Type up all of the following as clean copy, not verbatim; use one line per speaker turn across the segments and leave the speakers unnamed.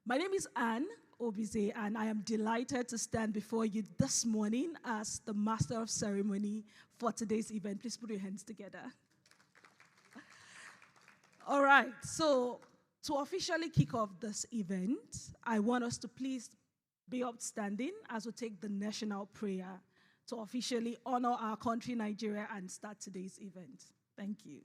My name is Anne Obize, and I am delighted to stand before you this morning as the Master of Ceremony for today's event. Please put your hands together. All right, so to officially kick off this event, I want us to please be upstanding as we take the national prayer to officially honor our country, Nigeria, and start today's event. Thank you.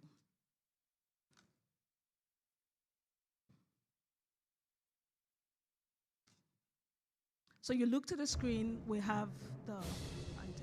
So you look to the screen, we have the item.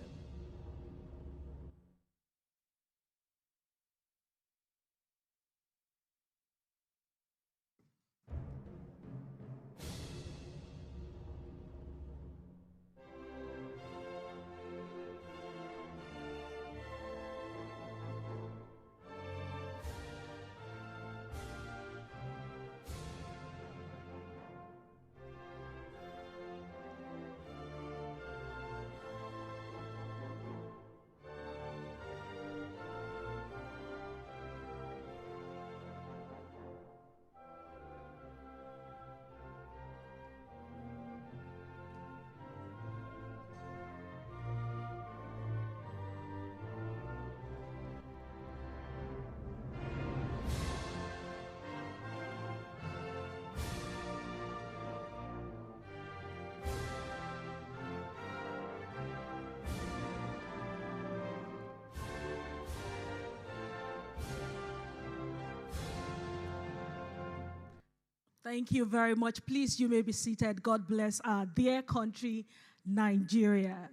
Thank you very much. Please, you may be seated. God bless our dear country, Nigeria.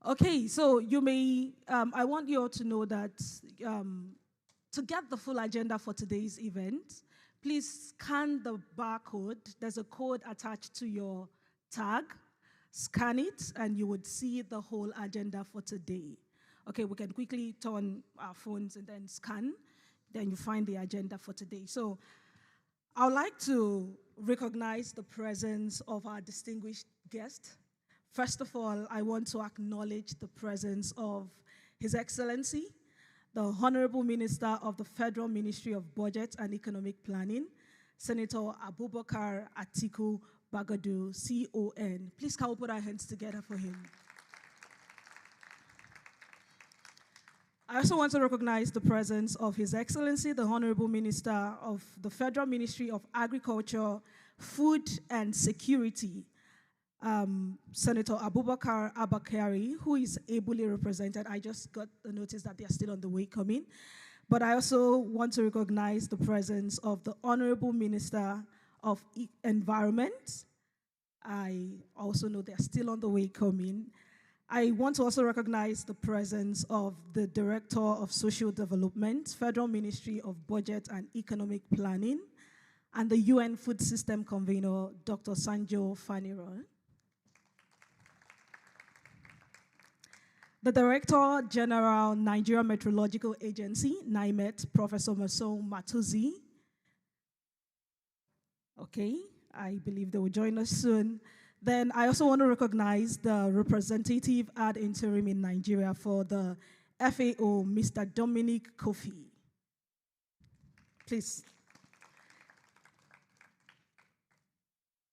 Okay, so you may, I want you all to know that to get the full agenda for today's event, please scan the barcode. There's a code attached to your tag. Scan it, and you would see the whole agenda for today. Okay, we can quickly turn our phones and then scan. Then you find the agenda for today. So I would like to recognize the presence of our distinguished guest. First of all, I want to acknowledge the presence of His Excellency, the Honorable Minister of the Federal Ministry of Budget and Economic Planning, Senator Abubakar Atiku Bagadu, CON. Please can we put our hands together for him? I also want to recognize the presence of His Excellency, the Honorable Minister of the Federal Ministry of Agriculture, Food and Security, Senator Abubakar Abakari, who is ably represented. I just got the notice that they are still on the way coming. But I also want to recognize the presence of the Honorable Minister of Environment. I also know they are still on the way coming. I want to also recognize the presence of the Director of Social Development, Federal Ministry of Budget and Economic Planning, and the UN Food System Convener, Dr. Sanjo Faniro. The Director General, Nigeria Meteorological Agency, NIMET, Professor Mason Matuzi. Okay, I believe they will join us soon. Then I also want to recognize the representative ad interim in Nigeria for the FAO, Mr. Dominic Kofi. Please.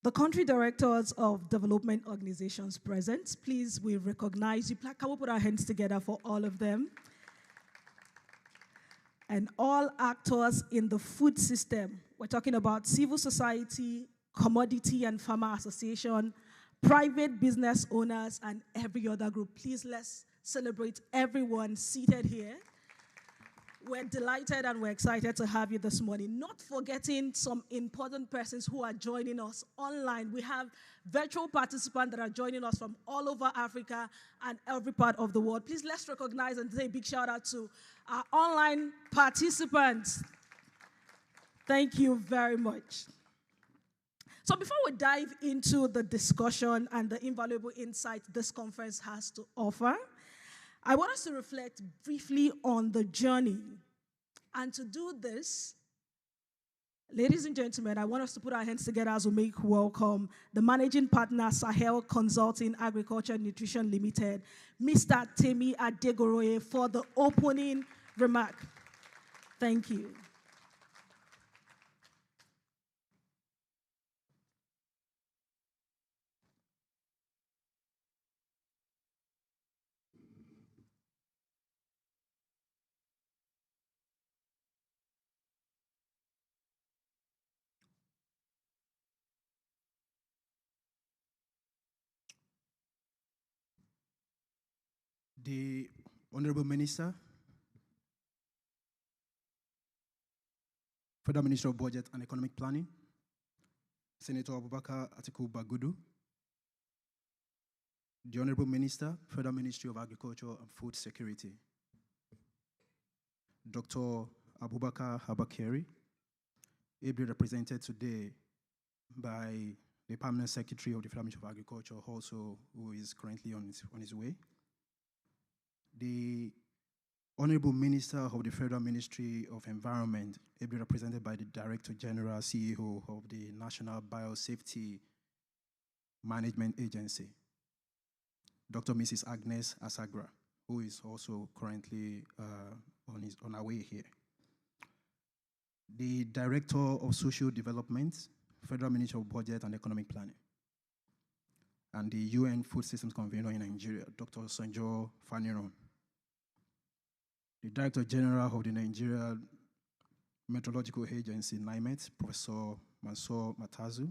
The country directors of development organizations present, please, we recognize you. Can we put our hands together for all of them? And all actors in the food system. We're talking about civil society, commodity and farmer association, private business owners, and every other group. Please, let's celebrate everyone seated here. We're delighted and we're excited to have you this morning. Not forgetting some important persons who are joining us online. We have virtual participants that are joining us from all over Africa and every part of the world. Please, let's recognize and say a big shout out to our online participants. Thank you very much. So before we dive into the discussion and the invaluable insight this conference has to offer, I want us to reflect briefly on the journey. And to do this, ladies and gentlemen, I want us to put our hands together as we make welcome the managing partner, Sahel Consulting Agriculture and Nutrition Limited, Mr. Temi Adegoroye, for the opening remark. Thank you.
The Honorable Minister, Federal Minister of Budget and Economic Planning, Senator Abubakar Atiku Bagudu, the Honorable Minister, Federal Ministry of Agriculture and Food Security, Dr. Abubakar Habakeri, ably represented today by the Permanent Secretary of the Federal Ministry of Agriculture, also who is currently on his way, the Honorable Minister of the Federal Ministry of Environment, ably represented by the Director General, CEO of the National Biosafety Management Agency, Dr. Mrs. Agnes Asagra, who is also currently on our way here. The Director of Social Development, Federal Ministry of Budget and Economic Planning, and the UN Food Systems Convener in Nigeria, Dr. Sanjo Faniron. The Director General of the Nigeria Meteorological Agency, NIMET, Professor Mansour Matazu.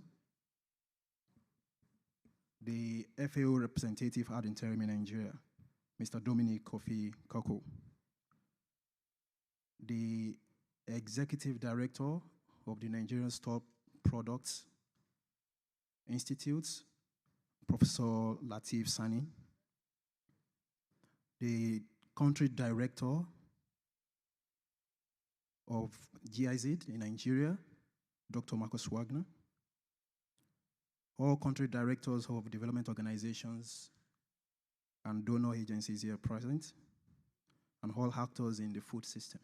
The FAO representative ad interim in Nigeria, Mr. Dominic Kofi Koko. The Executive Director of the Nigerian Stock Products Institute, Professor Latif Sani. The Country Director of GIZ in Nigeria, Dr. Marcus Wagner. All country directors of development organizations and donor agencies here present, and all actors in the food system.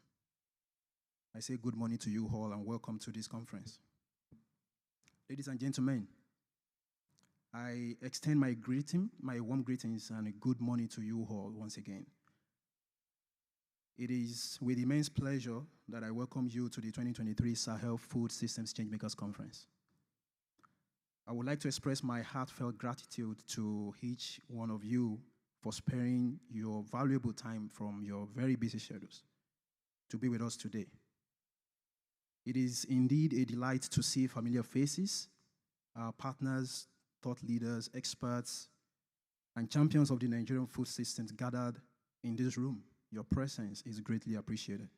I say good morning to you all and welcome to this conference. Ladies and gentlemen, I extend my warm greetings and a good morning to you all once again. It is with immense pleasure that I welcome you to the 2023 Sahel Food Systems Changemakers Conference. I would like to express my heartfelt gratitude to each one of you for sparing your valuable time from your very busy schedules to be with us today. It is indeed a delight to see familiar faces, our partners, thought leaders, experts, and champions of the Nigerian food systems gathered in this room. Your presence is greatly appreciated.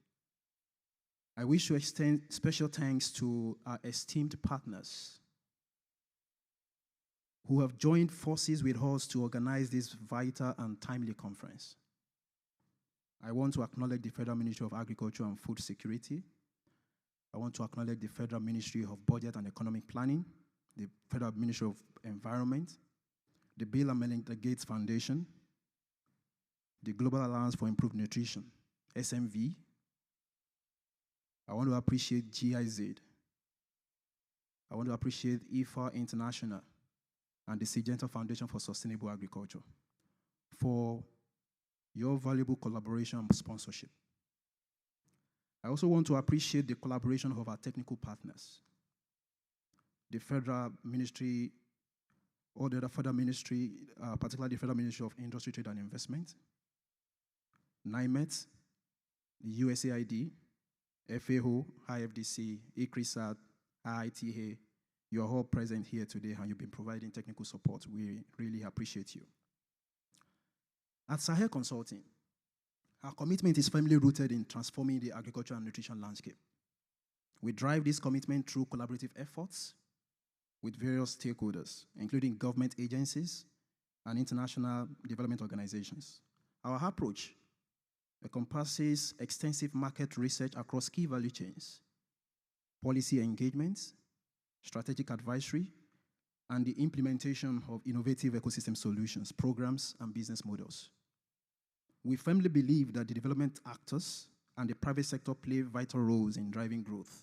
I wish to extend special thanks to our esteemed partners who have joined forces with us to organize this vital and timely conference. I want to acknowledge the Federal Ministry of Agriculture and Food Security. I want to acknowledge the Federal Ministry of Budget and Economic Planning, the Federal Ministry of Environment, the Bill and Melinda Gates Foundation, the Global Alliance for Improved Nutrition, SMV. I want to appreciate GIZ. I want to appreciate IFA International and the Syngenta Foundation for Sustainable Agriculture for your valuable collaboration and sponsorship. I also want to appreciate the collaboration of our technical partners, the Federal Ministry, or the other Federal Ministry, particularly the Federal Ministry of Industry, Trade and Investment, NIMET, the USAID, FAO, IFDC, ICRISAT, IITA. You are all present here today and you've been providing technical support. We really appreciate you. At Sahel Consulting, our commitment is firmly rooted in transforming the agriculture and nutrition landscape. We drive this commitment through collaborative efforts with various stakeholders, including government agencies and international development organizations. Our approach encompasses extensive market research across key value chains, policy engagements, strategic advisory, and the implementation of innovative ecosystem solutions, programs, and business models. We firmly believe that the development actors and the private sector play vital roles in driving growth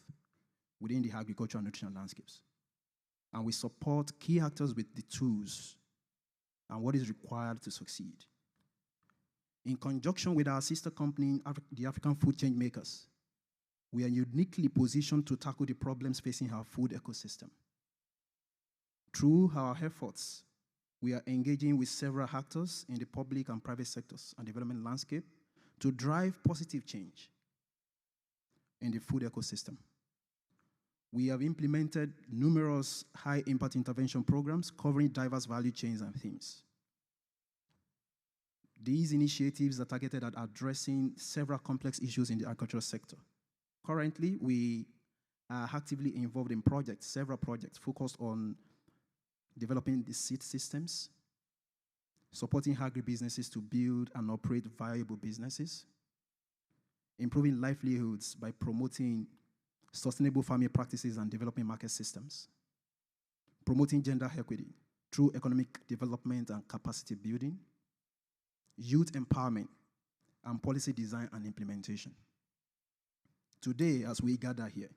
within the agriculture and nutrition landscapes. And we support key actors with the tools and what is required to succeed. In conjunction with our sister company, the African Food Changemakers, we are uniquely positioned to tackle the problems facing our food ecosystem. Through our efforts, we are engaging with several actors in the public and private sectors and development landscape to drive positive change in the food ecosystem. We have implemented numerous high-impact intervention programs covering diverse value chains and themes. These initiatives are targeted at addressing several complex issues in the agricultural sector. Currently, we are actively involved in several projects focused on developing the seed systems, supporting agribusinesses to build and operate viable businesses, improving livelihoods by promoting sustainable farming practices and developing market systems, promoting gender equity through economic development and capacity building, youth empowerment, and policy design and implementation. Today, as we gather here,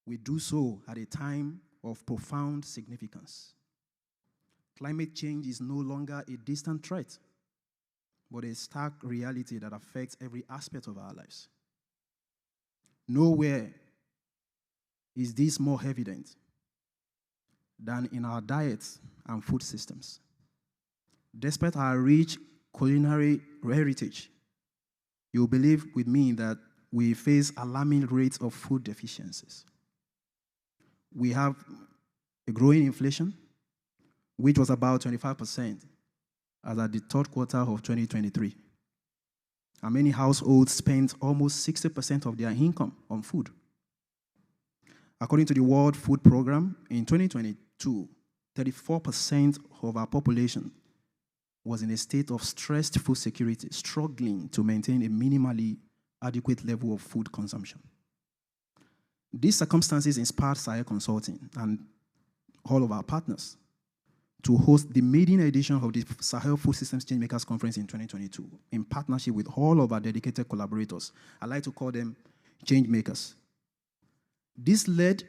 we do so at a time of profound significance. Climate change is no longer a distant threat, but a stark reality that affects every aspect of our lives. Nowhere is this more evident than in our diets and food systems. Despite our rich culinary heritage, you'll believe with me that we face alarming rates of food deficiencies. We have a growing inflation, which was about 25% as at the third quarter of 2023. And many households spend almost 60% of their income on food. According to the World Food Programme, in 2022, 34% of our population was in a state of stressed food security, struggling to maintain a minimally adequate level of food consumption. These circumstances inspired Sahel Consulting and all of our partners to host the maiden edition of the Sahel Food Systems Changemakers Conference in 2022 in partnership with all of our dedicated collaborators. I like to call them Changemakers. This led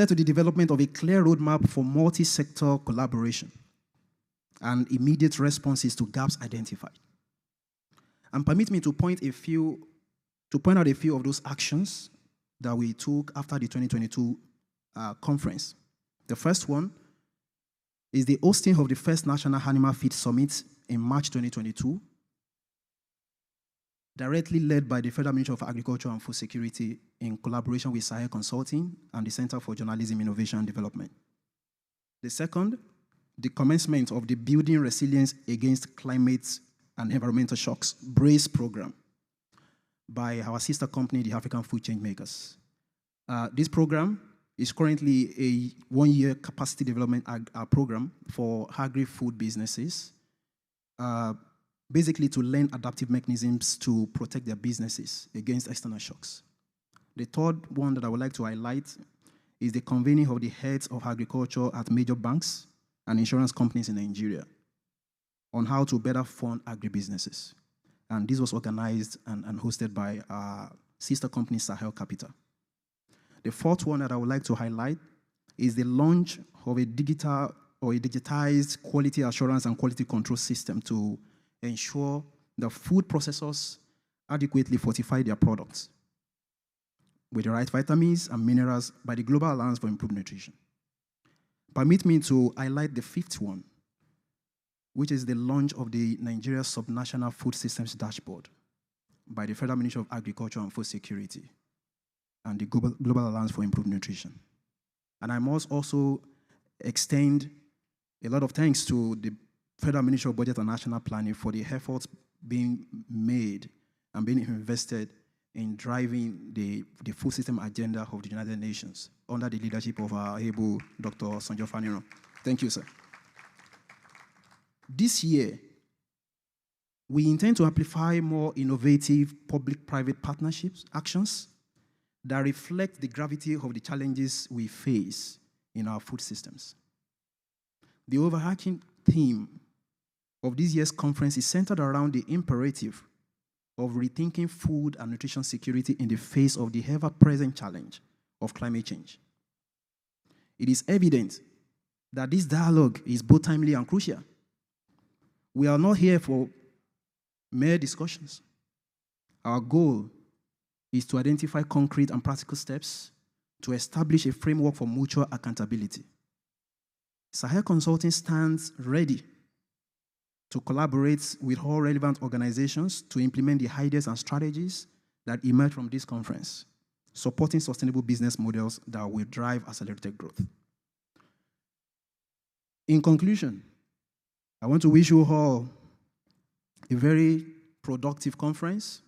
to the development of a clear roadmap for multi-sector collaboration and immediate responses to gaps identified. And permit me to point out a few of those actions that we took after the 2022 conference. The first one is the hosting of the first National Animal Feed Summit in March 2022, directly led by the Federal Ministry of Agriculture and Food Security in collaboration with Sahel Consulting and the Center for Journalism, Innovation and Development. The second, the commencement of the Building Resilience Against Climate and Environmental Shocks BRACE program by our sister company, the African Food Changemakers. This program is currently a one-year capacity development program for agri-food businesses, basically to learn adaptive mechanisms to protect their businesses against external shocks. The third one that I would like to highlight is the convening of the heads of agriculture at major banks and insurance companies in Nigeria on how to better fund agribusinesses. And this was organized and hosted by our sister company, Sahel Capital. The fourth one that I would like to highlight is the launch of a digitized quality assurance and quality control system to ensure the food processors adequately fortify their products with the right vitamins and minerals by the Global Alliance for Improved Nutrition. Permit me to highlight the fifth one, which is the launch of the Nigeria Subnational Food Systems Dashboard by the Federal Ministry of Agriculture and Food Security and the Global Alliance for Improved Nutrition. And I must also extend a lot of thanks to the Federal Ministry of Budget and National Planning for the efforts being made and being invested in driving the food system agenda of the United Nations under the leadership of our able Dr. Sanjo Faniro. Thank you, sir. This year, we intend to amplify more innovative public-private partnerships actions that reflect the gravity of the challenges we face in our food systems. The overarching theme of this year's conference is centered around the imperative of rethinking food and nutrition security in the face of the ever-present challenge of climate change. It is evident that this dialogue is both timely and crucial. We are not here for mere discussions. Our goal is to identify concrete and practical steps to establish a framework for mutual accountability. Sahel Consulting stands ready to collaborate with all relevant organizations to implement the ideas and strategies that emerge from this conference, supporting sustainable business models that will drive accelerated growth. In conclusion, I want to wish you all a very productive conference.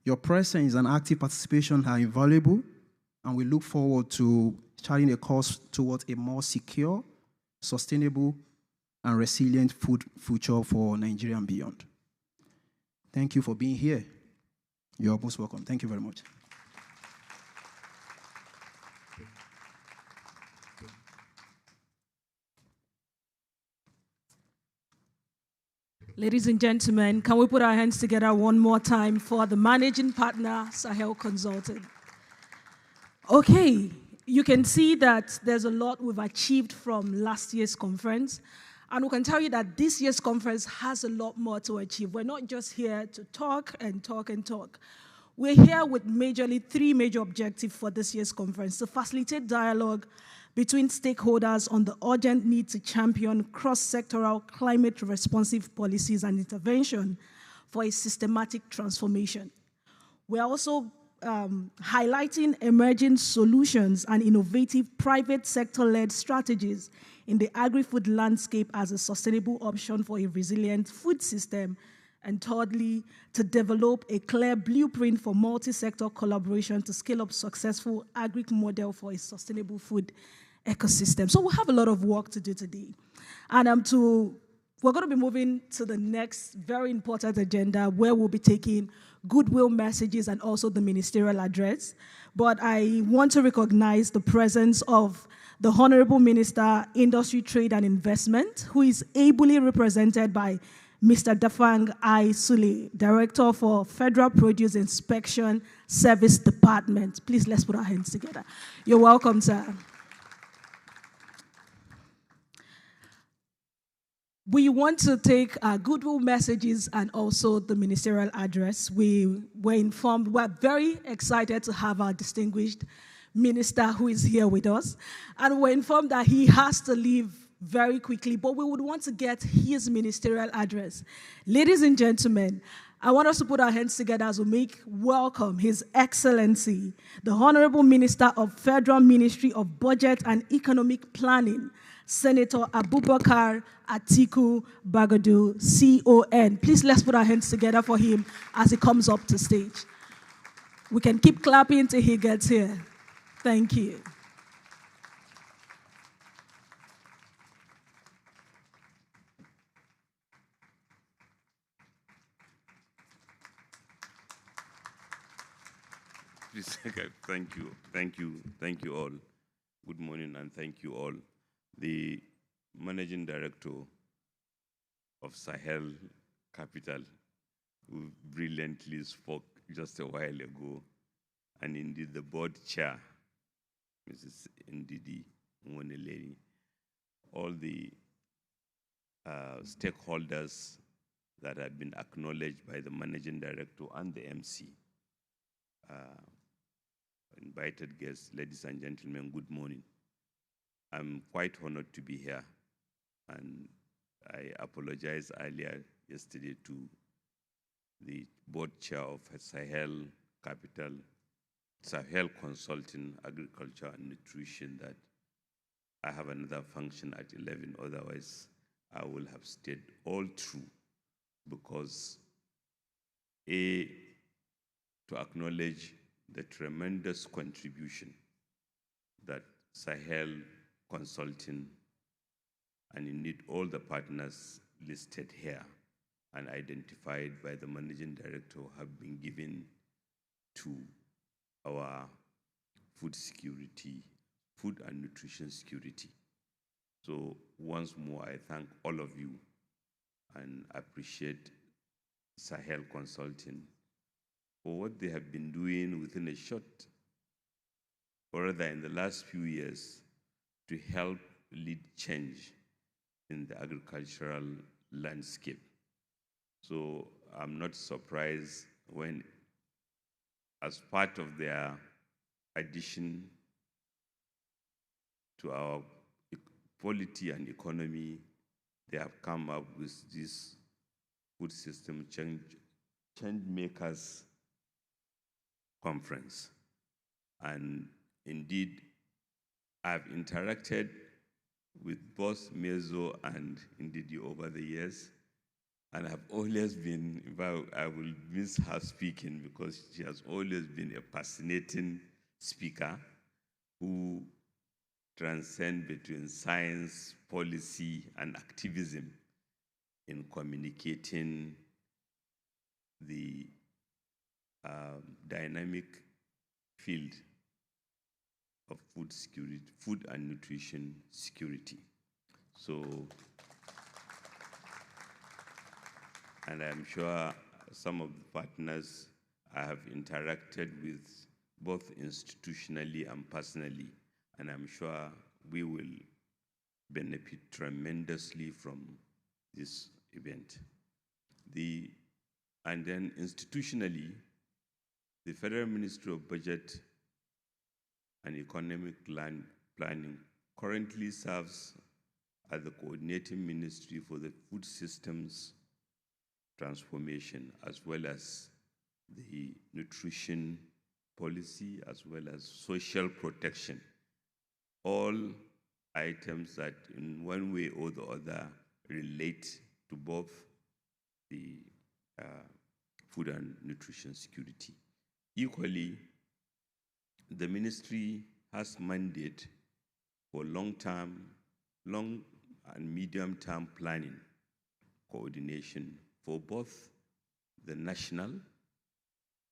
Your presence and active participation are invaluable, and we look forward to charting a course towards a more secure, sustainable, and resilient food future for Nigeria and beyond. Thank you for being here. You're most welcome. Thank you very much.
Ladies and gentlemen, can we put our hands together one more time for the managing partner, Sahel Consulting? Okay, you can see that there's a lot we've achieved from last year's conference. And we can tell you that this year's conference has a lot more to achieve. We're not just here to talk and talk and talk. We're here with three major objectives for this year's conference: to facilitate dialogue between stakeholders on the urgent need to champion cross-sectoral climate-responsive policies and intervention for a systematic transformation. We're also highlighting emerging solutions and innovative private sector-led strategies in the agri-food landscape as a sustainable option for a resilient food system. And thirdly, to develop a clear blueprint for multi-sector collaboration to scale up successful agric model for a sustainable food ecosystem. So we have a lot of work to do today. And we're going to be moving to the next very important agenda, where we'll be taking goodwill messages and also the ministerial address. But I want to recognize the presence of the Honorable Minister, Industry, Trade and Investment, who is ably represented by Mr. Dafang I. Sule, Director for Federal Produce Inspection Service Department. Please, let's put our hands together. You're welcome, sir. We want to take our goodwill messages and also the ministerial address. We're very excited to have our distinguished minister who is here with us. And we're informed that he has to leave very quickly, but we would want to get his ministerial address. Ladies and gentlemen, I want us to put our hands together as we welcome His Excellency, the Honorable Minister of Federal Ministry of Budget and Economic Planning, Senator Abubakar Atiku Bagadu, CON. Please, let's put our hands together for him as he comes up to stage. We can keep clapping till he gets here. Thank you.
Thank you all. Good morning and thank you all. The Managing Director of Sahel Capital, who brilliantly spoke just a while ago, and indeed the board chair, Mrs. Ndidi Mwaneleni, all the stakeholders that have been acknowledged by the Managing Director and the MC. Invited guests, ladies and gentlemen, good morning. I'm quite honored to be here, and I apologize earlier yesterday to the board chair of Sahel Capital, Sahel Consulting, Agriculture and Nutrition, that I have another function at 11, otherwise I will have stayed all through, because to acknowledge the tremendous contribution that Sahel Consulting and indeed all the partners listed here and identified by the Managing Director have been given to our food security, food and nutrition security. So once more, I thank all of you and appreciate Sahel Consulting for what they have been doing within a short, or rather in the last few years, to help lead change in the agricultural landscape. So I'm not surprised when, as part of their addition to our polity and economy, they have come up with this food system Changemakers conference. And indeed, I've interacted with both Mezo and Ndidi over the years. And I've always been, in fact, I will miss her speaking because she has always been a fascinating speaker who transcends between science, policy, and activism in communicating the dynamic field of food security, food and nutrition security. So, and I'm sure some of the partners I have interacted with both institutionally and personally, and I'm sure we will benefit tremendously from this event. And then institutionally, the Federal Ministry of Budget and Economic Planning currently serves as the coordinating ministry for the food systems transformation, as well as the nutrition policy, as well as social protection. All items that in one way or the other relate to both the food and nutrition security. Equally, the ministry has mandate for long and medium-term planning coordination for both the national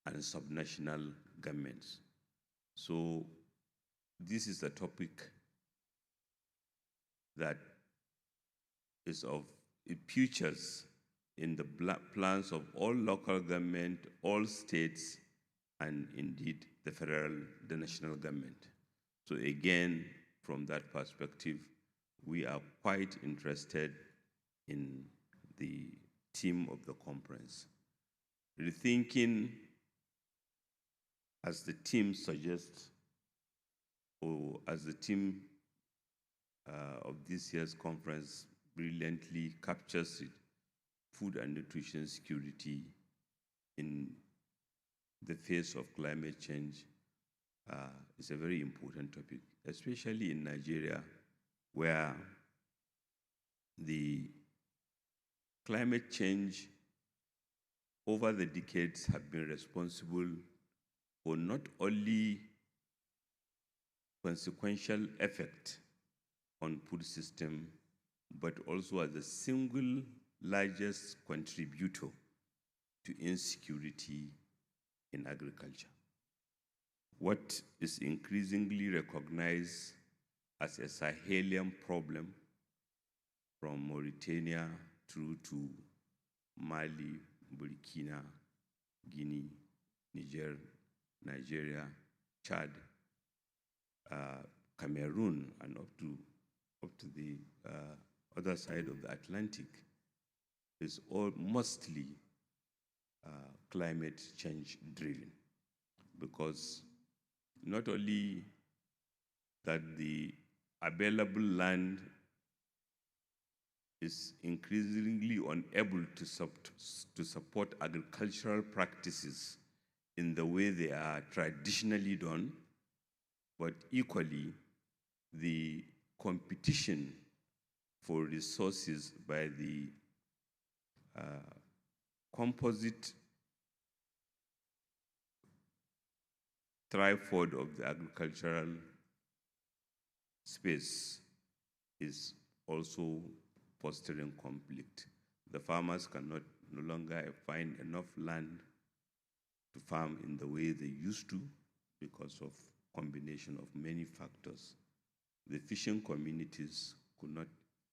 and subnational governments. So this is a topic that is of, it features in the plans of all local government, all states, and indeed the national government. So again, from that perspective, we are quite interested in the theme of the conference. Rethinking, as the theme suggests, or as the theme of this year's conference brilliantly captures it, food and nutrition security in the face of climate change is a very important topic, especially in Nigeria, where the climate change over the decades have been responsible for not only consequential effect on food system, but also as the single largest contributor to insecurity in agriculture. What is increasingly recognized as a Sahelian problem from Mauritania through to Mali, Burkina, Guinea, Niger, Nigeria, Chad, Cameroon, and up to the other side of the Atlantic is all mostly climate change driven, because not only that the available land is increasingly unable to support agricultural practices in the way they are traditionally done, but equally the competition for resources by the composite tripod of the agricultural space is also fostering conflict. The farmers cannot no longer find enough land to farm in the way they used to because of combination of many factors. The fishing communities could not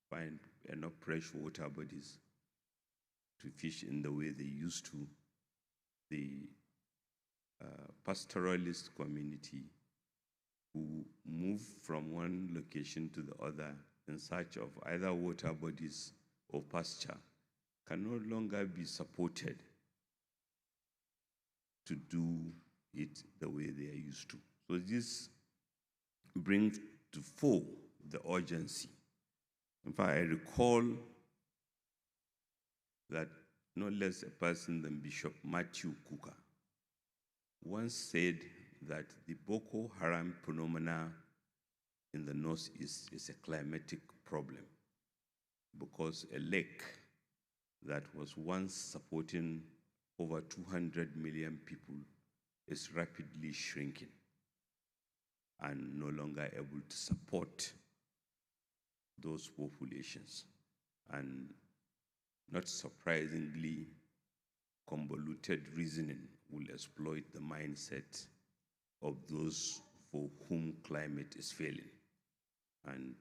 find enough fresh water bodies to fish in the way they used to. The pastoralist community who move from one location to the other in search of either water bodies or pasture can no longer be supported to do it the way they are used to. So this brings to fore the urgency. In fact, I recall that no less a person than Bishop Matthew Kuka once said that the Boko Haram phenomena in the Northeast is a climatic problem, because a lake that was once supporting over 200 million people is rapidly shrinking and no longer able to support those populations. And not surprisingly, convoluted reasoning will exploit the mindset of those for whom climate is failing. And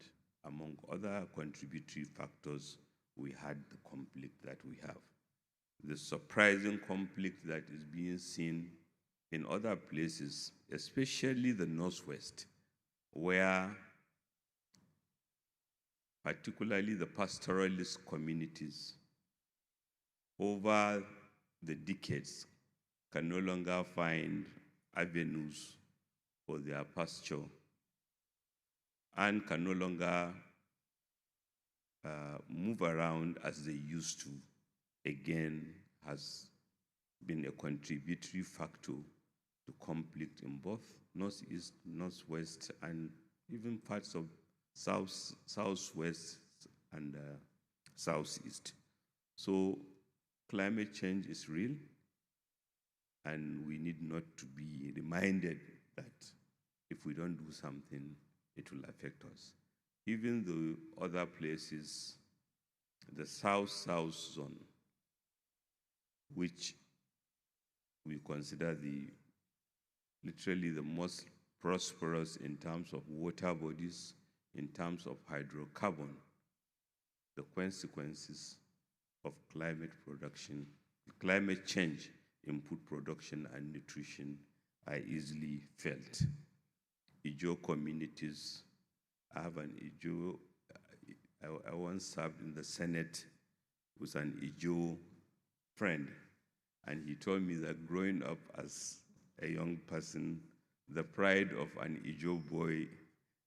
among other contributory factors, we had the conflict that we have. The surprising conflict that is being seen in other places, especially the Northwest, where particularly the pastoralist communities over the decades can no longer find avenues for their pasture and can no longer move around as they used to, again, has been a contributory factor to conflict in both Northeast, Northwest, and even parts of Southwest and Southeast. So climate change is real, and we need not to be reminded that if we don't do something, it will affect us. Even the other places, the South-South zone, which we consider literally the most prosperous in terms of water bodies, in terms of hydrocarbon, the consequences of climate change in food production and nutrition are easily felt. Ijo communities, I have an Ijo, I once served in the Senate with an Ijo friend, and he told me that growing up as a young person, the pride of an Ijo boy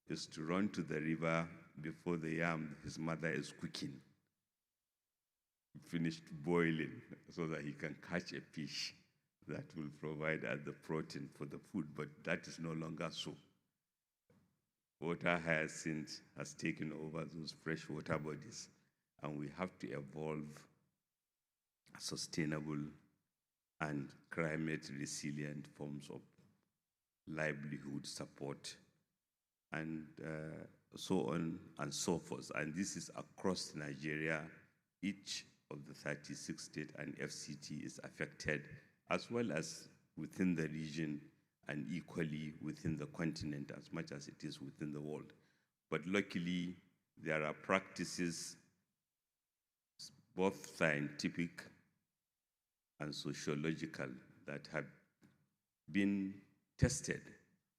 is to run to the river before the yam his mother is cooking finished boiling, so that he can catch a fish that will provide us the protein for the food. But that is no longer so. Water hyacinth has taken over those freshwater bodies, and we have to evolve sustainable and climate-resilient forms of livelihood support, and so on and so forth. And this is across Nigeria. Each of the 36 states and FCT is affected, as well as within the region and equally within the continent, as much as it is within the world. But luckily, there are practices, both scientific and sociological, that have been tested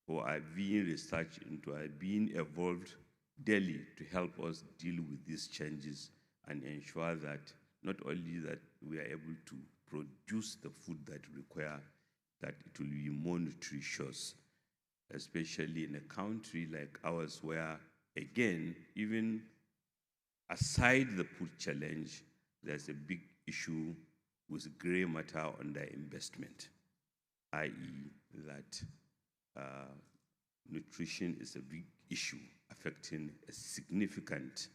or are being researched into, are being evolved daily to help us deal with these changes and ensure that not only that we are able to produce the food that we require, that it will be more nutritious, especially in a country like ours where, again, even aside the food challenge, there's a big issue with gray matter underinvestment, i.e. that nutrition is a big issue affecting a significant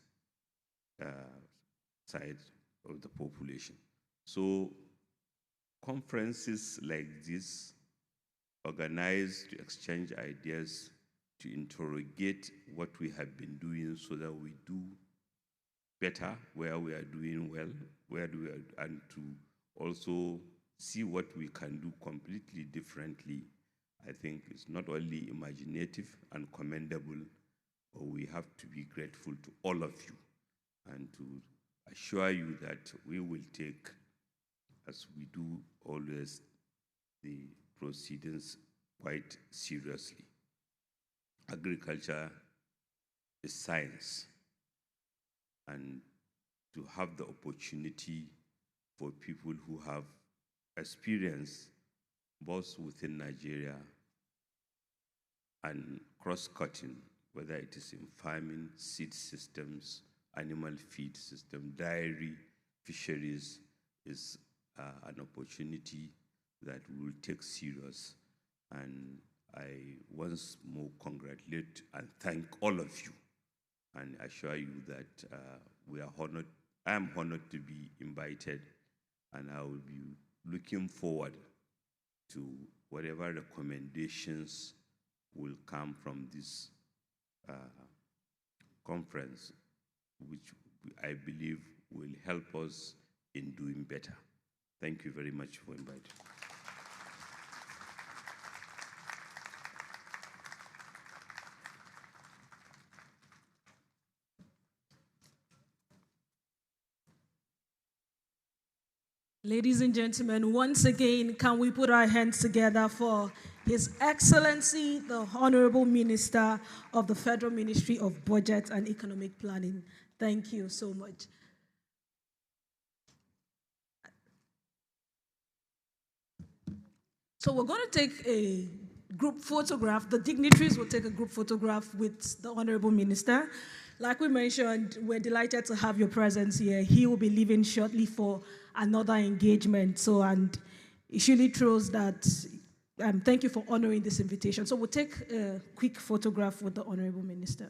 side of the population. So conferences like this, organized to exchange ideas, to interrogate what we have been doing so that we do better where we are doing well, and to also see what we can do completely differently, I think is not only imaginative and commendable, but we have to be grateful to all of you and to assure you that we will take, as we do always, the proceedings quite seriously. Agriculture is science, and to have the opportunity for people who have experience both within Nigeria and cross-cutting, whether it is in farming, seed systems, animal feed system, dairy, fisheries, is an opportunity that we will take serious. And I once more congratulate and thank all of you and assure you that we are honored. I am honored to be invited, and I will be looking forward to whatever recommendations will come from this conference, which I believe will help us in doing better. Thank you very much for inviting.
Ladies and gentlemen, once again, can we put our hands together for His Excellency, the Honorable Minister of the Federal Ministry of Budget and Economic Planning. Thank you so much. So we're going to take a group photograph. The dignitaries will take a group photograph with the Honorable Minister. Like we mentioned, we're delighted to have your presence here. He will be leaving shortly for another engagement. So, and it surely shows that, thank you for honoring this invitation. So we'll take a quick photograph with the Honorable Minister.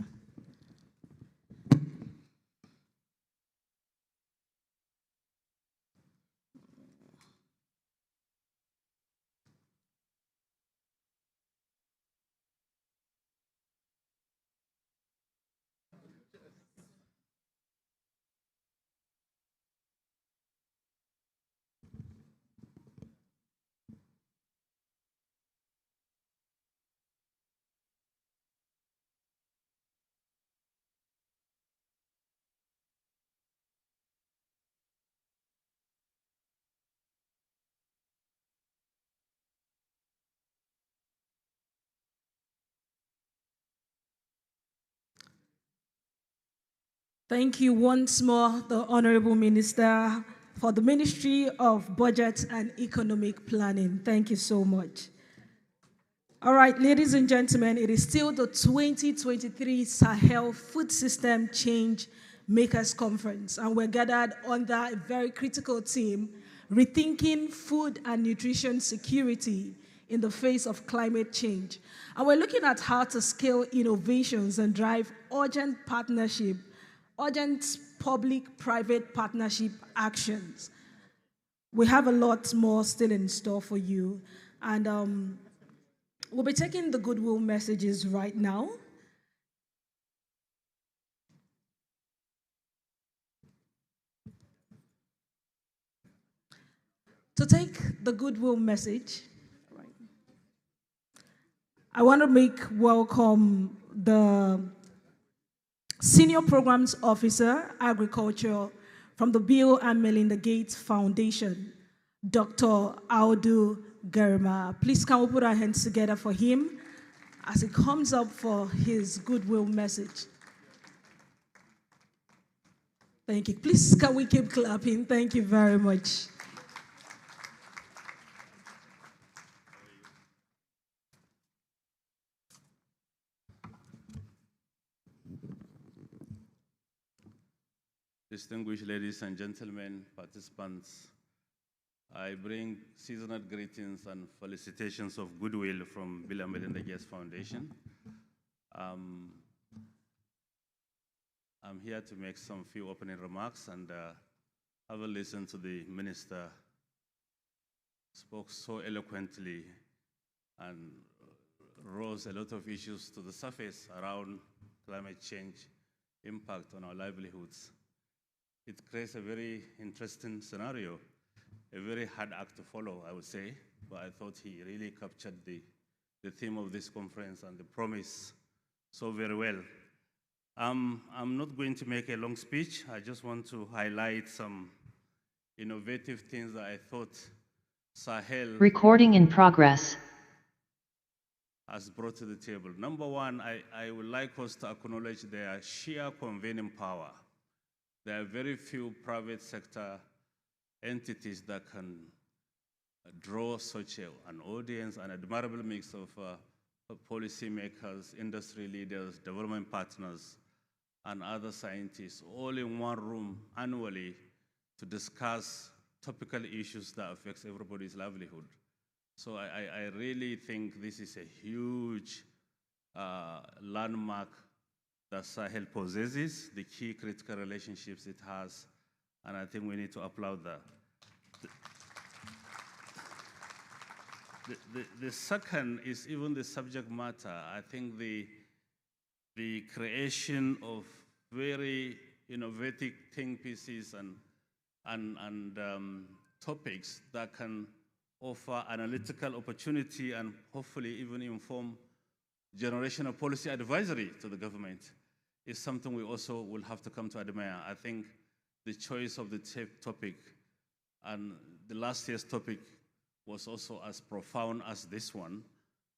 Thank you once more, the Honorable Minister for the Ministry of Budget and Economic Planning. Thank you so much. All right, ladies and gentlemen, it is still the 2023 Sahel Food System Changemakers Conference, and we're gathered under a very critical theme, rethinking food and nutrition security in the face of climate change. And we're looking at how to scale innovations and drive urgent public-private partnership actions. We have a lot more still in store for you. And we'll be taking the goodwill messages right now. To take the goodwill message, I want to make welcome the Senior Programs Officer, Agriculture, from the Bill and Melinda Gates Foundation, Dr. Audu Germa. Please can we put our hands together for him as he comes up for his goodwill message. Thank you. Please can we keep clapping? Thank you very much.
Distinguished ladies and gentlemen, participants, I bring seasonal greetings and felicitations of goodwill from Bill and Melinda Gates Foundation. I'm here to make some few opening remarks and have a listen to the minister spoke so eloquently and rose a lot of issues to the surface around climate change impact on our livelihoods. It creates a very interesting scenario, a very hard act to follow, I would say, but I thought he really captured the theme of this conference and the promise so very well. I'm not going to make a long speech. I just want to highlight some innovative things that I thought Sahel
Recording in progress.
has brought to the table. Number one, I would like us to acknowledge their sheer convening power. There are very few private sector entities that can draw such an audience, an admirable mix of policymakers, industry leaders, development partners, and other scientists, all in one room annually to discuss topical issues that affect everybody's livelihood. So I really think this is a huge landmark that Sahel possesses, the key critical relationships it has, and I think we need to applaud that. The second is even the subject matter. I think the creation of very innovative think pieces and topics that can offer analytical opportunity and hopefully even inform generational policy advisory to the government is something we also will have to come to admire. I think the choice of the topic and the last year's topic was also as profound as this one.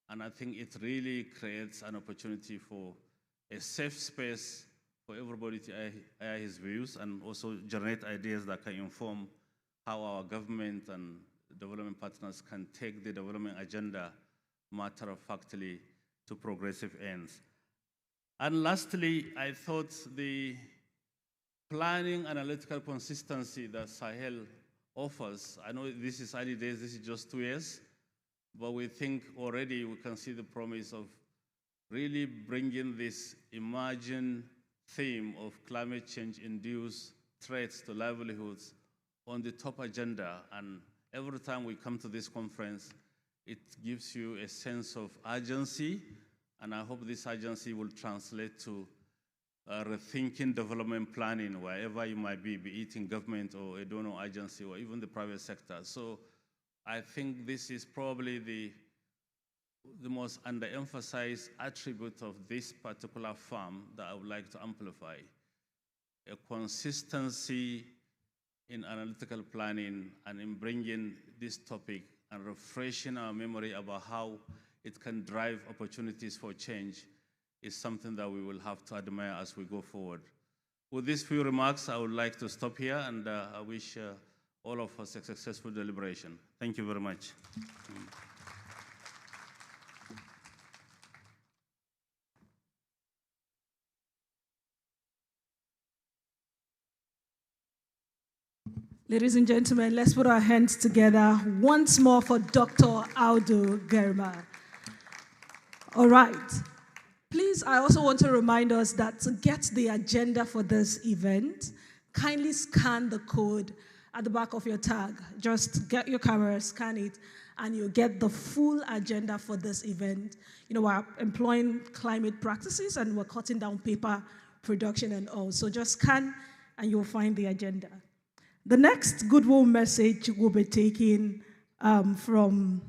And I think it really creates an opportunity for a safe space for everybody to air his views and also generate ideas that can inform how our government and development partners can take the development agenda matter-of-factly to progressive ends. And lastly, I thought the planning analytical consistency that Sahel offers, I know this is early days, this is just 2 years, but we think already we can see the promise of really bringing this emerging theme of climate change-induced threats to livelihoods on the top agenda. And every time we come to this conference, it gives you a sense of urgency, and I hope this urgency will translate to rethinking development planning wherever you might be it in government or a donor agency or even the private sector. So I think this is probably the most underemphasized attribute of this particular farm that I would like to amplify. A consistency in analytical planning and in bringing this topic and refreshing our memory about how it can drive opportunities for change is something that we will have to admire as we go forward. With these few remarks, I would like to stop here, and I wish all of us a successful deliberation. Thank you very much.
Ladies and gentlemen, let's put our hands together once more for Dr. Audu Germa. All right. Please, I also want to remind us that to get the agenda for this event, kindly scan the code at the back of your tag. Just get your camera, scan it, and you'll get the full agenda for this event. You know, we're employing climate practices and we're cutting down paper production and all. So just scan and you'll find the agenda. The next goodwill message will be taken from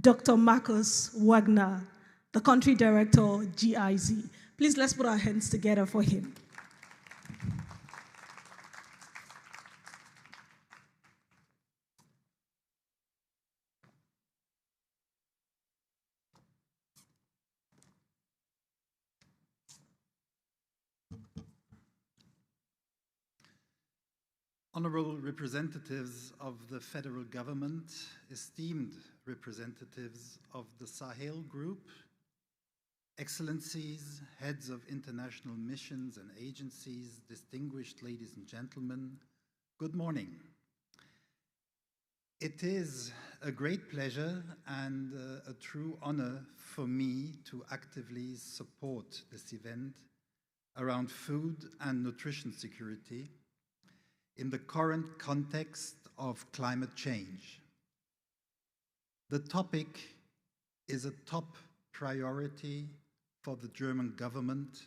Dr. Marcus Wagner, the country director, GIZ. Please, let's put our hands together for him.
Honorable representatives of the federal government, esteemed representatives of the Sahel Group, excellencies, heads of international missions and agencies, distinguished ladies and gentlemen, good morning. It is a great pleasure and a true honor for me to actively support this event around food and nutrition security in the current context of climate change. The topic is a top priority for the German government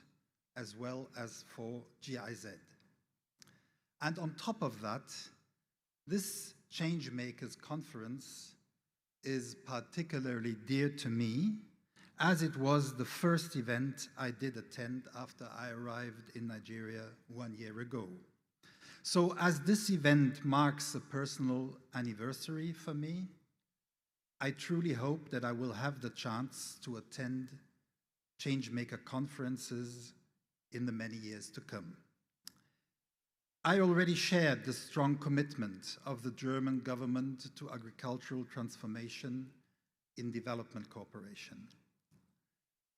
as well as for GIZ. And on top of that, this Changemakers conference is particularly dear to me, as it was the first event I did attend after I arrived in Nigeria 1 year ago. So as this event marks a personal anniversary for me, I truly hope that I will have the chance to attend Changemaker conferences in the many years to come. I already shared the strong commitment of the German government to agricultural transformation in development cooperation.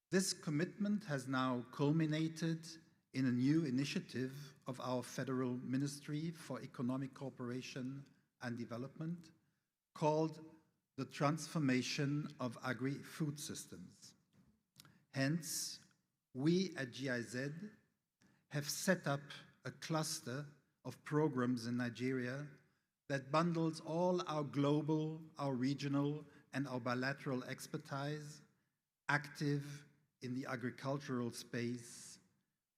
This commitment has now culminated in a new initiative of our Federal Ministry for Economic Cooperation and Development called the transformation of agri-food systems. Hence, we at GIZ have set up a cluster of programs in Nigeria that bundles all our global, our regional, and our bilateral expertise active in the agricultural space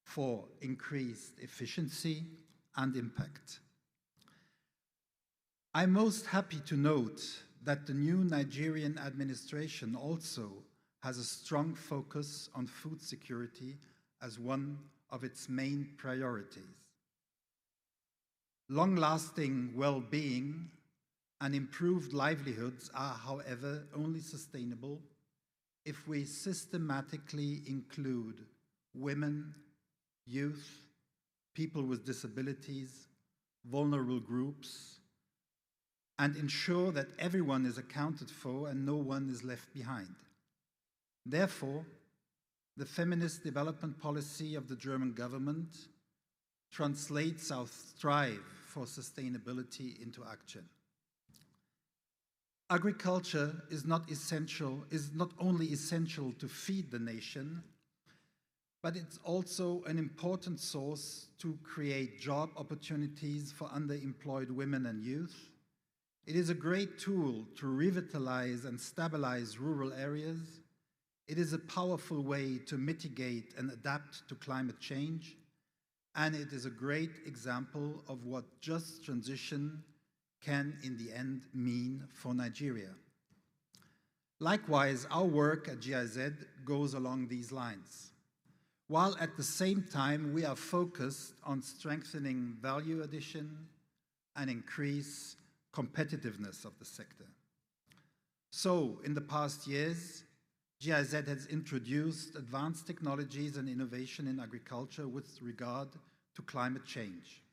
for increased efficiency and impact. I'm most happy to note that the new Nigerian administration also has a strong focus on food security as one of its main priorities. Long-lasting well-being and improved livelihoods are, however, only sustainable if we systematically include women, youth, people with disabilities, vulnerable groups, and ensure that everyone is accounted for and no one is left behind. Therefore, the feminist development policy of the German government translates our strive for sustainability into action. Agriculture is not only essential to feed the nation, but it's also an important source to create job opportunities for underemployed women and youth. It is a great tool to revitalize and stabilize rural areas. It is a powerful way to mitigate and adapt to climate change. And it is a great example of what just transition can, in the end, mean for Nigeria. Likewise, our work at GIZ goes along these lines, while at the same time we are focused on strengthening value addition and increase competitiveness of the sector. So, in the past years, GIZ has introduced advanced technologies and innovation in agriculture with regard to climate change.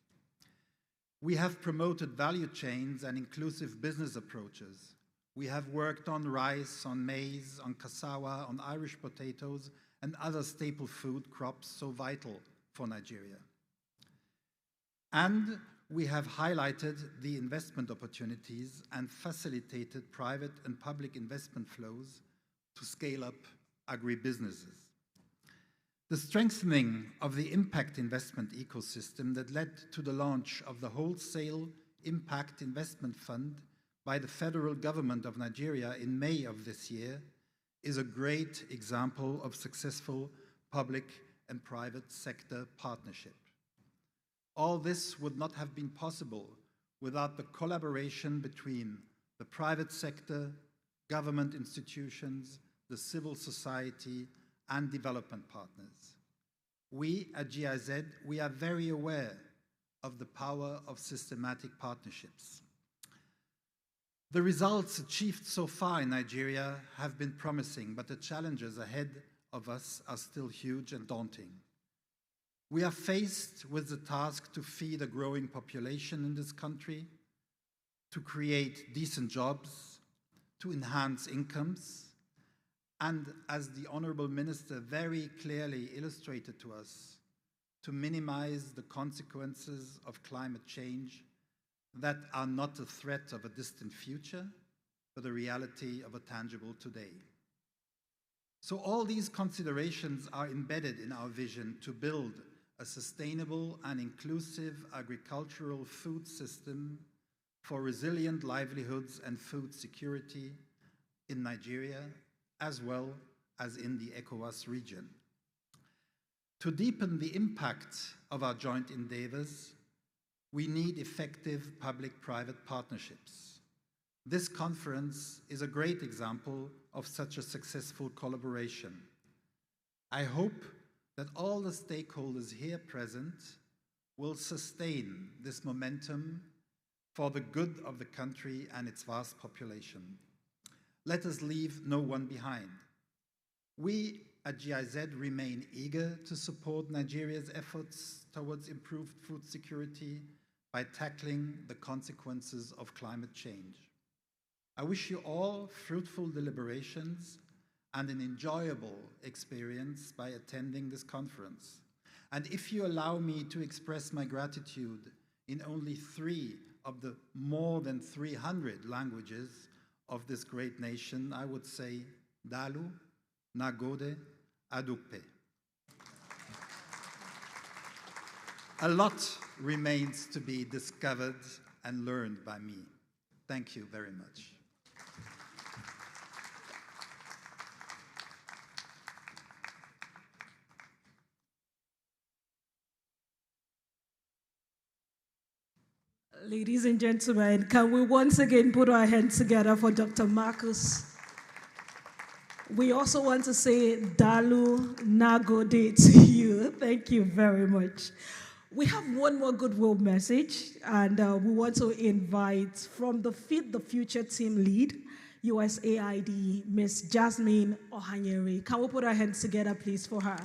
We have promoted value chains and inclusive business approaches. We have worked on rice, on maize, on cassava, on Irish potatoes, and other staple food crops so vital for Nigeria. And we have highlighted the investment opportunities and facilitated private and public investment flows to scale up agribusinesses. The strengthening of the impact investment ecosystem that led to the launch of the Wholesale Impact Investment Fund by the federal government of Nigeria in May of this year is a great example of successful public and private sector partnership. All this would not have been possible without the collaboration between the private sector, government institutions, the civil society, and development partners. We at GIZ, we are very aware of the power of systematic partnerships. The results achieved so far in Nigeria have been promising, but the challenges ahead of us are still huge and daunting. We are faced with the task to feed a growing population in this country, to create decent jobs, to enhance incomes, and, as the Honorable Minister very clearly illustrated to us, to minimize the consequences of climate change that are not a threat of a distant future, but a reality of a tangible today. So all these considerations are embedded in our vision to build a sustainable and inclusive agricultural food system for resilient livelihoods and food security in Nigeria, as well as in the ECOWAS region. To deepen the impact of our joint endeavors, we need effective public-private partnerships. This conference is a great example of such a successful collaboration. I hope that all the stakeholders here present will sustain this momentum for the good of the country and its vast population. Let us leave no one behind. We at GIZ remain eager to support Nigeria's efforts towards improved food security by tackling the consequences of climate change. I wish you all fruitful deliberations and an enjoyable experience by attending this conference. And if you allow me to express my gratitude in only 3 of the more than 300 languages of this great nation, I would say, Dalu, Nagode, Adukpe. A lot remains to be discovered and learned by me. Thank you very much.
Ladies and gentlemen, can we once again put our hands together for Dr. Marcus? We also want to say Dalu Nagode to you. Thank you very much. We have one more goodwill message, and we want to invite from the Feed the Future team lead, USAID, Miss Jasmine Ohanyere. Can we put our hands together, please, for her?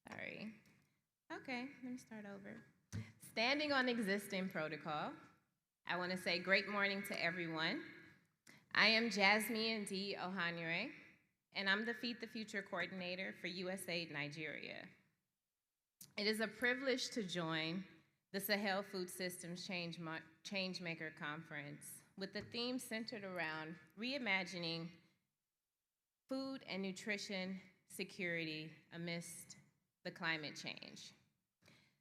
Sorry. Okay, let me start over. Standing on existing protocol, I want to say great morning to everyone. I am Jasmine D. Ohanyere, and I'm the Feed the Future coordinator for USAID Nigeria. It is a privilege to join the Sahel Food Systems Changemaker Conference with the theme centered around reimagining food and nutrition security amidst the climate change,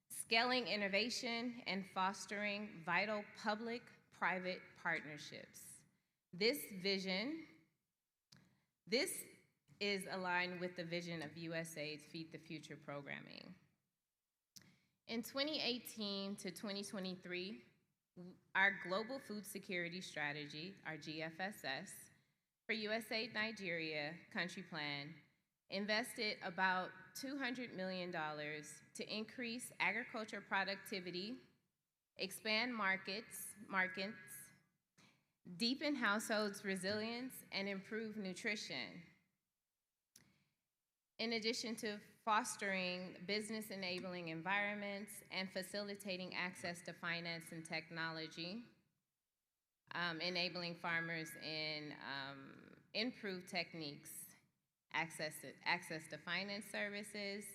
scaling innovation and fostering vital public-private partnerships. This is aligned with the vision of USAID's Feed the Future programming. In 2018 to 2023, our Global Food Security Strategy, our GFSS, for USAID Nigeria country plan invested about $200 million to increase agriculture productivity, expand markets, deepen households' resilience, and improve nutrition. In addition to fostering business-enabling environments and facilitating access to finance and technology, enabling farmers in improved techniques, access to finance services,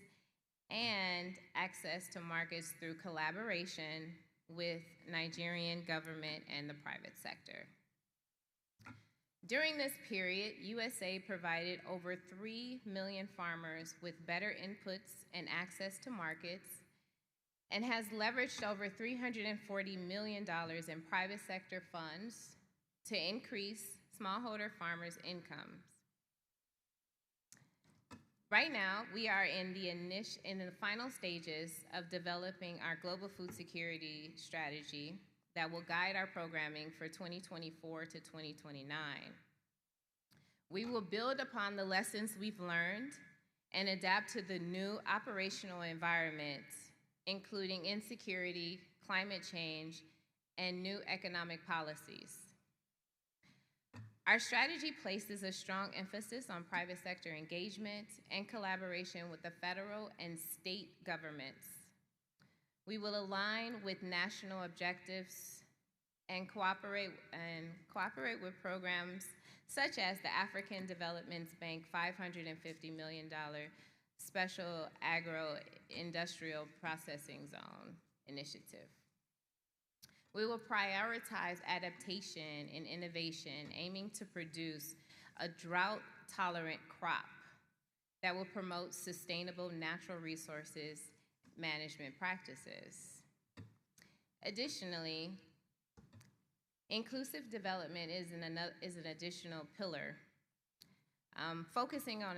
and access to markets through collaboration with Nigerian government and the private sector. During this period, USAID provided over 3 million farmers with better inputs and access to markets, and has leveraged over $340 million in private sector funds to increase smallholder farmers' incomes. Right now, we are in the final stages of developing our global food security strategy that will guide our programming for 2024 to 2029. We will build upon the lessons we've learned and adapt to the new operational environment, including insecurity, climate change, and new economic policies. Our strategy places a strong emphasis on private sector engagement and collaboration with the federal and state governments. We will align with national objectives and cooperate with programs such as the African Development Bank $550 million Special Agro-Industrial Processing Zone initiative. We will prioritize adaptation and innovation, aiming to produce a drought-tolerant crop that will promote sustainable natural resources management practices. Additionally, inclusive development is an additional pillar, focusing on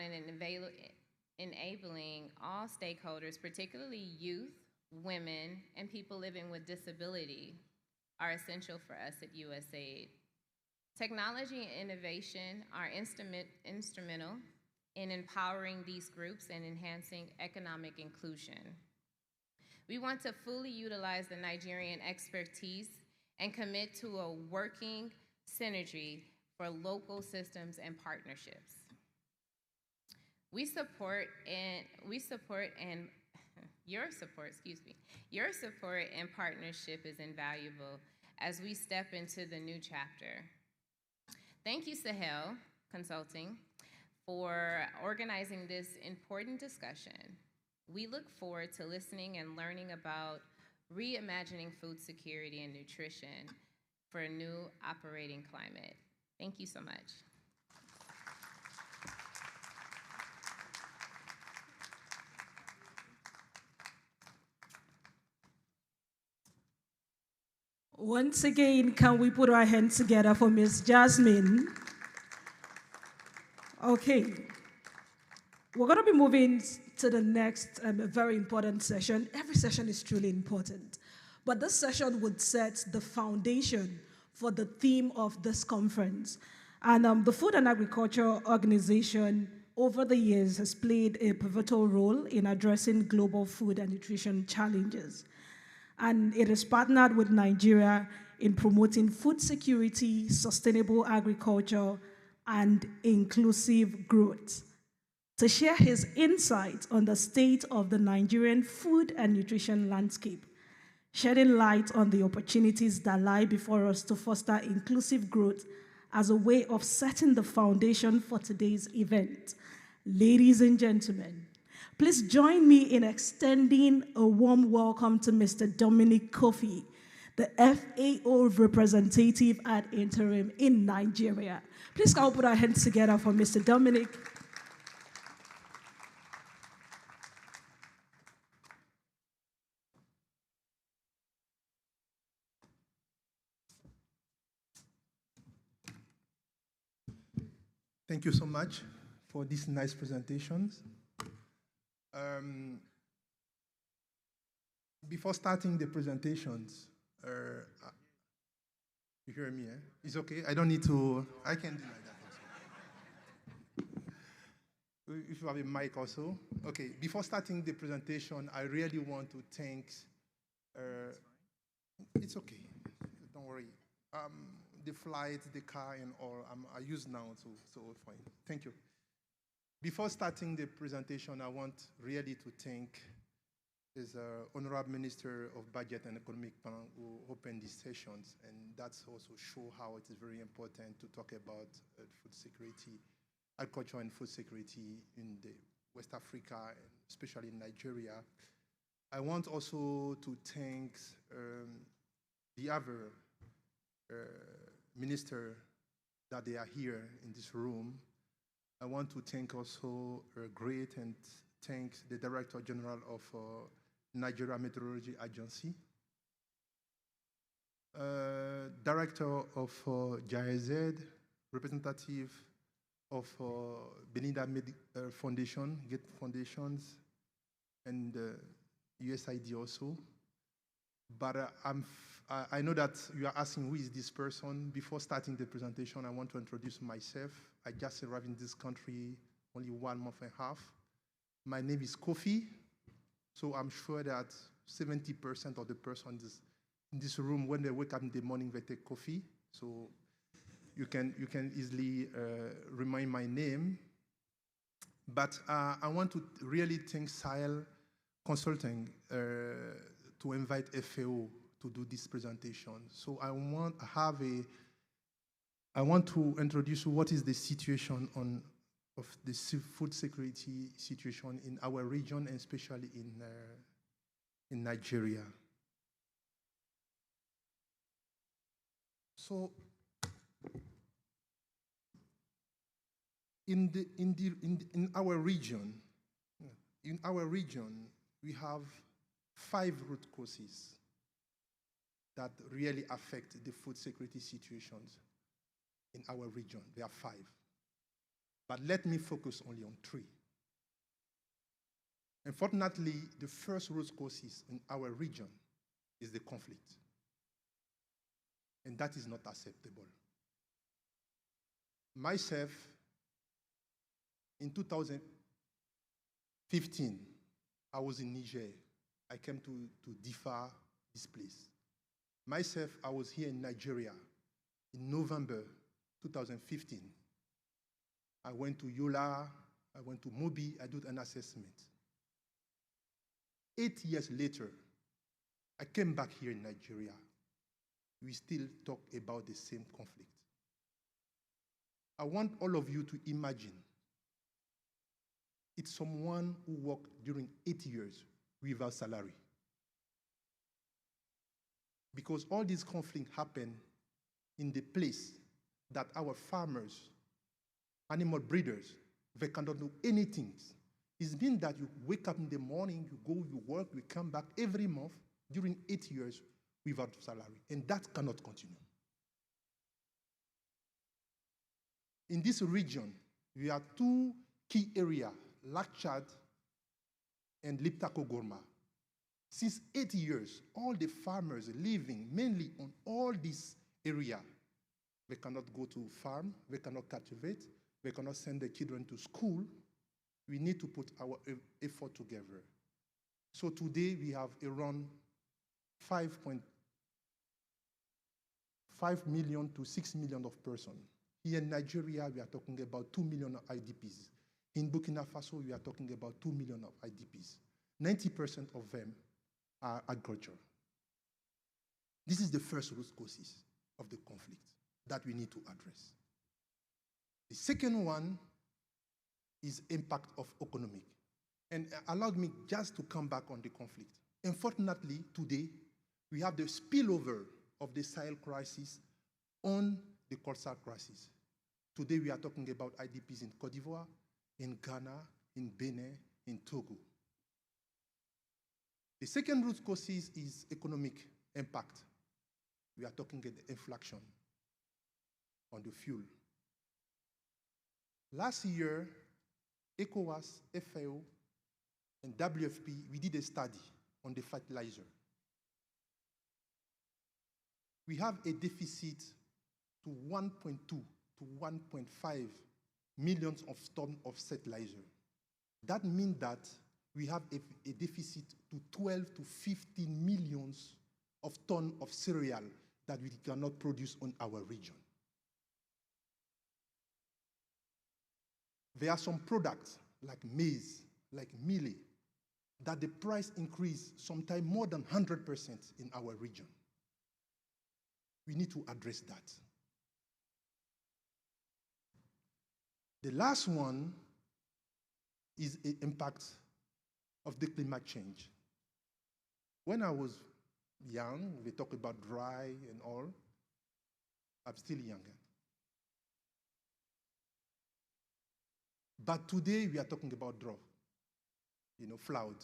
enabling all stakeholders, particularly youth, women, and people living with disability, are essential for us at USAID. Technology and innovation are instrumental in empowering these groups and enhancing economic inclusion. We want to fully utilize the Nigerian expertise and commit to a working synergy for local systems and partnerships. Your support and partnership is invaluable as we step into the new chapter. Thank you, Sahel Consulting, for organizing this important discussion. We look forward to listening and learning about reimagining food security and nutrition for a new operating climate. Thank you so much.
Once again, can we put our hands together for Ms. Jasmine? Okay. We're going to be moving to the next very important session. Every session is truly important. But this session would set the foundation for the theme of this conference. And the Food and Agriculture Organization, over the years, has played a pivotal role in addressing global food and nutrition challenges. And it is partnered with Nigeria in promoting food security, sustainable agriculture, and inclusive growth. To share his insights on the state of the Nigerian food and nutrition landscape, shedding light on the opportunities that lie before us to foster inclusive growth as a way of setting the foundation for today's event. Ladies and gentlemen, please join me in extending a warm welcome to Mr. Dominic Kofi, the FAO representative at interim in Nigeria. Please can we put our hands together for Mr. Dominic.
Thank you so much for these nice presentations. Before starting the presentations, you hear me, eh? It's okay, I don't need to, I can do like that also. If you have a mic also. Okay, before starting the presentation, I really want to thank, it's okay, don't worry. The flight, the car, and all, I use now, so fine. Thank you. Before starting the presentation, I want really to thank his Honorable Minister of Budget and Economic Plan who opened these sessions, and that's also show how it is very important to talk about food security, agriculture and food security in the West Africa, and especially in Nigeria. I want also to thank the other minister that they are here in this room. I want to thank also great and thank the Director General of Nigeria Meteorology Agency, Director of GIZ, representative of Benida Foundation, Gate Foundations, and USAID also. But I know that you are asking who is this person. Before starting the presentation, I want to introduce myself. I just arrived in this country only 1 month and a half. My name is Kofi, so I'm sure that 70% of the persons in this room, when they wake up in the morning, they take coffee. So you can easily remind my name. But I want to really thank Sahel Consulting to invite FAO to do this presentation. So I want to introduce you what is the situation of the food security situation in our region, and especially in Nigeria. So in our region, we have 5 root causes that really affect the food security situations in our region. There are 5. But let me focus only on 3. Unfortunately, the first root causes in our region is the conflict. And that is not acceptable. Myself, in 2015, I was in Niger I came to differ this place. Myself, I was here in Nigeria in November 2015. I went to Yola, I went to Mobi, I did an assessment. 8 years later, I came back here in Nigeria. We still talk about the same conflict. I want all of you to imagine it's someone who worked during 8 years without salary. Because all these conflicts happen in the place that our farmers, animal breeders, they cannot do anything. It means that you wake up in the morning, you go, you work, you come back every month during 8 years without salary. And that cannot continue. In this region, we have two key areas, Lac Chad and Liptako Gourma. Since 8 years, all the farmers living mainly on all this area, they cannot go to farm, they cannot cultivate, they cannot send their children to school. We need to put our effort together. So today we have around 5.5 million to 6 million of persons. Here in Nigeria, we are talking about 2 million of IDPs. In Burkina Faso, we are talking about 2 million of IDPs. 90% of them are agriculture. This is the first root causes of the conflict that we need to address. The second one is impact of economic. And allow me just to come back on the conflict. Unfortunately, today, we have the spillover of the Sahel crisis on the Coastal crisis. Today, we are talking about IDPs in Côte d'Ivoire, in Ghana, in Benin, in Togo. The second root causes is economic impact. We are talking about the inflation on the fuel. Last year, ECOWAS, FAO, and WFP, we did a study on the fertilizer. We have a deficit to 1.2 to 1.5 millions of tons of fertilizer. That means that we have a deficit to 12 to 15 millions of tons of cereal that we cannot produce on our region. There are some products like maize, like millet, that the price increase sometimes more than 100% in our region. We need to address that. The last one is the impact of the climate change. When I was young, we talk about dry and all. I'm still younger. But today we are talking about drought, flood.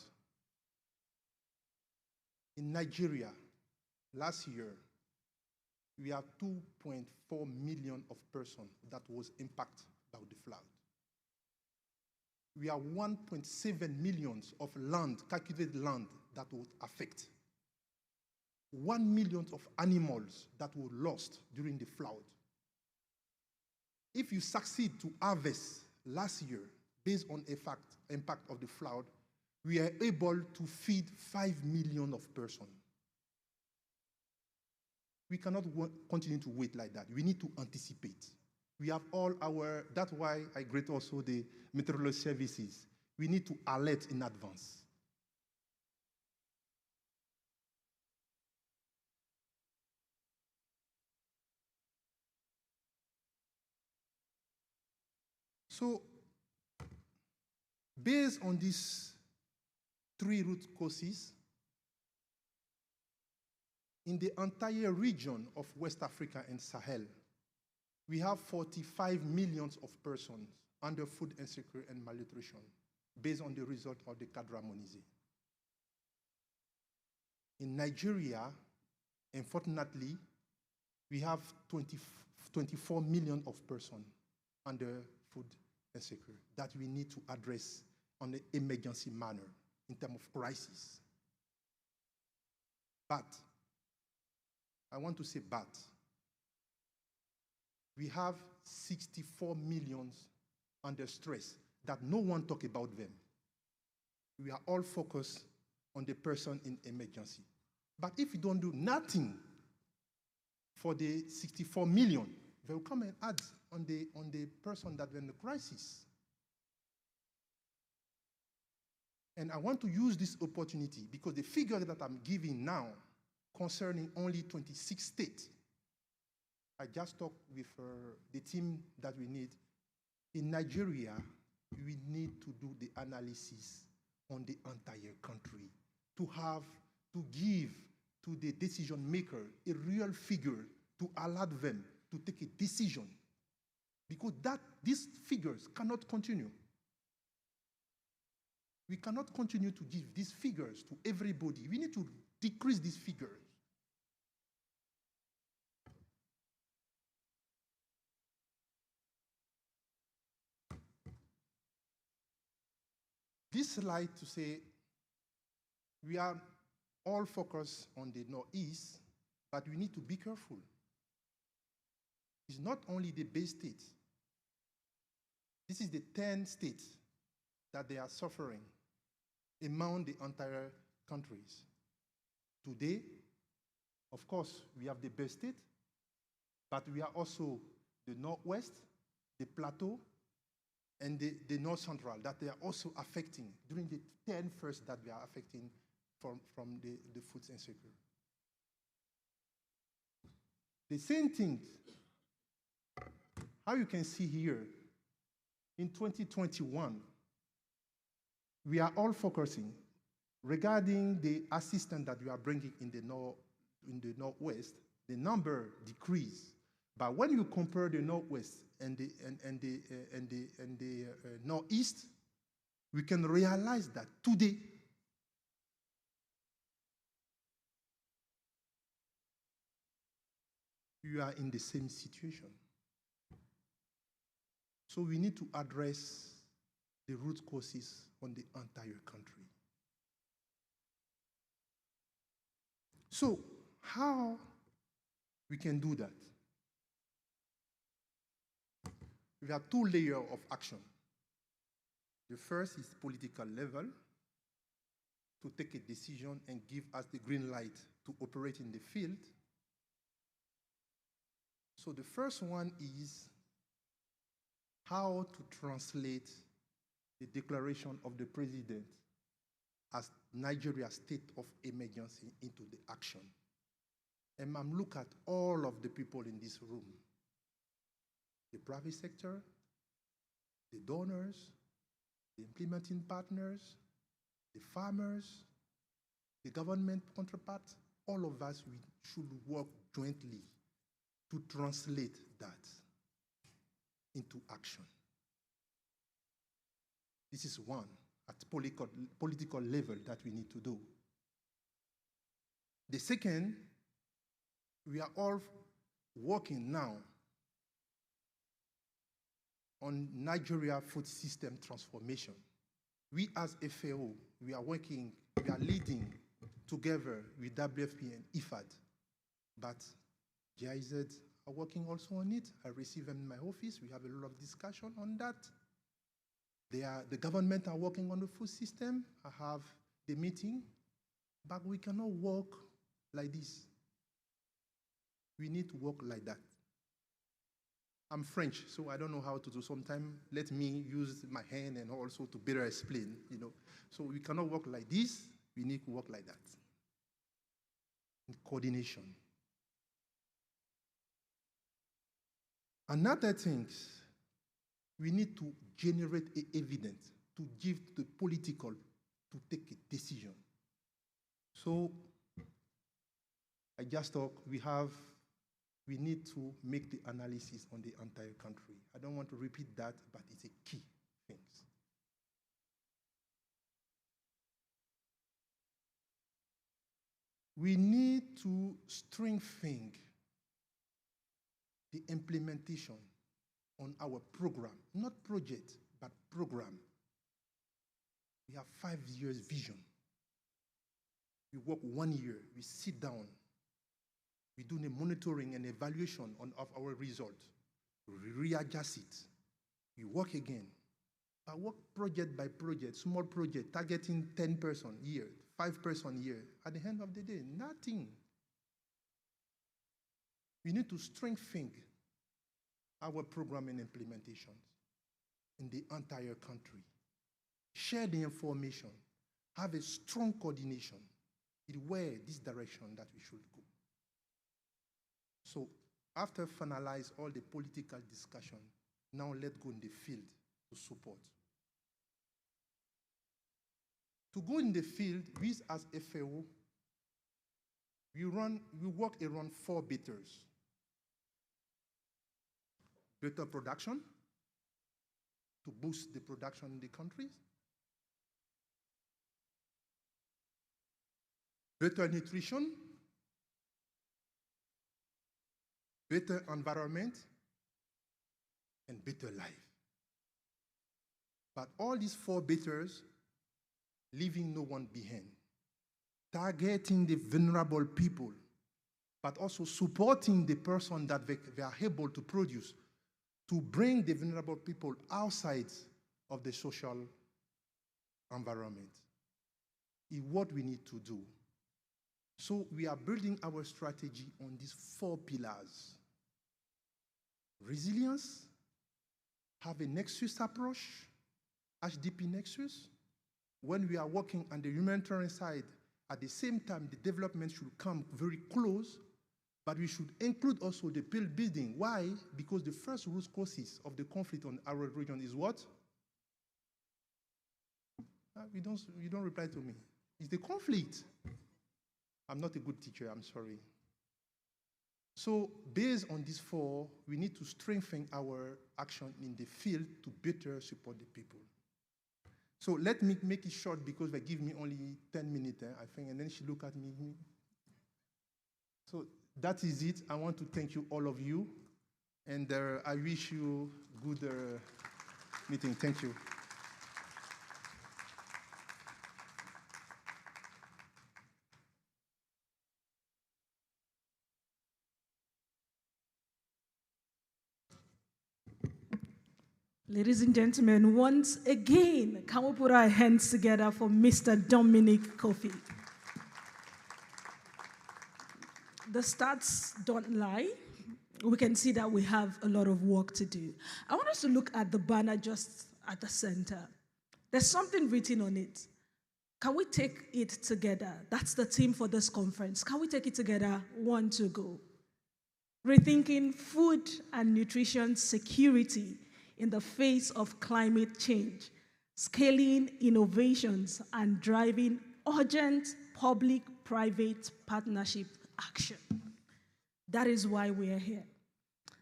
In Nigeria, last year, we have 2.4 million of persons that was impacted by the flood. We have 1.7 million of land, cultivated land, that was affected. 1 million of animals that were lost during the flood. If you succeed to harvest last year, based on impact of the flood, we are able to feed 5 million of persons. We cannot continue to wait like that. We need to anticipate. We have that's why I greet also the meteorology services. We need to alert in advance. So, based on these three root causes, in the entire region of West Africa and Sahel, we have 45 million of persons under food insecurity and malnutrition, based on the result of the cadre harmonisé. In Nigeria, unfortunately, we have 24 million of persons under food insecurity that we need to address on an emergency manner in terms of crisis. But, I want to say but, we have 64 million under stress that no one talk about them. We are all focused on the person in emergency. But if you don't do nothing for the 64 million, they will come and add on the person that were in the crisis. And I want to use this opportunity because the figure that I'm giving now concerning only 26 states, I just talked with the team that we need. In Nigeria, we need to do the analysis on the entire country to give to the decision maker a real figure to allow them to take a decision. Because these figures cannot continue. We cannot continue to give these figures to everybody. We need to decrease these figures. This slide to say we are all focused on the Northeast, but we need to be careful. It's not only the base states. This is the 10 states that they are suffering among the entire countries. Today, of course, we have the best state, but we are also the Northwest, the Plateau, and the North Central that they are also affecting during the 10 first that we are affecting from the food insecurity. The same thing, how you can see here, in 2021, we are all focusing regarding the assistance that we are bringing in the Northwest, the number decreased. But when you compare the Northwest and the Northeast, we can realize that today, you are in the same situation. So we need to address the root causes on the entire country. So how we can do that? We have two layers of action. The first is political level, to take a decision and give us the green light to operate in the field. So the first one is how to translate the declaration of the president as Nigeria's state of emergency into the action. And I'm looking at all of the people in this room, the private sector, the donors, the implementing partners, the farmers, the government counterparts, all of us, we should work jointly to translate that into action. This is one at political level that we need to do. The second, we are all working now on Nigeria food system transformation. We as FAO, we are leading together with WFP and IFAD, but GIZ are working also on it. I receive them in my office. We have a lot of discussion on that. The government are working on the food system. I have the meeting, but we cannot work like this. We need to work like that. I'm French, so I don't know how to do. Sometimes let me use my hand and also to better explain, So we cannot work like this. We need to work like that. In coordination. Another thing, we need to generate evidence to give the political to take a decision. So I just talk, we need to make the analysis on the entire country. I don't want to repeat that, but it's a key thing. We need to strengthen the implementation on our program, not project, but program. We have 5 years vision. We work 1 year, we sit down, we do the monitoring and evaluation of our result. We readjust it. We work again. I work project by project, small project, targeting 10 person here, 5 person here. At the end of the day, nothing. We need to strengthen our program and implementations in the entire country. Share the information. Have a strong coordination in where this direction that we should go. So after finalize all the political discussion, now let's go in the field to support. To go in the field, we as FAO, we work around 4 betters. Better production, to boost the production in the countries. Better nutrition, better environment, and better life. But all these 4 betters, leaving no one behind. Targeting the vulnerable people, but also supporting the person that they are able to produce, to bring the vulnerable people outside of the social environment is what we need to do. So we are building our strategy on these 4 pillars. Resilience, have a nexus approach, HDP nexus. When we are working on the humanitarian side, at the same time, the development should come very close, but we should include also the building. Why? Because the first root causes of the conflict on our region is what? You don't reply to me. It's the conflict. I'm not a good teacher, I'm sorry. So based on these 4, we need to strengthen our action in the field to better support the people. So let me make it short because they give me only 10 minutes, I think, and then she look at me. So that is it. I want to thank you, all of you, and I wish you good meeting. Thank you.
Ladies and gentlemen, once again, can we put our hands together for Mr. Dominic Kofi? The stats don't lie. We can see that we have a lot of work to do. I want us to look at the banner just at the center. There's something written on it. Can we take it together? That's the theme for this conference. Can we take it together? 1, 2, go. Rethinking food and nutrition security in the face of climate change, scaling innovations, and driving urgent public-private partnership action. That is why we are here.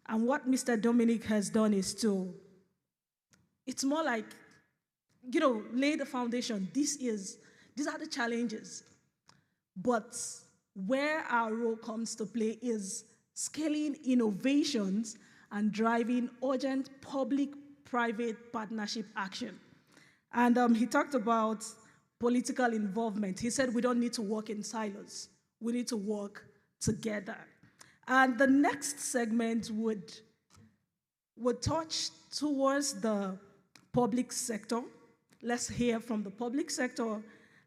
And what Mr. Dominic has done is it's more like, lay the foundation. These are the challenges. But where our role comes to play is scaling innovations and driving urgent public-private partnership action. And he talked about political involvement. He said we don't need to work in silos. We need to work together. And the next segment would touch towards the public sector. Let's hear from the public sector.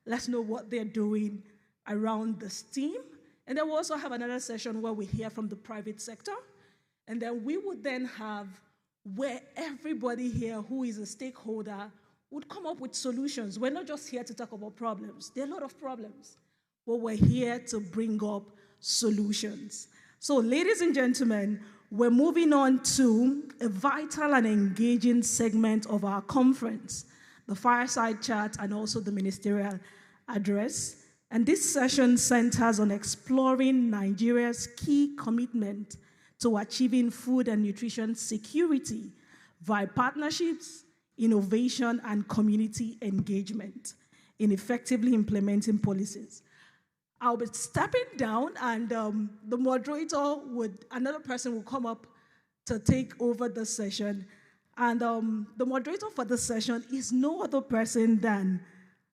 Let's know what they're doing around this theme. And then we'll also have another session where we hear from the private sector. And then we would then have where everybody here who is a stakeholder would come up with solutions. We're not just here to talk about problems. There are a lot of problems, but we're here to bring up solutions. So, ladies and gentlemen, we're moving on to a vital and engaging segment of our conference, the fireside chat and also the ministerial address. And this session centers on exploring Nigeria's key commitment to achieving food and nutrition security via partnerships, innovation, and community engagement in effectively implementing policies. I'll be stepping down, and the moderator another person will come up to take over the session. And the moderator for the session is no other person than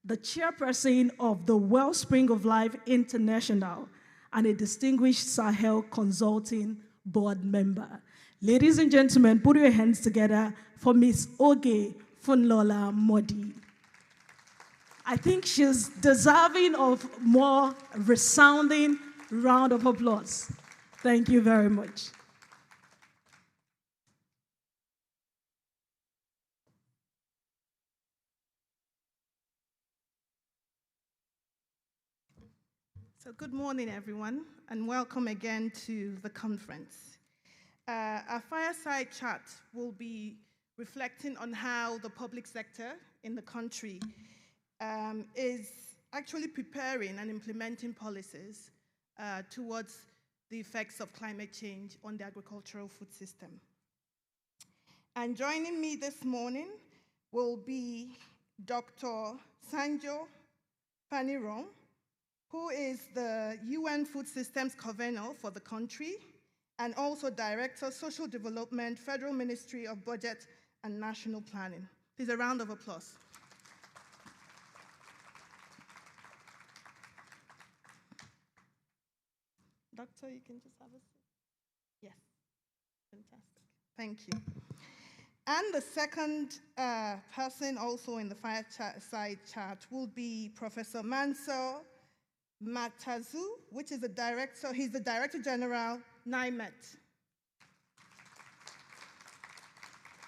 the chairperson of the Wellspring of Life International and a distinguished Sahel Consulting Board member. Ladies and gentlemen, put your hands together for Ms. Oge Funlola Modi. I think she's deserving of more resounding round of applause. Thank you very much.
So good morning, everyone, and welcome again to the conference. Our fireside chat will be reflecting on how the public sector in the country is actually preparing and implementing policies towards the effects of climate change on the agricultural food system. And joining me this morning will be Dr. Sanjo Panirong, who is the UN Food Systems Convener for the country, and also Director, Social Development, Federal Ministry of Budget and National Planning. Please, a round of applause. Doctor, you can just have a seat. Yes, fantastic. Thank you. And the second person also in the fireside chat will be Professor Mansour Matazu, which is the director, he's the Director General, NIMET.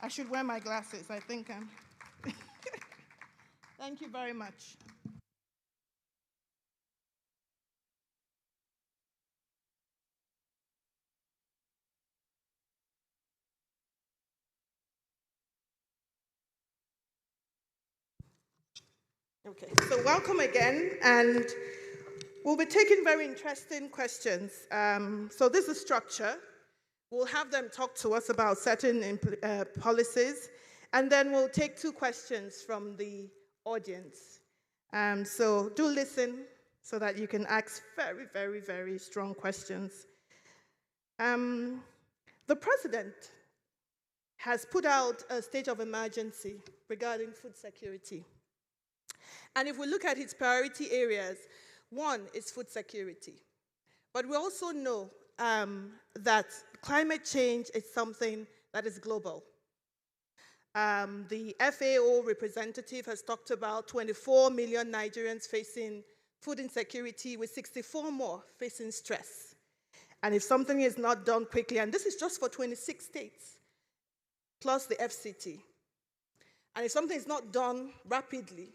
I should wear my glasses, I think I'm. Thank you very much. Okay, so welcome again, and we'll be taking very interesting questions. So this is structure. We'll have them talk to us about certain policies, and then we'll take 2 questions from the audience. So do listen so that you can ask very, very, very strong questions. The president has put out a state of emergency regarding food security. And if we look at its priority areas, one is food security. But we also know that climate change is something that is global. The FAO representative has talked about 24 million Nigerians facing food insecurity, with 64 more facing stress. And if something is not done quickly, and this is just for 26 states, plus the FCT, and if something is not done rapidly,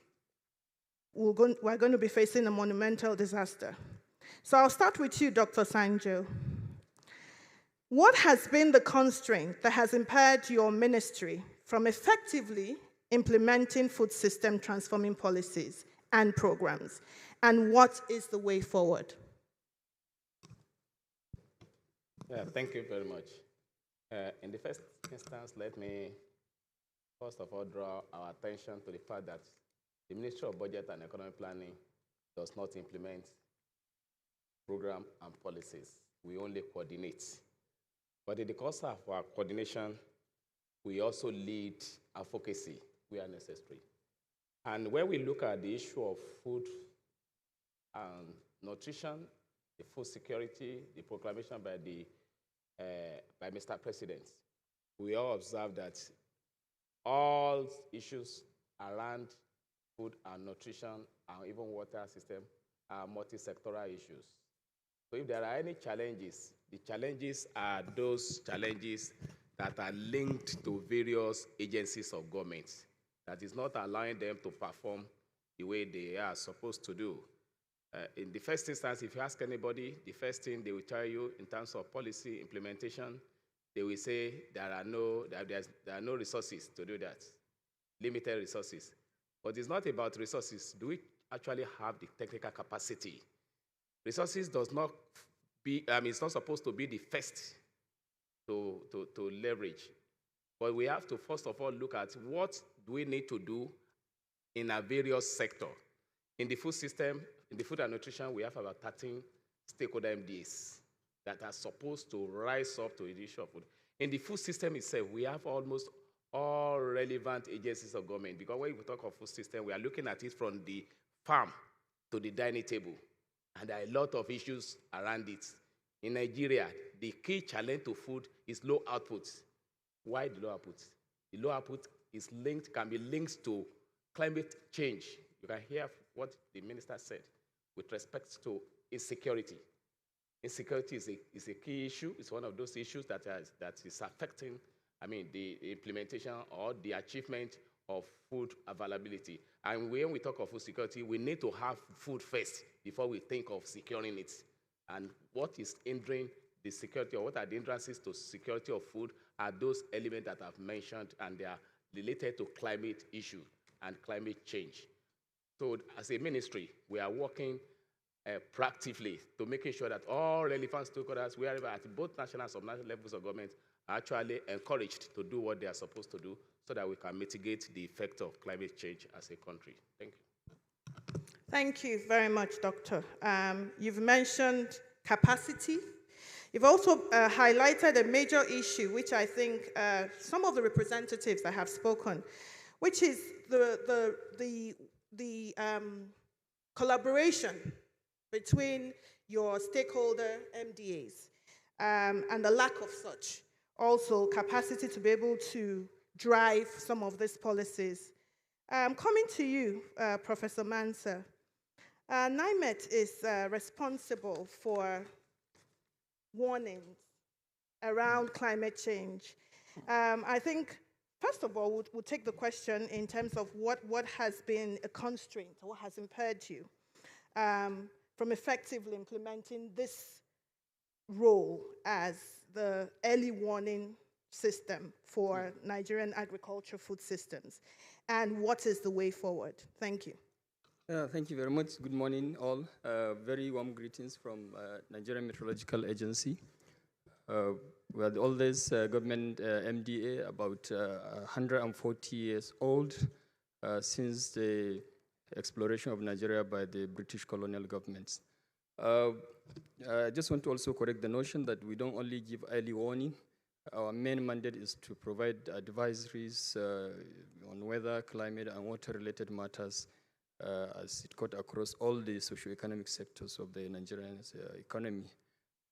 we're going to be facing a monumental disaster. So I'll start with you, Dr. Sanjo. What has been the constraint that has impaired your ministry from effectively implementing food system transforming policies and programs? And what is the way forward?
Yeah, thank you very much. In the first instance, let me first of all draw our attention to the fact that the Ministry of Budget and Economic Planning does not implement program and policies. We only coordinate. But in the course of our coordination, we also lead advocacy where necessary. And when we look at the issue of food and nutrition, the food security, the proclamation by Mr. President, we all observe that all issues around food and nutrition and even water system are multi-sectoral issues. So if there are any challenges, the challenges are those challenges that are linked to various agencies of government that is not allowing them to perform the way they are supposed to do. In the first instance, if you ask anybody, the first thing they will tell you in terms of policy implementation, they will say there are no resources to do that, limited resources. But it's not about resources. Do we actually have the technical capacity? Resources does not be, it's not supposed to be the first to leverage. But we have to first of all look at what do we need to do in a various sector. In the food system, in the food and nutrition, we have about 13 stakeholder MDAs that are supposed to rise up to the issue of food. In the food system itself, we have almost all relevant agencies of government, because when we talk of food system, we are looking at it from the farm to the dining table, and there are a lot of issues around it. In Nigeria, the key challenge to food is low output. Why the low output? The low output is can be linked to climate change, You can hear what the minister said with respect to insecurity. Insecurity is a key issue. It's one of those issues that is affecting, the implementation or the achievement of food availability. And when we talk of food security, we need to have food first before we think of securing it. And what is hindering the security, or what are the hindrances to security of food, are those elements that I've mentioned, and they are related to climate issue and climate change. So as a ministry, we are working proactively to making sure that all relevant stakeholders, wherever at both national and sub-national levels of government, are actually encouraged to do what they are supposed to do so that we can mitigate the effect of climate change as a country. Thank you.
Thank you very much, Doctor. You've mentioned capacity. You've also highlighted a major issue, which I think some of the representatives that have spoken, which is the collaboration between your stakeholder MDAs and the lack of such. Also, capacity to be able to drive some of these policies. Coming to you, Professor Manser, NIMET is responsible for warnings around climate change. I think, first of all, we'll take the question in terms of what has been a constraint, or what has impaired you from effectively implementing this role as the early warning system for Nigerian agriculture food systems, and what is the way forward? Thank you.
Thank you very much. Good morning, all. Very warm greetings from Nigerian Meteorological Agency. We are the oldest government MDA, about 140 years old, since the exploration of Nigeria by the British colonial governments. I just want to also correct the notion that we don't only give early warning. Our main mandate is to provide advisories on weather, climate, and water-related matters as it cut across all the socio-economic sectors of the Nigerian economy.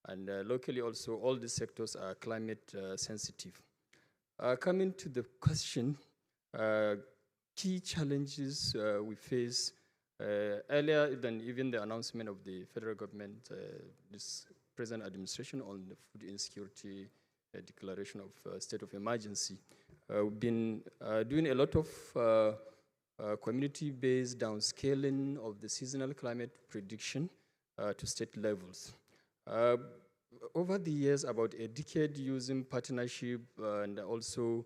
And locally also, all these sectors are climate sensitive. Coming to the question, key challenges we face earlier than even the announcement of the federal government, this present administration on the food insecurity declaration of state of emergency. We've been doing a lot of community-based downscaling of the seasonal climate prediction to state levels. Over the years, about a decade, using partnership and also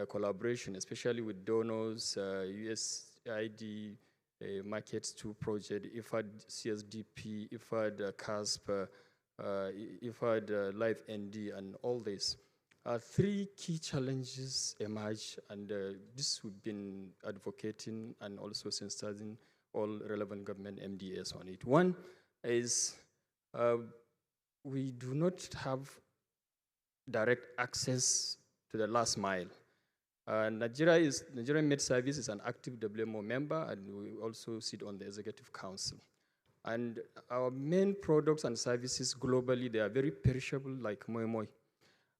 collaboration, especially with donors, USAID, Markets 2 project, IFAD CSDP, IFAD CASP, IFAD Life ND, and all this. Three key challenges emerge, and this we've been advocating and also sensitizing all relevant government MDAs on it. One is we do not have direct access to the last mile. Nigerian Med Service is an active WMO member, and we also sit on the Executive Council. And our main products and services globally, they are very perishable, like moi moi.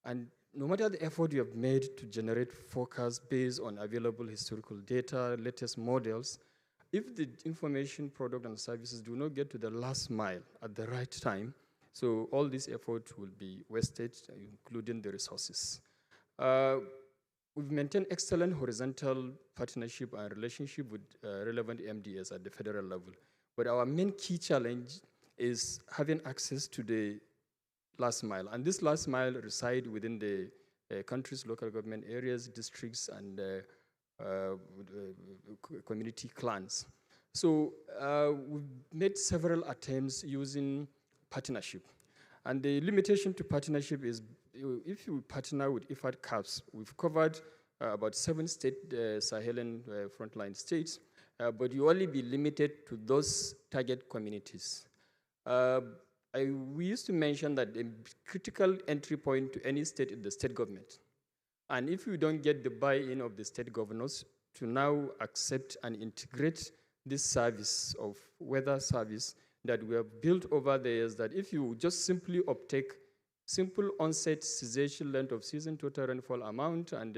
And no matter the effort you have made to generate forecasts based on available historical data, latest models, if the information, product, and services do not get to the last mile at the right time, so all this effort will be wasted, including the resources. We've maintained excellent horizontal partnership and relationship with relevant MDAs at the federal level. But our main key challenge is having access to the last mile. And this last mile reside within the country's local government areas, districts, and community clans. So we've made several attempts using partnership. And the limitation to partnership is if you partner with IFAD CAPS, we've covered about 7 Sahelan frontline states, but you only be limited to those target communities. We used to mention that the critical entry point to any state is the state government. And if you don't get the buy-in of the state governors to now accept and integrate this service of weather service that we have built over the years, that if you just simply uptake simple onset, cessation, length of season, total rainfall amount, and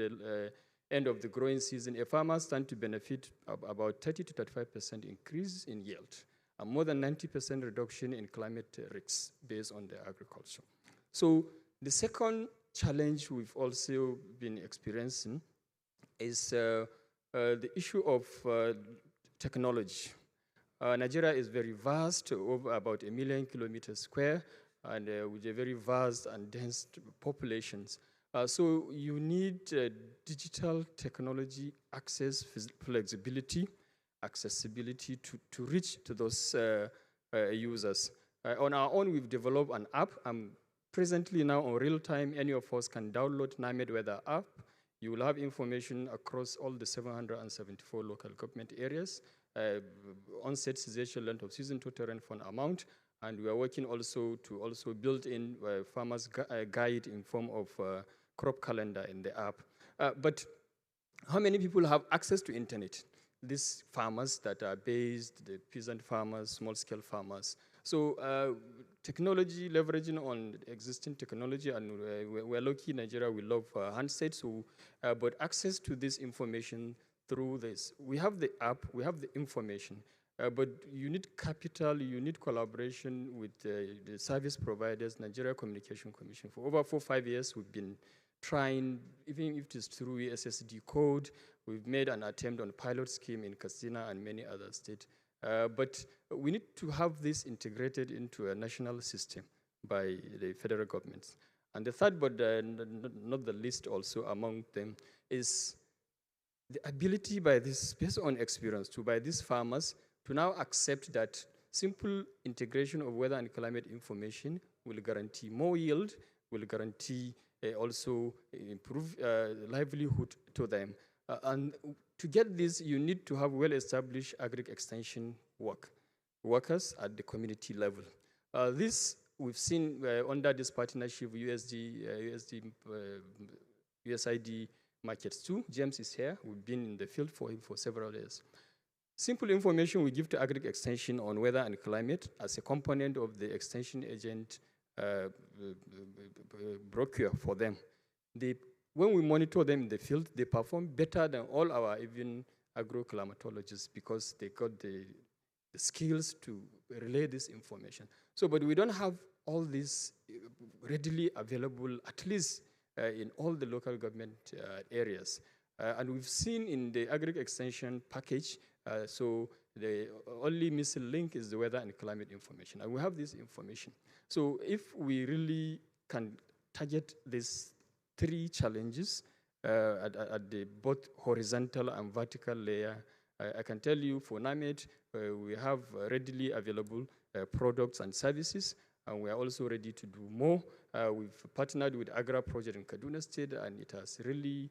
end of the growing season, a farmer stands to benefit about 30 to 35% increase in yield, and more than 90% reduction in climate risks based on their agriculture. So the second challenge we've also been experiencing is the issue of technology. Nigeria is very vast, over about 1 million kilometers square, and with a very vast and dense populations. So you need digital technology access, flexibility, accessibility to reach to those users. On our own, we've developed an app. I'm presently now on real time. Any of us can download NIMED Weather app. You will have information across all the 774 local government areas, onset, cessation, length of season, total rainfall amount, and we are working also to build in farmers' guide in form of crop calendar in the app. But how many people have access to internet? These farmers that are based, the peasant farmers, small-scale farmers. So technology, leveraging on existing technology, and we're lucky in Nigeria, we love handsets, but access to this information through this. We have the app, we have the information, but you need capital, you need collaboration with the service providers. Nigeria Communication Commission, for over 4 or 5 years, we've been trying, even if it is through SSD code. We've made an attempt on pilot scheme in Katsina and many other states. But we need to have this integrated into a national system by the federal governments. And the third, but not the least also among them, is the ability by this, based on experience, by these farmers to now accept that simple integration of weather and climate information will guarantee more yield, will guarantee also improve livelihood to them. And to get this, you need to have well-established agri-extension workers at the community level. This we've seen under this partnership with USAID Markets too. James is here. We've been in the field for him for several years. Simple information we give to agri-extension on weather and climate as a component of the extension agent brochure for them. When we monitor them in the field, they perform better than all our even agroclimatologists because they got the skills to relay this information. So, but we don't have all this readily available, at least in all the local government areas. And we've seen in the agri-extension package, so the only missing link is the weather and climate information. And we have this information. So if we really can target these 3 challenges at the both horizontal and vertical layer, I can tell you for NIMED, we have readily available products and services, and we are also ready to do more. We've partnered with Agra Project in Kaduna State, and it has really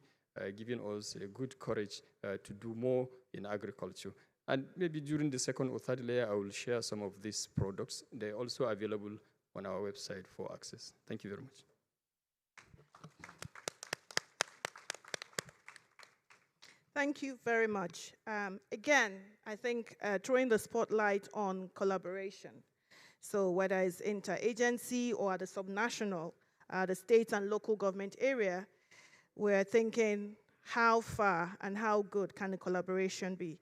given us a good courage to do more in agriculture. And maybe during the second or third layer, I will share some of these products. They're also available on our website for access. Thank you very much.
Thank you very much. Again, I think throwing the spotlight on collaboration. So whether it's interagency or at the subnational, the state and local government area, we're thinking how far and how good can the collaboration be?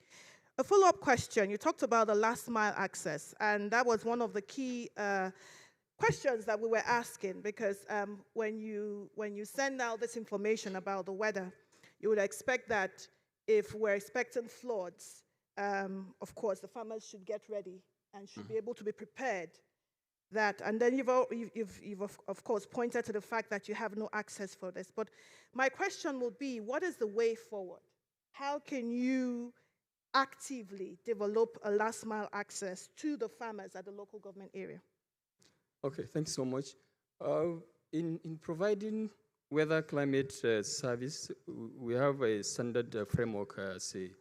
A follow-up question, you talked about the last mile access, and that was one of the key questions that we were asking, because when you send out this information about the weather, you would expect that if we're expecting floods, of course, the farmers should get ready and should be able to be prepared. And then you've of course pointed to the fact that you have no access for this. But my question would be, what is the way forward? How can you actively develop a last mile access to the farmers at the local government area? Okay, thanks so much. In providing weather climate service, we have a standard framework, say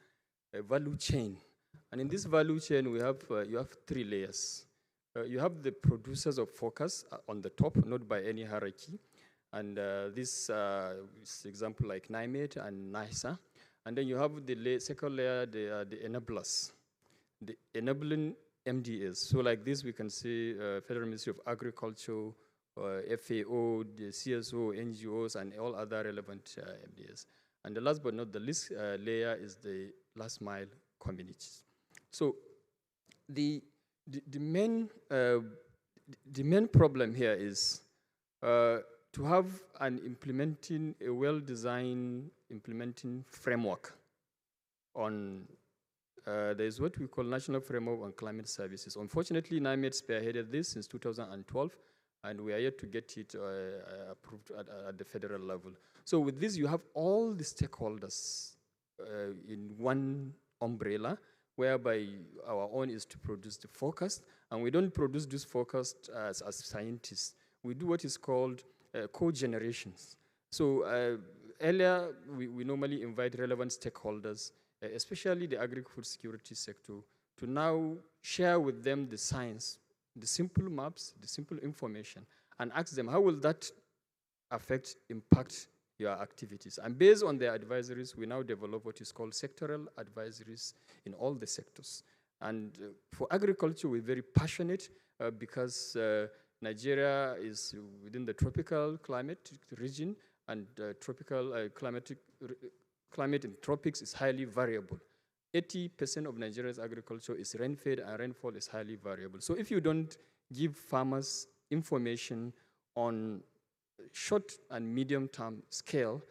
a value chain. And in this value chain, you have 3 layers. You have the producers of forecast on the top, not by any hierarchy. And this is example like NIMED and NISA. And then you have the second layer, the enablers, the enabling MDAs. So like this, we can see Federal Ministry of Agriculture, FAO, the CSO, NGOs, and all other relevant MDAs.
And the last but not the least layer is the last mile communities. So the main problem here is to have a well-designed implementing framework on, there's what we call National Framework on Climate Services. Unfortunately, NIMED spearheaded this since 2012, and we are yet to get it approved at the federal level. So with this, you have all the stakeholders in one umbrella, whereby our own is to produce the forecast, and we don't produce this forecast as scientists. We do what is called co-generations. So earlier, we normally invite relevant stakeholders, especially the agri-food security sector, to now share with them the science, the simple maps, the simple information, and ask them, how will that impact your activities? And based on their advisories, we now develop what is called sectoral advisories in all the sectors. And for agriculture, we're very passionate because Nigeria is within the tropical climate region, and tropical climate in tropics is highly variable. 80% of Nigeria's agriculture is rain-fed, and rainfall is highly variable. So if you don't give farmers information on short and medium-term scale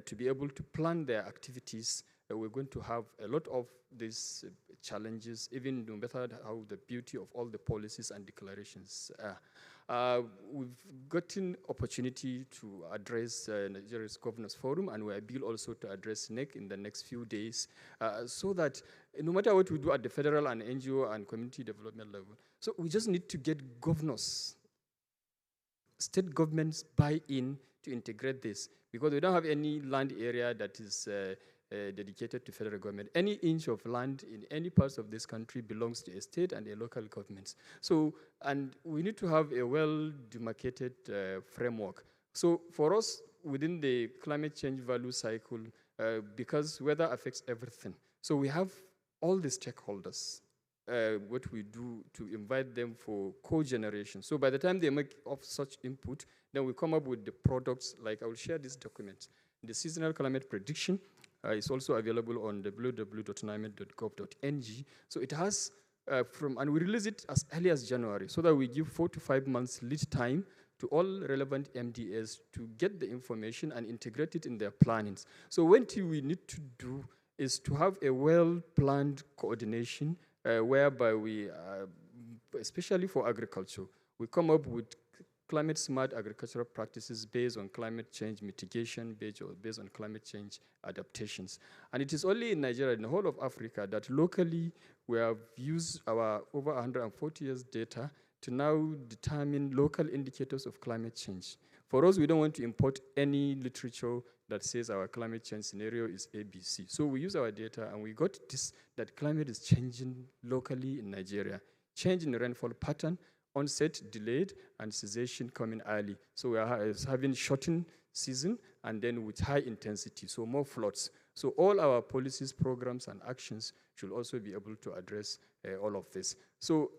to be able to plan their activities, we're going to have a lot of these challenges, even no matter how the beauty of all the policies and declarations are. We've gotten opportunity to address Nigeria's Governors Forum, and we are able also to address NEC in the next few days, so that no matter what we do at the federal and NGO and community development level, so we just need to get governors, state governments buy in to integrate this, because we don't have any land area that is dedicated to federal government. Any inch of land in any parts of this country belongs to a state and a local government. So, and we need to have a well-demarcated framework. So for us, within the climate change value cycle, because weather affects everything, so we have all the stakeholders, what we do to invite them for co-generation. So by the time they make of such input, then we come up with the products, like I will share this document. The seasonal climate prediction is also available on www.nimet.gov.ng. So it has and we release it as early as January, so that we give 4 to 5 months lead time to all relevant MDAs to get the information and integrate it in their plannings. So what we need to do is to have a well-planned coordination whereby we, especially for agriculture, we come up with climate-smart agricultural practices based on climate change mitigation, based on climate change adaptations. And it is only in Nigeria, in the whole of Africa, that locally we have used our over 140 years data to now determine local indicators of climate change. For us, we don't want to import any literature that says our climate change scenario is ABC. So we use our data, and we got this, that climate is changing locally in Nigeria. Change in the rainfall pattern, onset delayed, and cessation coming early. So we are having shortened season, and then with high intensity, so more floods. So all our policies, programs, and actions should also be able to address all of this. So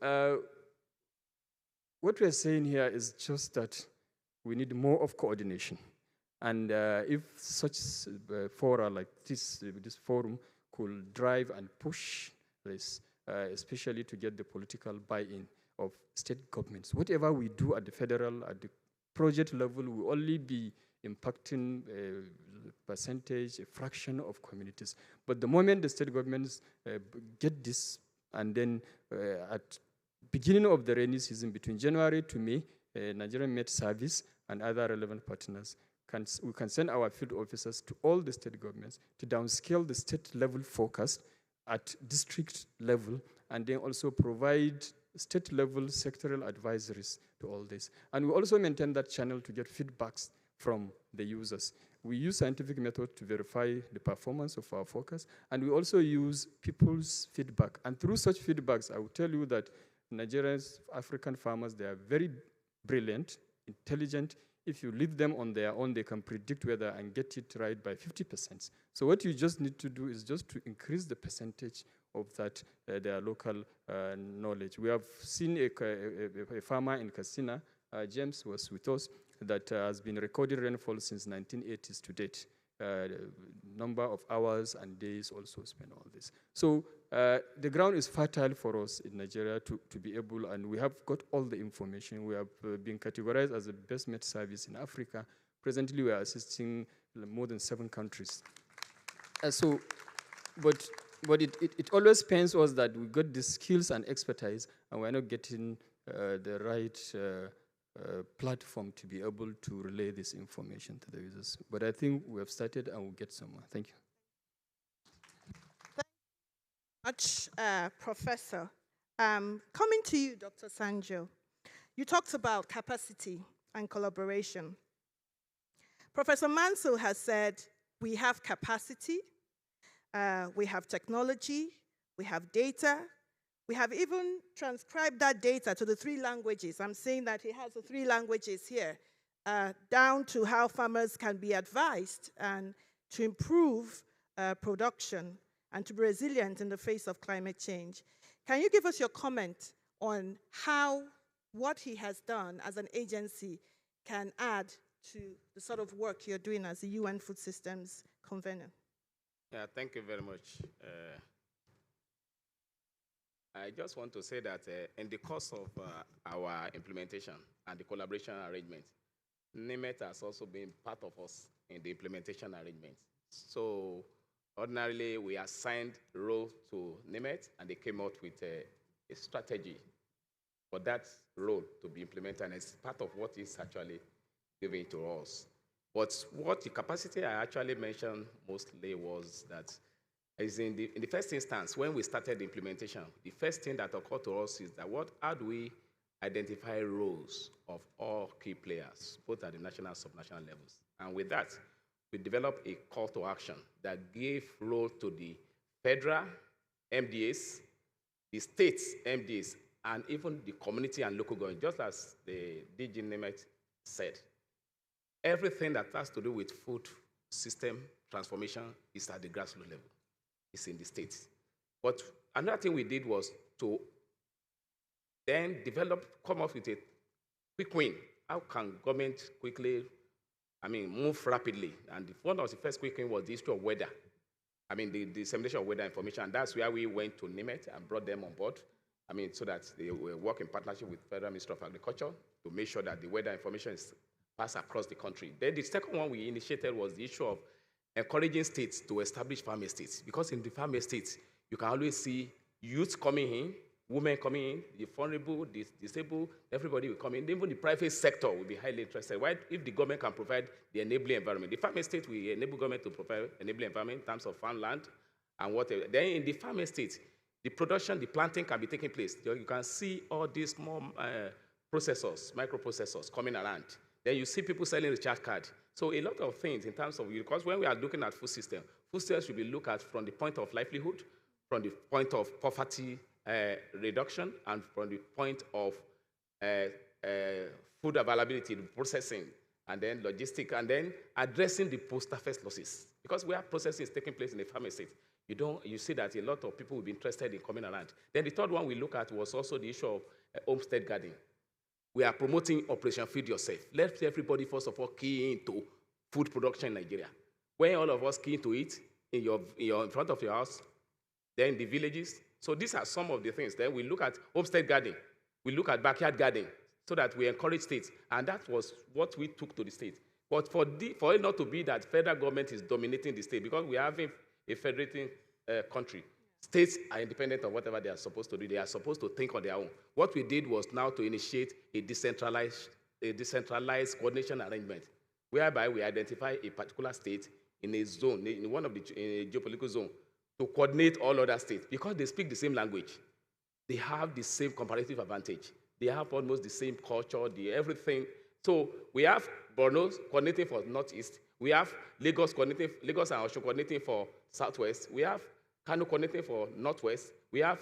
what we're saying here is just that we need more of coordination. And if such fora like this forum could drive and push this, especially to get the political buy-in of state governments. Whatever we do at the federal, at the project level, will only be impacting a percentage, a fraction of communities. But the moment the state governments get this, and then at beginning of the rainy season, between January to May, Nigerian Met Service and other relevant partners, we can send our field officers to all the state governments to downscale the state level forecast at district level, and then also provide state-level sectoral advisories to all this. And we also maintain that channel to get feedbacks from the users. We use scientific method to verify the performance of our forecast, and we also use people's feedback. And through such feedbacks, I will tell you that Nigerians, African farmers, they are very brilliant, intelligent. If you leave them on their own, they can predict weather and get it right by 50%. So what you just need to do is just to increase the percentage of that, their local knowledge. We have seen a farmer in Katsina, James was with us, that has been recording rainfall since 1980s to date. number of hours and days also spent on this. So the ground is fertile for us in Nigeria to be able, and we have got all the information. We have been categorized as the best med service in Africa. Presently, we are assisting more than 7 countries. But it always pains us that we got the skills and expertise, and we're not getting the right platform to be able to relay this information to the users. But I think we have started and we'll get somewhere. Thank you.
Thank you much, Professor. Coming to you, Dr. Sanjo. You talked about capacity and collaboration. Professor Mansell has said we have capacity, we have technology, we have data. We have even transcribed that data to the 3 languages. I'm saying that he has the 3 languages here, down to how farmers can be advised and to improve production and to be resilient in the face of climate change. Can you give us your comment on how what he has done as an agency can add to the sort of work you're doing as the UN Food Systems Convener?
Yeah, thank you very much. I just want to say that in the course of our implementation and the collaboration arrangement, NIMET has also been part of us in the implementation arrangement. So ordinarily, we assigned roles to NIMET, and they came out with a strategy for that role to be implemented, and it's part of what is actually given to us. But what the capacity I actually mentioned mostly was that is in the first instance, when we started the implementation, the first thing that occurred to us is that how do we identify roles of all key players, both at the national and subnational levels? And with that, we developed a call to action that gave role to the federal MDAs, the states MDAs, and even the community and local government, just as the DG Nemet said. Everything that has to do with food system transformation is at the grassroots level. It's in the states. But another thing we did was to then come up with a quick win. How can government quickly, move rapidly? And one of the first quick win was the issue of weather. The dissemination of weather information. And that's where we went to NIMET and brought them on board. So that they will work in partnership with Federal Ministry of Agriculture to make sure that the weather information is passed across the country. Then the second one we initiated was the issue of encouraging states to establish farm estates, because in the farm estates, you can always see youth coming in, women coming in, the vulnerable, the disabled, everybody will come in. Even the private sector will be highly interested. Why? If the government can provide the enabling environment. The farm estate will enable government to provide enabling environment in terms of farmland and whatever. Then in the farm estate, the production, the planting can be taking place. You can see all these small processors, microprocessors coming around. Then you see people selling recharge card. So a lot of things in terms of, because when we are looking at food systems should be looked at from the point of livelihood, from the point of poverty reduction, and from the point of food availability, processing, and then logistics, and then addressing the post-harvest losses. Because where processing is taking place in the farm estate, you see that a lot of people will be interested in coming around. Then the third one we look at was also the issue of homestead gardening. We are promoting Operation Feed Yourself. Let everybody, first of all, key into food production in Nigeria. When all of us key into it, in front of your house, then the villages. So these are some of the things. Then we look at homestead gardening. We look at backyard gardening, so that we encourage states. And that was what we took to the state. But for it not to be that federal government is dominating the state, because we are having a federating country, states are independent of whatever they are supposed to do. They are supposed to think on their own. What we did was now to initiate a decentralized coordination arrangement, whereby we identify a particular state in a zone, in one of the geopolitical zone, to coordinate all other states, because they speak the same language. They have the same comparative advantage. They have almost the same culture, everything. So we have Borno coordinating for Northeast. We have Lagos and Osun coordinating for Southwest. We have Kano coordinating for Northwest. We have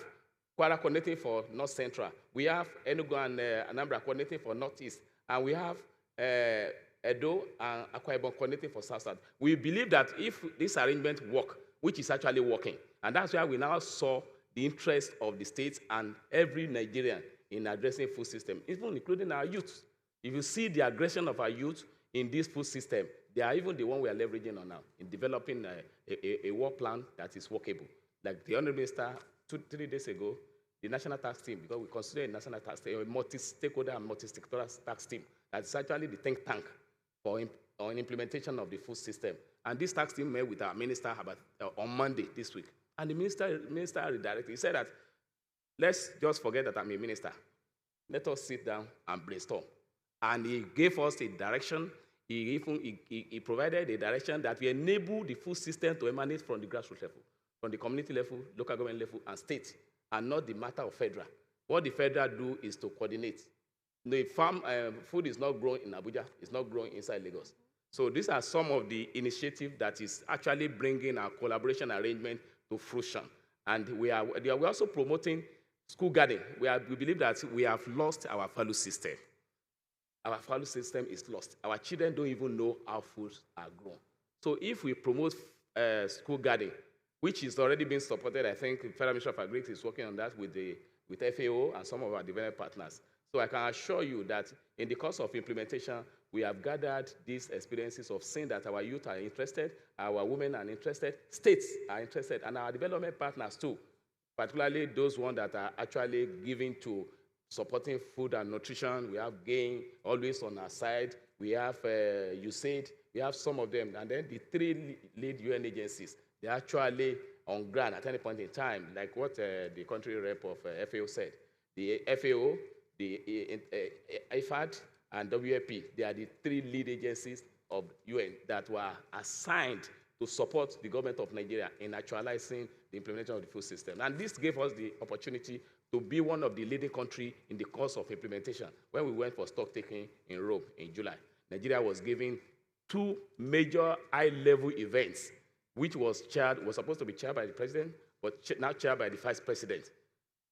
Kwara coordinating for North Central. We have Enugu and Anambra coordinating for Northeast. And we have Edo and Akwa Ibom coordinating for South. We believe that if this arrangement works, which is actually working, and that's why we now saw the interest of the states and every Nigerian in addressing food system, even including our youth. If you see the aggression of our youth in this food system, They are even the one we are leveraging on now in developing a work plan that is workable. Like the Honorable Minister, 3 days ago, the national tax team, because we consider a national tax team, a multi-stakeholder and multi-sectoral tax team, that's actually the think tank for on implementation of the food system. And this tax team met with our minister about, on Monday this week. And the minister redirected. He said that, let's just forget that I'm a minister. Let us sit down and brainstorm. And he gave us a direction. He provided a direction that will enable the food system to emanate from the grassroots level, from the community level, local government level, and state, and not the matter of federal. What the federal do is to coordinate. The farm food is not grown in Abuja. It's not grown inside Lagos. So these are some of the initiatives that is actually bringing our collaboration arrangement to fruition. And we're also promoting school garden. We believe that we have lost our value system. Our value system is lost. Our children don't even know how foods are grown. So if we promote school garden, which is already being supported, I think the Federal Ministry of Agriculture is working on that with FAO and some of our development partners. So I can assure you that in the course of implementation, we have gathered these experiences of seeing that our youth are interested, our women are interested, states are interested, and our development partners too, particularly those ones that are actually giving to supporting food and nutrition. We have GAIN always on our side. We have USAID. We have some of them. And then the 3 lead UN agencies, they're actually on ground at any point in time, like what the country rep of FAO said. The FAO, the IFAD, and WFP, they are the 3 lead agencies of UN that were assigned to support the government of Nigeria in actualizing the implementation of the food system. And this gave us the opportunity to be one of the leading countries in the course of implementation. When we went for stock taking in Rome in July, Nigeria was given 2 major high-level events, which was supposed to be chaired by the president, but now chaired by the vice president.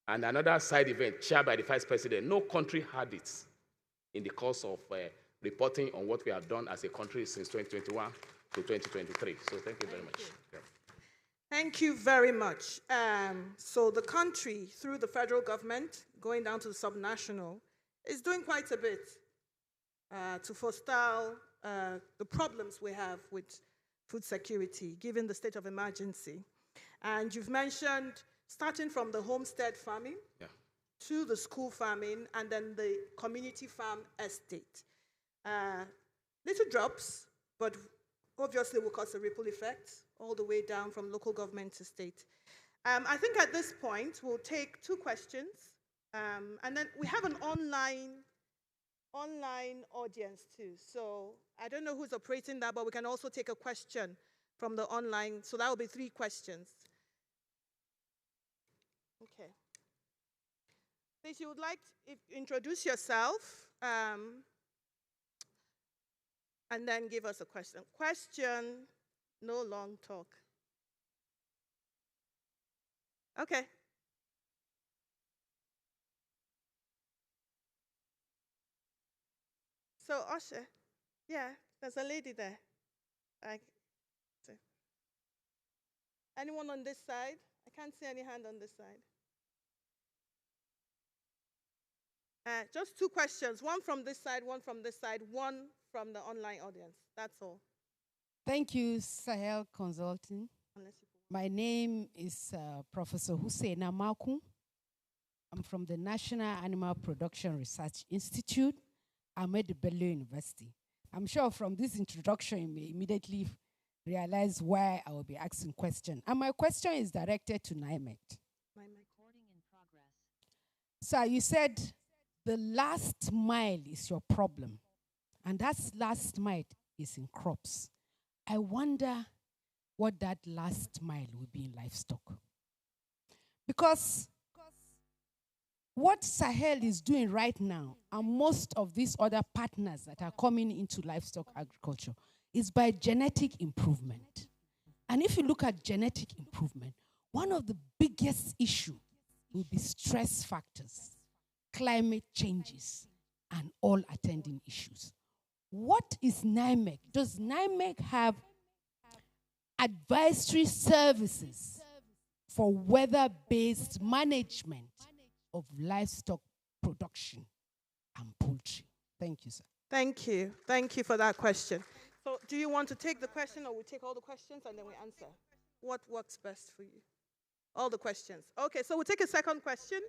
And another side event chaired by the vice president. No country had it in the course of reporting on what we have done as a country since 2021 to 2023. So thank you very much. Yeah.
Thank you very much. So the country, through the federal government, going down to the subnational, is doing quite a bit to forestall the problems we have with food security, given the state of emergency. And you've mentioned starting from the homestead farming, to the school farming, and then the community farm estate. Little drops, but obviously will cause a ripple effect all the way down from local government to state. I think at this point, we'll take 2 questions, and then we have an online audience too. So I don't know who's operating that, but we can also take a question from the online. So that will be 3 questions. Okay. If you would like to introduce yourself, and then give us a question. Question, no long talk. Okay. So, Usher, yeah, there's a lady there. Anyone on this side? I can't see any hand on this side. Just 2 questions, one from this side, one from the online audience. That's all.
Thank you, Sahel Consulting. My name is Professor Hussein Amaku. I'm from the National Animal Production Research Institute. I'm at the Bello University. I'm sure from this introduction, you may immediately realize why I will be asking questions. And my question is directed to NIMET.
Recording in progress.
So you said the last mile is your problem, and that last mile is in crops. I wonder what that last mile will be in livestock. Because what Sahel is doing right now, and most of these other partners that are coming into livestock agriculture, is by genetic improvement. And if you look at genetic improvement, one of the biggest issues will be stress factors, climate changes, and all attending issues. What is NIMEC? Does NIMEC have advisory services for weather-based management of livestock production and poultry? Thank you, sir.
Thank you. Thank you for that question. So do you want to take the question, or we take all the questions and then we answer? What works best for you? All the questions. Okay, so we'll take a second question.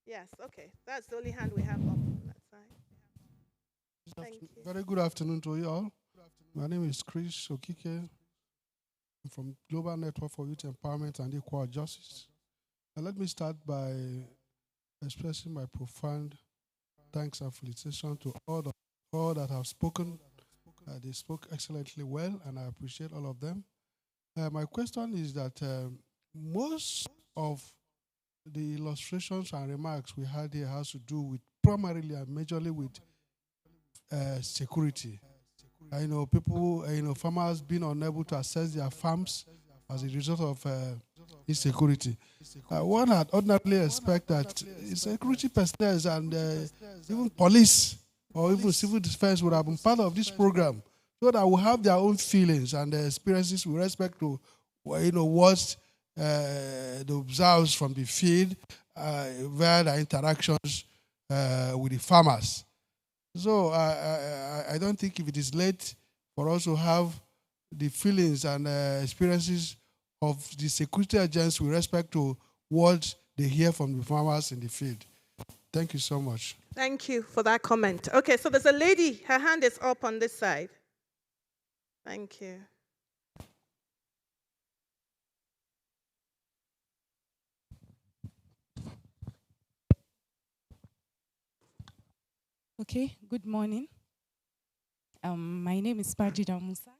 Yes, okay. That's the only hand we have up on that side. Thank you.
Very good afternoon to you all. My name is Chris Okike. I'm from Global Network for Youth Empowerment and Equal Justice. And let me start by expressing my profound thanks and felicitation to all that have spoken. They spoke excellently well, and I appreciate all of them. My question is that most of the illustrations and remarks we had here has to do with primarily and majorly with security. I know people, farmers being unable to access their farms as a result of insecurity. One had ordinarily expect that security personnel and even police or even civil defense would have been part of this program, so that will have their own feelings and experiences with respect to what they observe from the field via their interactions with the farmers. So I don't think if it is late for us to have the feelings and experiences of the security agents with respect to what they hear from the farmers in the field. Thank you so much.
Thank you for that comment. Okay, so there's a lady, her hand is up on this side. Thank you.
Okay, good morning. My name is Bajida Musa,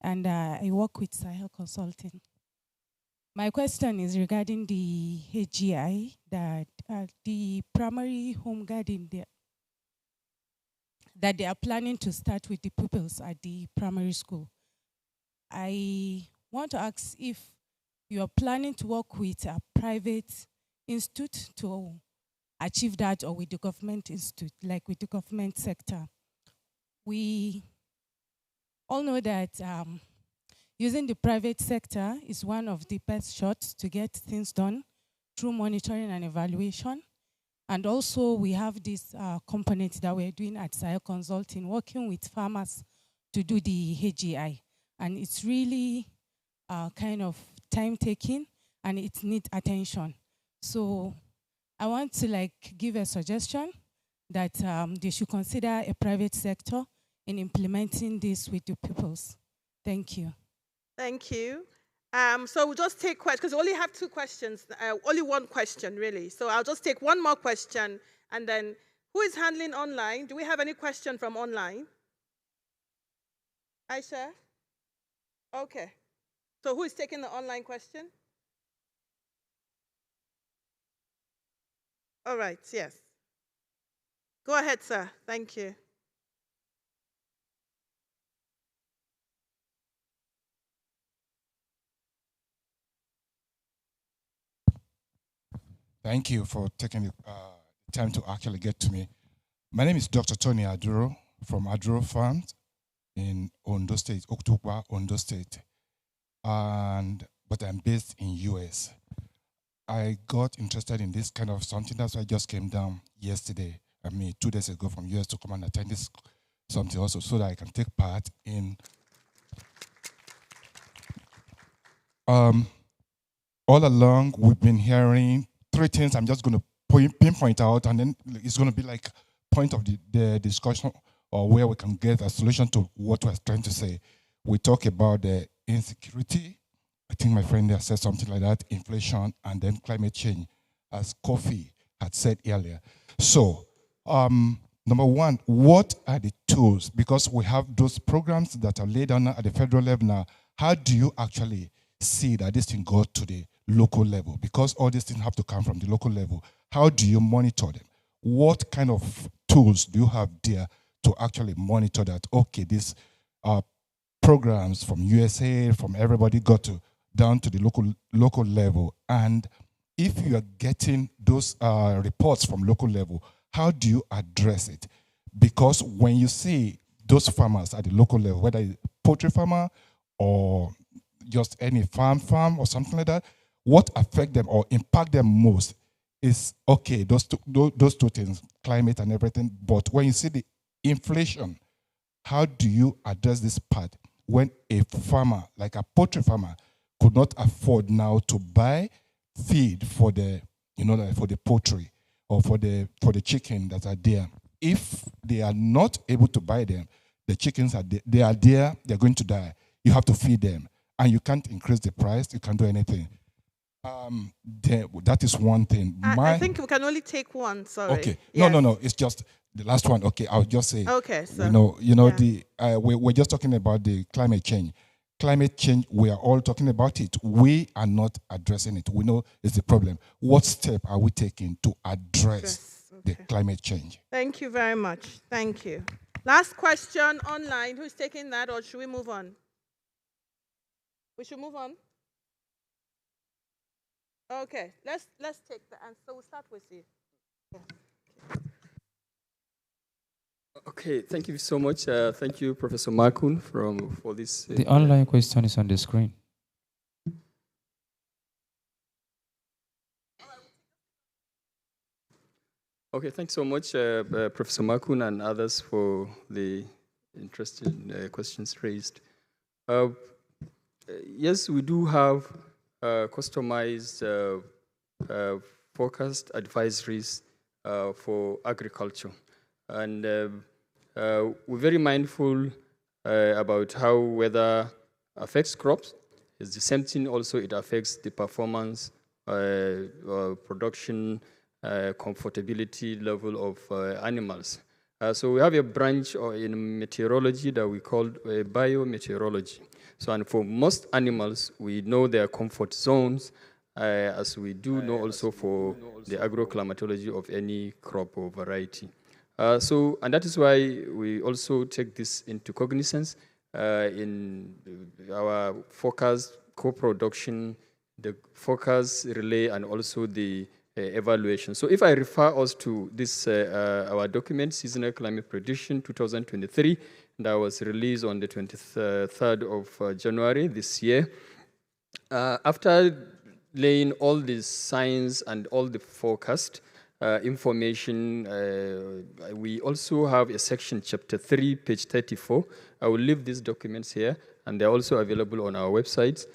and I work with Sahel Consulting. My question is regarding the HGI, that the primary home garden that they are planning to start with the pupils at the primary school. I want to ask if you are planning to work with a private institute to achieve that, or with the government institute, like with the government sector. We all know that using the private sector is one of the best shots to get things done through monitoring and evaluation. And also we have this component that we're doing at Sahel Consulting, working with farmers to do the HGI. And it's really kind of time-taking, and it needs attention. So I want to give a suggestion that they should consider a private sector in implementing this with the pupils. Thank you.
Thank you. So we'll just take questions, because we only have two questions, only one question really. So I'll just take one more question, and then who is handling online? Do we have any question from online? Aisha? Okay. So who is taking the online question? All right, yes. Go ahead, sir. Thank you.
Thank you for taking the time to actually get to me. My name is Dr. Tony Aduro from Aduro Farms in Ondo State, Oktukwa, Ondo State. But I'm based in US. I got interested in this kind of something. That's why I just came down yesterday, 2 days ago from US to come and attend this something also, so that I can take part in all along. We've been hearing three things I'm just going to pinpoint out, and then it's going to be like point of the discussion, or where we can get a solution to what we're trying to say. We talk about the insecurity. I think my friend there said something like that, inflation, and then climate change, as Kofi had said earlier. So, number one, what are the tools? Because we have those programs that are laid down at the federal level now. How do you actually see that this thing goes to the local level? Because all these things have to come from the local level. How do you monitor them? What kind of tools do you have there to actually monitor that? Okay, these programs from USA, from everybody got down to the local level. And if you are getting those reports from local level, how do you address it? Because when you see those farmers at the local level, whether it's poultry farmer or just any farm or something like that, what affect them or impact them most is, okay, those two things, climate and everything. But when you see the inflation. How do you address this part when a farmer, like a poultry farmer, could not afford now to buy feed for the, like for the poultry or for the chicken that are there? If they are not able to buy them, the chickens are there, they're going to die. You have to feed them, and you can't increase the price. You can't do anything. That is one thing.
I think we can only take one. Sorry.
Okay.
Yes.
No. It's just the last one. Okay, I'll just say.
Okay. So,
we're just talking about the climate change. Climate change, we are all talking about it. We are not addressing it. We know it's the problem. What step are we taking to address the climate change?
Thank you very much. Thank you. Last question online. Who's taking that, or should we move on? We should move on. Okay. Let's take the answer. We'll start with you. Yeah.
Okay, thank you so much. Thank you, Professor Makun, for this.
The online question is on the screen.
Okay, thanks so much, Professor Makun and others for the interesting questions raised. Yes, we do have customized forecast advisories for agriculture. And we're very mindful about how weather affects crops. It's the same thing also, it affects the performance, production, comfortability level of animals. So we have a branch in meteorology that we call biometeorology. So, and for most animals, we know their comfort zones, as we do know also for the agroclimatology of any crop or variety. And that is why we also take this into cognizance in our forecast co-production, the forecast relay, and also the evaluation. So if I refer us to this, our document, Seasonal Climate Prediction 2023, that was released on the 23rd of January this year. After laying all the science and all the forecast information, we also have a section, chapter 3, page 34. I will leave these documents here, and they're also available on our website,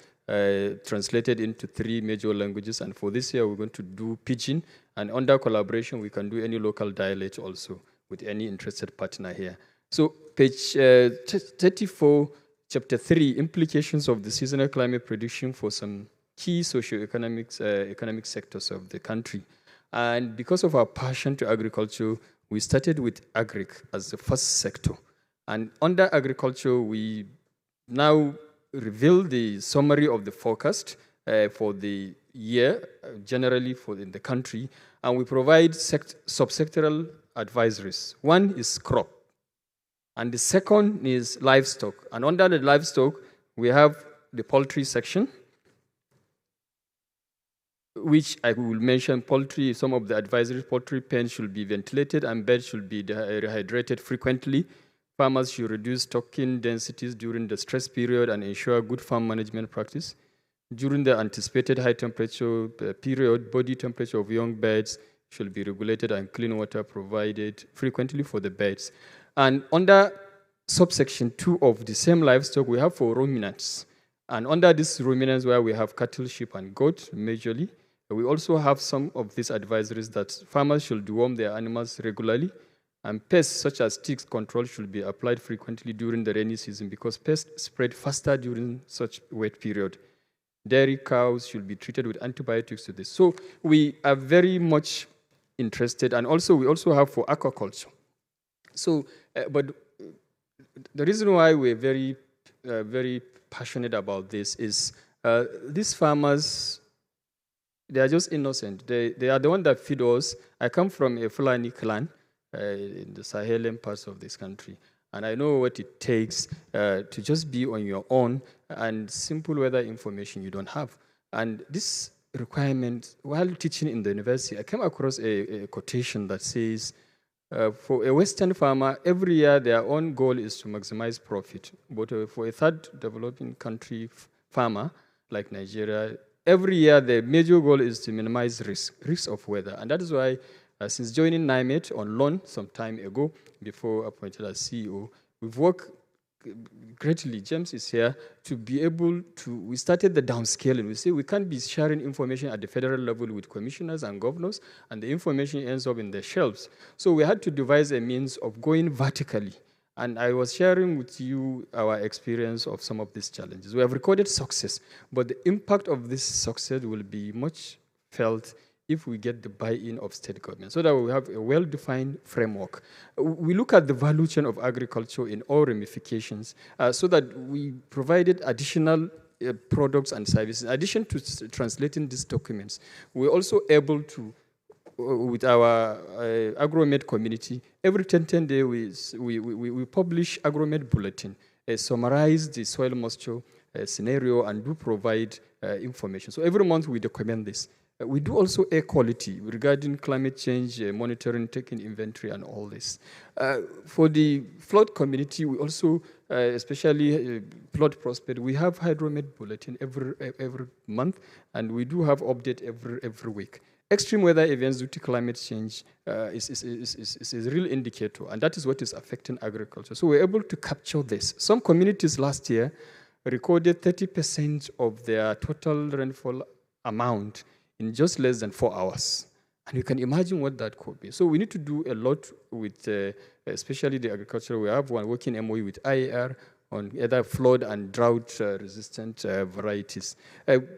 translated into 3 major languages. And for this year, we're going to do Pidgin, and under collaboration, we can do any local dialect also with any interested partner here. So page 34, chapter 3, implications of the seasonal climate prediction for some key socio-economic economic sectors of the country. And because of our passion to agriculture, we started with agric as the first sector. And under agriculture, we now reveal the summary of the forecast for the year, generally in the country, and we provide subsectoral advisories. One is crop, and the second is livestock. And under the livestock, we have the poultry section, which I will mention poultry. Some of the advisory: poultry pens should be ventilated and beds should be rehydrated frequently. Farmers should reduce stocking densities during the stress period and ensure good farm management practice. During the anticipated high temperature period, body temperature of young birds should be regulated and clean water provided frequently for the birds. And under subsection 2 of the same livestock, we have for ruminants. And under this ruminants, where we have cattle, sheep, and goat majorly, we also have some of these advisories that farmers should deworm their animals regularly, and pests such as ticks control should be applied frequently during the rainy season because pests spread faster during such wet period. Dairy cows should be treated with antibiotics to this. So we are very much interested, and also we also have for aquaculture. So, but the reason why we're very, very passionate about this is these farmers, they are just innocent. They are the ones that feed us. I come from a Fulani clan in the Sahelian parts of this country, and I know what it takes to just be on your own and simple weather information you don't have. And this requirement, while teaching in the university, I came across a quotation that says, for a Western farmer, every year their own goal is to maximize profit. But for a third developing country farmer, like Nigeria, every year the major goal is to minimize risk of weather. And that is why Since joining NIMET on loan some time ago, before appointed as CEO, we've worked greatly, James is here, to be able to, we started the downscaling. We say we can't be sharing information at the federal level with commissioners and governors, and the information ends up in the shelves. So we had to devise a means of going vertically. And I was sharing with you our experience of some of these challenges. We have recorded success, but the impact of this success will be much felt if we get the buy-in of state government, so that we have a well-defined framework. We look at the value chain of agriculture in all ramifications, so that we provided additional products and services. In addition to translating these documents, we're also able to, with our AgroMed community, every 10 days we publish AgroMed bulletin, summarize the soil moisture scenario, and do provide information. So every month we document this. We do also air quality regarding climate change, monitoring, taking inventory, and all this. For the flood community, we also, especially flood prospect, we have hydromet bulletin every month, and we do have update every week. Extreme weather events due to climate change is a real indicator, and that is what is affecting agriculture. So we're able to capture this. Some communities last year recorded 30% of their total rainfall amount in just less than 4 hours. And you can imagine what that could be. So we need to do a lot with, especially the agriculture. We have one working MOE with IAR on either flood and drought-resistant varieties.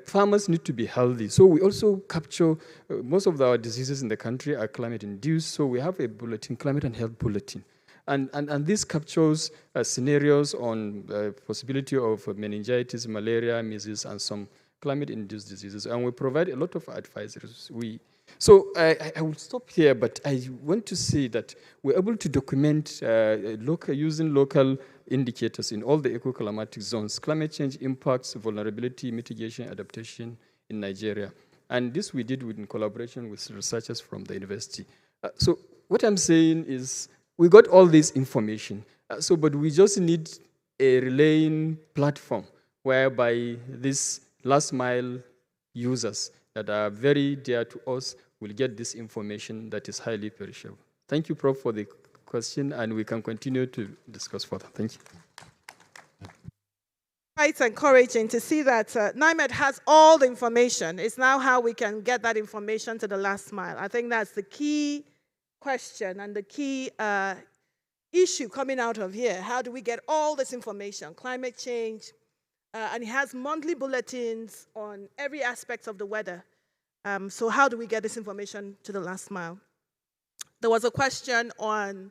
Farmers need to be healthy. So we also capture, most of our diseases in the country are climate-induced, so we have a bulletin, climate and health bulletin. And this captures scenarios on possibility of meningitis, malaria, measles, and some climate-induced diseases, and we provide a lot of advisories. So I will stop here, but I want to say that we're able to document using local indicators in all the eco-climatic zones, climate change impacts, vulnerability, mitigation, adaptation in Nigeria. And this we did in collaboration with researchers from the university. So what I'm saying is we got all this information, but we just need a relaying platform whereby this last mile users that are very dear to us will get this information that is highly perishable. Thank you, Prof, for the question, and we can continue to discuss further. Thank you.
It's encouraging to see that NIMET has all the information. It's now how we can get that information to the last mile. I think that's the key question and the key issue coming out of here. How do we get all this information? Climate change, and it has monthly bulletins on every aspect of the weather. So how do we get this information to the last mile? There was a question on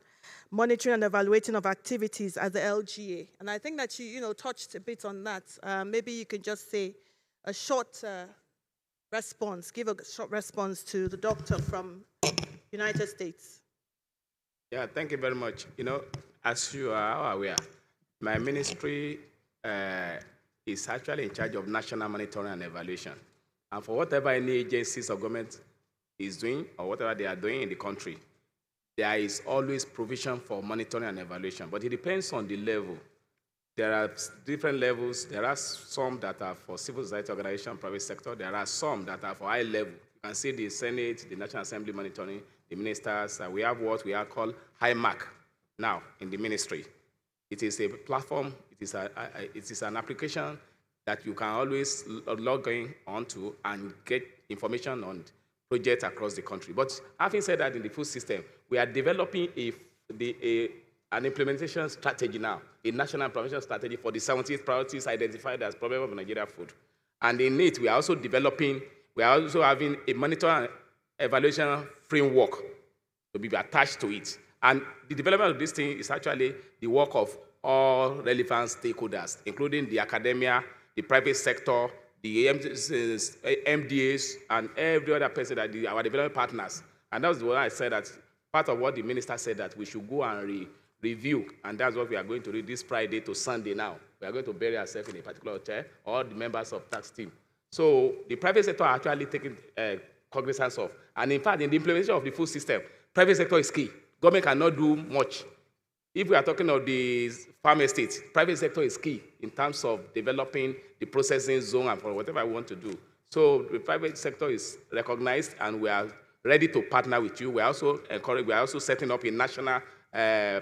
monitoring and evaluating of activities at the LGA. And I think that you touched a bit on that. Maybe you can just say a short response, give a short response to the doctor from United States.
Yeah, thank you very much. As you are aware, my ministry is actually in charge of national monitoring and evaluation. And for whatever any agencies of government is doing or whatever they are doing in the country, there is always provision for monitoring and evaluation, but it depends on the level. There are different levels. There are some that are for civil society organization, private sector. There are some that are for high level. You can see the Senate, the National Assembly monitoring, the ministers. We have what we are called high mark now in the ministry. It is a platform. It is an application that you can always log in onto and get information on projects across the country. But having said that, in the food system, we are developing an implementation strategy now, a national implementation strategy for the 70 priorities identified as problem of Nigeria food. And in it, we are also having a monitoring and evaluation framework to be attached to it. And the development of this thing is actually the work of all relevant stakeholders, including the academia, the private sector, the MDAs, and every other person that our development partners. And that was the one I said that part of what the minister said that we should go and review, and that's what we are going to do this Friday to Sunday now. We are going to bury ourselves in a particular hotel, all the members of tax team. So the private sector are actually taking cognizance of. And in fact, in the implementation of the food system, private sector is key. Government cannot do much. If we are talking of the farm estates, private sector is key in terms of developing the processing zone and for whatever we want to do. So the private sector is recognized, and we are ready to partner with you. We are also setting up a national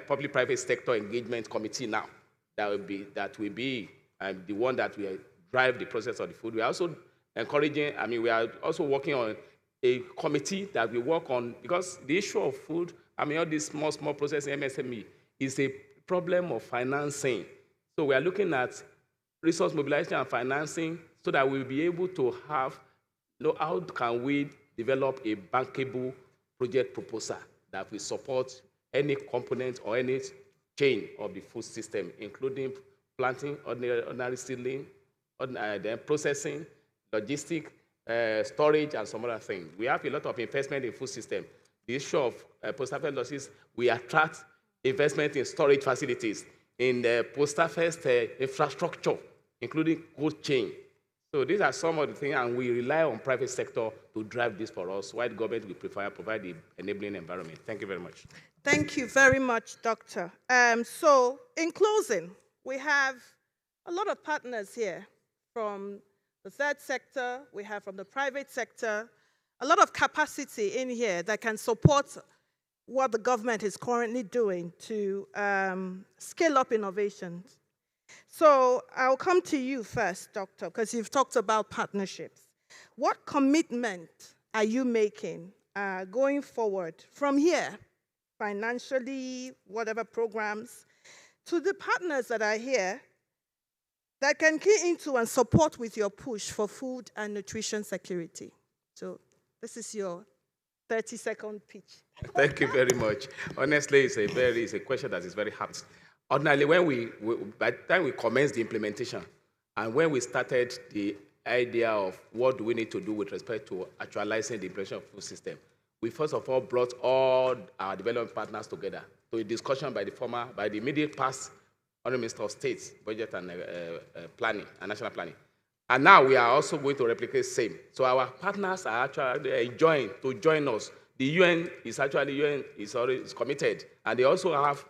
public-private sector engagement committee now that will be the one that will drive the process of the food. We are also encouraging, we are also working on a committee that will work on, because the issue of food, all these small processing MSME is a problem of financing. So we are looking at resource mobilization and financing so that we'll be able to have, how can we develop a bankable project proposal that will support any component or any chain of the food system, including planting, ordinary seedling, then processing, logistics, storage, and some other things. We have a lot of investment in food system. The issue of post-harvest losses, we attract investment in storage facilities, in the post-harvest infrastructure, including cold chain. So these are some of the things, and we rely on private sector to drive this for us, while the government will provide the enabling environment. Thank you very much.
Thank you very much, Doctor. So in closing, we have a lot of partners here from the third sector, we have from the private sector, a lot of capacity in here that can support what the government is currently doing to scale up innovations. So I'll come to you first, Doctor, because you've talked about partnerships. What commitment are you making going forward from here, financially, whatever programs, to the partners that are here that can key into and support with your push for food and nutrition security? So this is your 30-second pitch.
Thank you very much. Honestly, it's a question that is very hard. Ordinarily, by the time we commenced the implementation, and when we started the idea of what do we need to do with respect to actualizing the implementation of the food system, we first of all brought all our development partners together to a discussion by the immediate past Honourable Minister of State, Budget and Planning, and National Planning. And now we are also going to replicate the same. So our partners are actually join us. The UN is already committed, and they also have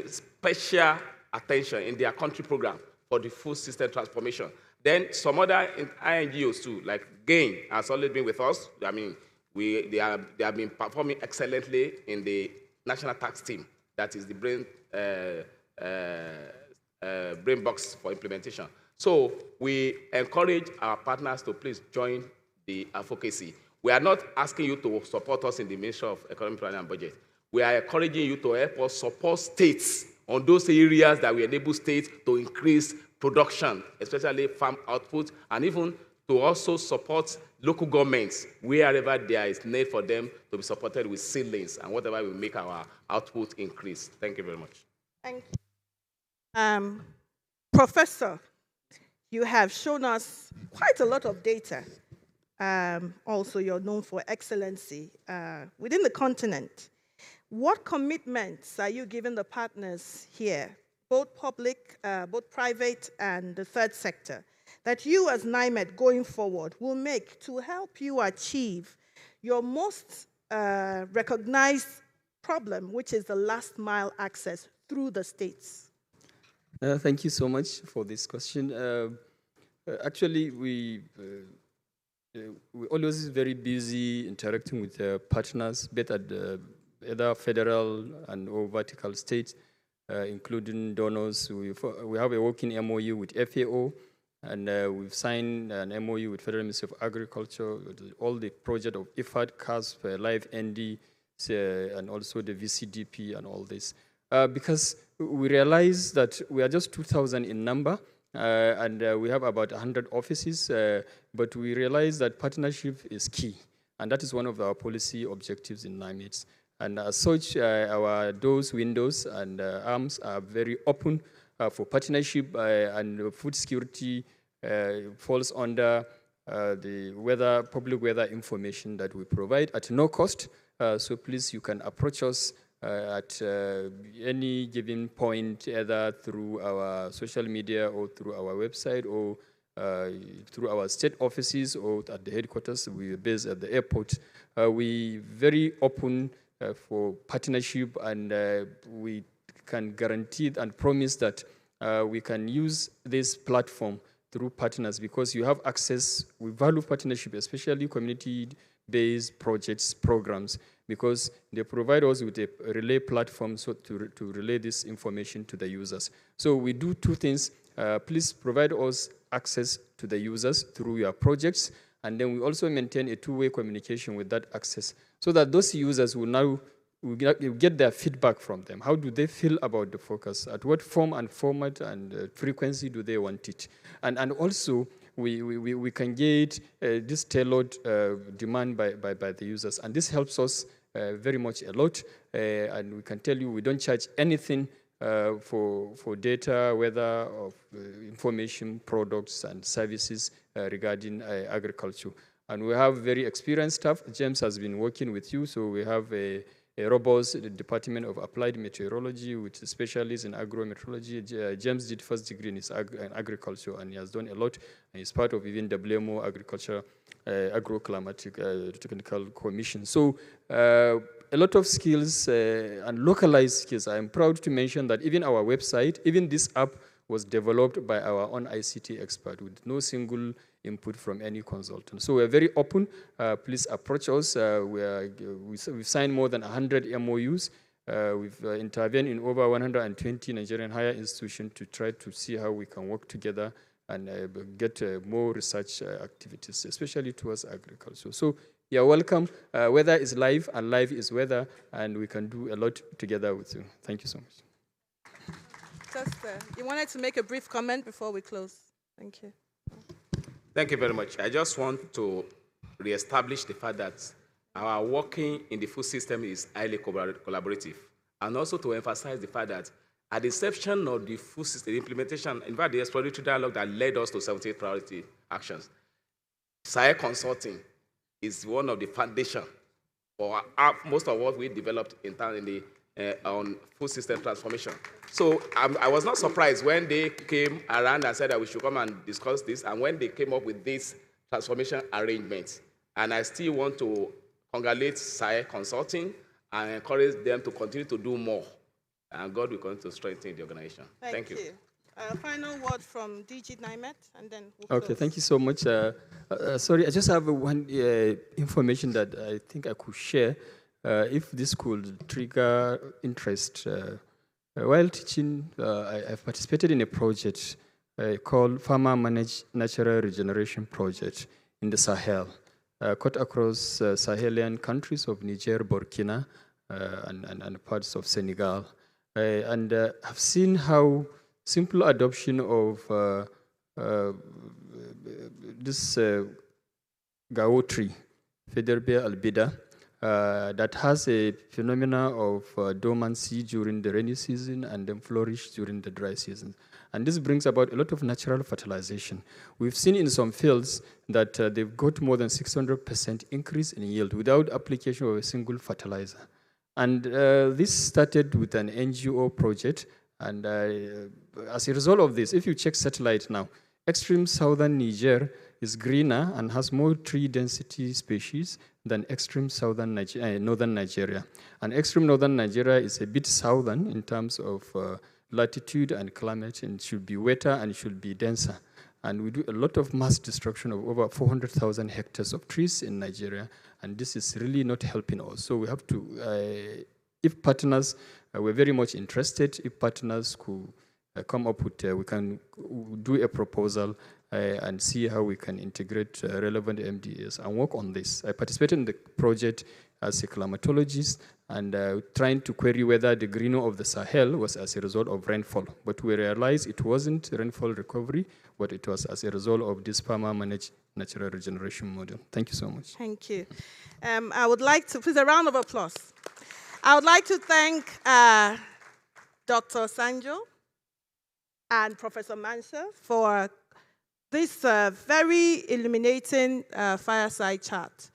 special attention in their country program for the food system transformation. Then some other INGOs too, like GAIN has always been with us. They have been performing excellently in the national tax team, that is the brain box for implementation. So we encourage our partners to please join the advocacy. We are not asking you to support us in the Ministry of Economic Planning and Budget. We are encouraging you to help us support states on those areas that will enable states to increase production, especially farm output, and even to also support local governments wherever there is need for them to be supported with seedlings and whatever will make our output increase. Thank you very much.
Thank you. Professor, you have shown us quite a lot of data. Also, you're known for excellency within the continent. What commitments are you giving the partners here, both public, both private, and the third sector, that you as NIMED going forward will make to help you achieve your most recognized problem, which is the last mile access through the states?
Thank you so much for this question. Actually, we always very busy interacting with partners, both at either federal and or vertical states, including donors. We have a working MOU with FAO, and we've signed an MOU with Federal Ministry of Agriculture, all the project of IFAD, CASP, Live ND, and also the VCDP and all this. Because we realize that we are just 2,000 in number, and we have about 100 offices, but we realize that partnership is key, and that is one of our policy objectives in NIMED. And as such, our doors, windows, and arms are very open for partnership, and food security falls under the public weather information that we provide at no cost. So please, you can approach us at any given point, either through our social media or through our website or through our state offices or at the headquarters. We are based at the airport. We very open for partnership, and we can guarantee and promise that we can use this platform through partners, because you have access. We value partnership, especially community based projects, programs, because they provide us with a relay platform to relay this information to the users. So we do two things. Please provide us access to the users through your projects, and then we also maintain a two-way communication with that access so that those users will now get their feedback from them. How do they feel about the focus? At what form and format and frequency do they want it? And also, we can get this tailored demand by the users. And this helps us very much a lot. And we can tell you we don't charge anything for data, whether of information, products, and services regarding agriculture. And we have very experienced staff. James has been working with you, so we have a robust Department of Applied Meteorology, which specializes in agrometeorology. James did first degree in agriculture, and he has done a lot. And he's part of even WMO Agriculture, Agroclimatic Technical Commission. So a lot of skills and localized skills. I'm proud to mention that even our website, even this app was developed by our own ICT expert with no single input from any consultant. So we're very open. Please approach us. We've signed more than 100 MOUs. We've intervened in over 120 Nigerian higher institutions to try to see how we can work together and get more research activities, especially towards agriculture. So you're welcome. Weather is life, and life is weather, and we can do a lot together with you. Thank you so much.
Just, you wanted to make a brief comment before we close. Thank you.
Thank you very much. I just want to reestablish the fact that our working in the food system is highly collaborative, and also to emphasize the fact that at the inception of the food system implementation, in fact, the exploratory dialogue that led us to 78 priority actions, Sahel Consulting is one of the foundation for most of what we developed on food system transformation. So I was not surprised when they came around and said that we should come and discuss this, and when they came up with this transformation arrangement. And I still want to congratulate Sahel Consulting and encourage them to continue to do more. And God will continue to strengthen the organization. Thank you.
Final word from DG NIMET, and then we'll
Okay,
close.
thank you so much. Sorry, I just have one information that I think I could share. If this could trigger interest. While teaching, I've participated in a project called Farmer Managed Natural Regeneration Project in the Sahel, cut across Sahelian countries of Niger, Burkina, and parts of Senegal. And I've seen how simple adoption of this gao tree, Federbea albida, that has a phenomena of dormancy during the rainy season and then flourish during the dry season. And this brings about a lot of natural fertilization. We've seen in some fields that they've got more than 600% increase in yield without application of a single fertilizer. And this started with an NGO project. And as a result of this, if you check satellite now, extreme southern Niger is greener and has more tree density species than extreme northern Nigeria. And extreme northern Nigeria is a bit southern in terms of latitude and climate, and should be wetter and should be denser. And we do a lot of mass destruction of over 400,000 hectares of trees in Nigeria, and this is really not helping us. So we have to, if partners, we're very much interested, if partners could come up with, we can do a proposal and see how we can integrate relevant MDAs and work on this. I participated in the project as a climatologist and trying to query whether the greening of the Sahel was as a result of rainfall. But we realized it wasn't rainfall recovery, but it was as a result of this farmer-managed natural regeneration model. Thank you so much.
Thank you. I would like to, please, a round of applause. I would like to thank Dr. Sanjo and Professor Mansa for this very illuminating fireside chat.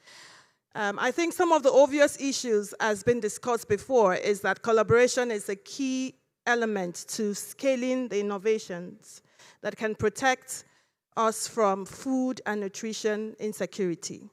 I think some of the obvious issues as been discussed before is that collaboration is a key element to scaling the innovations that can protect us from food and nutrition insecurity.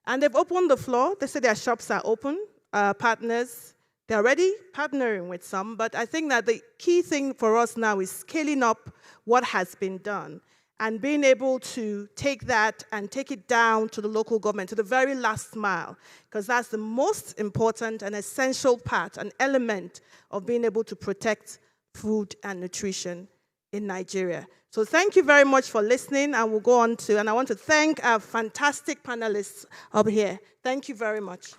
And they've opened the floor. They say their shops are open, partners. They're already partnering with some, but I think that the key thing for us now is scaling up what has been done and being able to take that and take it down to the local government, to the very last mile, because that's the most important and essential part, an element of being able to protect food and nutrition in Nigeria. So thank you very much for listening, and we'll go on to, and I want to thank our fantastic panelists up here. Thank you very much.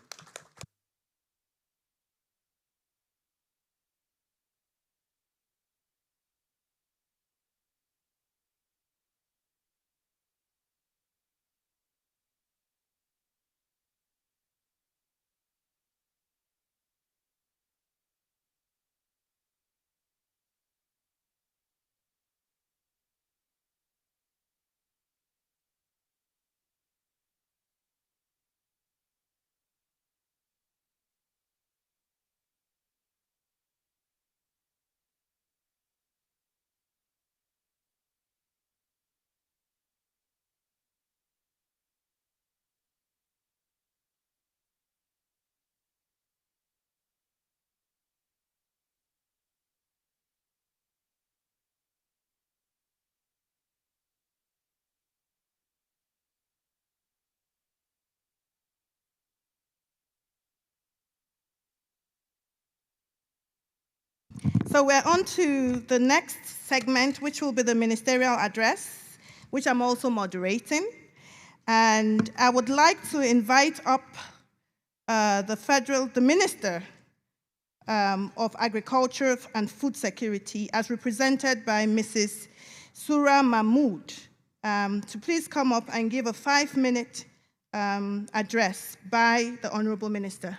So we're on to the next segment, which will be the ministerial address, which I'm also moderating. And I would like to invite up the Minister of Agriculture and Food Security, as represented by Mrs. Sura Mahmood, to please come up and give a 5-minute address by the Honorable Minister.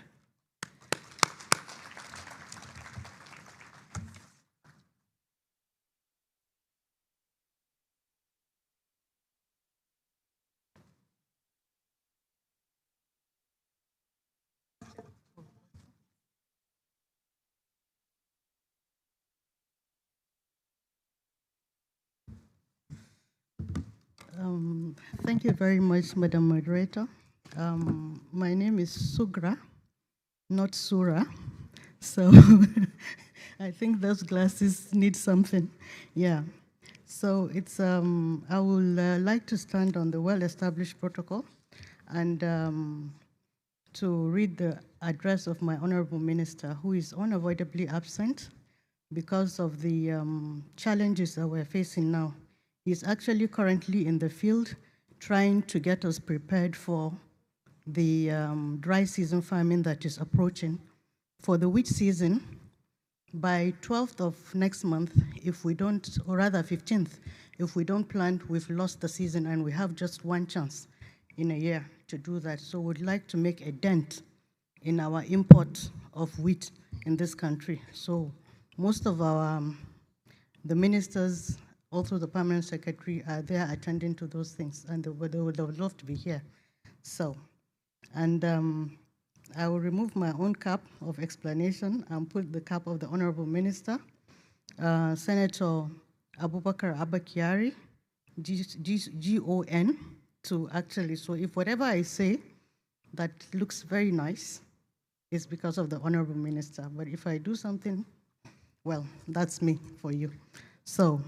Thank you very much, Madam Moderator. My name is Sugra, not Sura. So I think those glasses need something. Yeah. So it's, I would like to stand on the well-established protocol and to read the address of my Honorable Minister, who is unavoidably absent because of the challenges that we're facing now. He's actually currently in the field trying to get us prepared for the dry season farming that is approaching. For the wheat season, by 12th of next month, if we don't, or rather 15th, if we don't plant, we've lost the season and we have just one chance in a year to do that. So we'd like to make a dent in our import of wheat in this country. So most of our, the ministers, also the permanent secretary, are there attending to those things, and they would love to be here. So, and I will remove my own cap of explanation and put the cap of the Honorable Minister, Senator Abubakar Abakiari, GON, to actually, so if whatever I say that looks very nice, it's because of the Honorable Minister. But if I do something, well, that's me for you. So,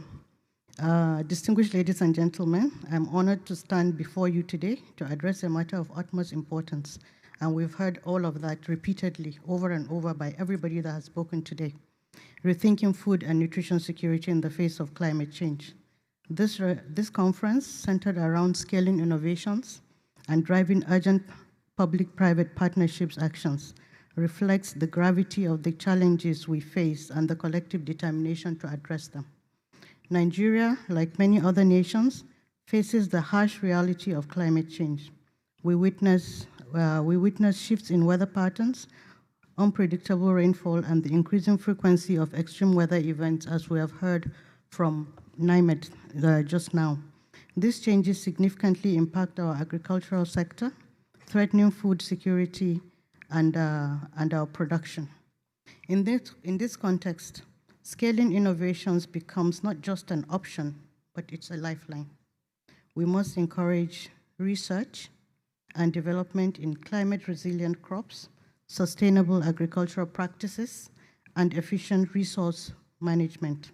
distinguished ladies and gentlemen, I'm honored to stand before you today to address a matter of utmost importance. And we've heard all of that repeatedly over and over by everybody that has spoken today. Rethinking food and nutrition security in the face of climate change. This conference, centered around scaling innovations and driving urgent public-private partnerships actions, reflects the gravity of the challenges we face and the collective determination to address them. Nigeria, like many other nations, faces the harsh reality of climate change. We witness shifts in weather patterns, unpredictable rainfall, and the increasing frequency of extreme weather events, as we have heard from NIMED just now. These changes significantly impact our agricultural sector, threatening food security and our production. In this context, scaling innovations becomes not just an option, but it's a lifeline. We must encourage research and development in climate-resilient crops, sustainable agricultural practices, and efficient resource management.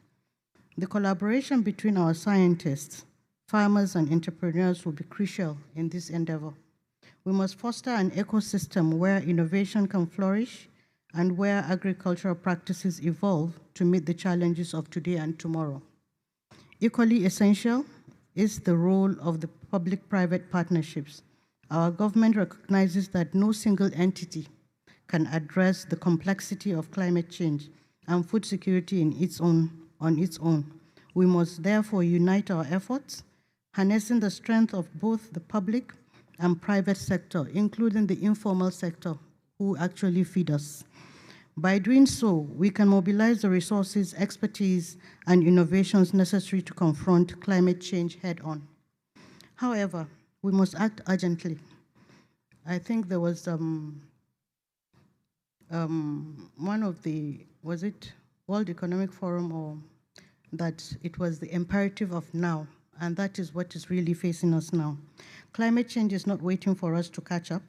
The collaboration between our scientists, farmers and entrepreneurs will be crucial in this endeavor. We must foster an ecosystem where innovation can flourish and where agricultural practices evolve to meet the challenges of today and tomorrow. Equally essential is the role of the public-private partnerships. Our government recognizes that no single entity can address the complexity of climate change and food security on its own. We must therefore unite our efforts, harnessing the strength of both the public and private sector, including the informal sector, who actually feed us. By doing so, we can mobilize the resources, expertise, and innovations necessary to confront climate change head-on. However, we must act urgently. I think there was one of the, was it World Economic Forum, or that it was the imperative of now, and that is what is really facing us now. Climate change is not waiting for us to catch up.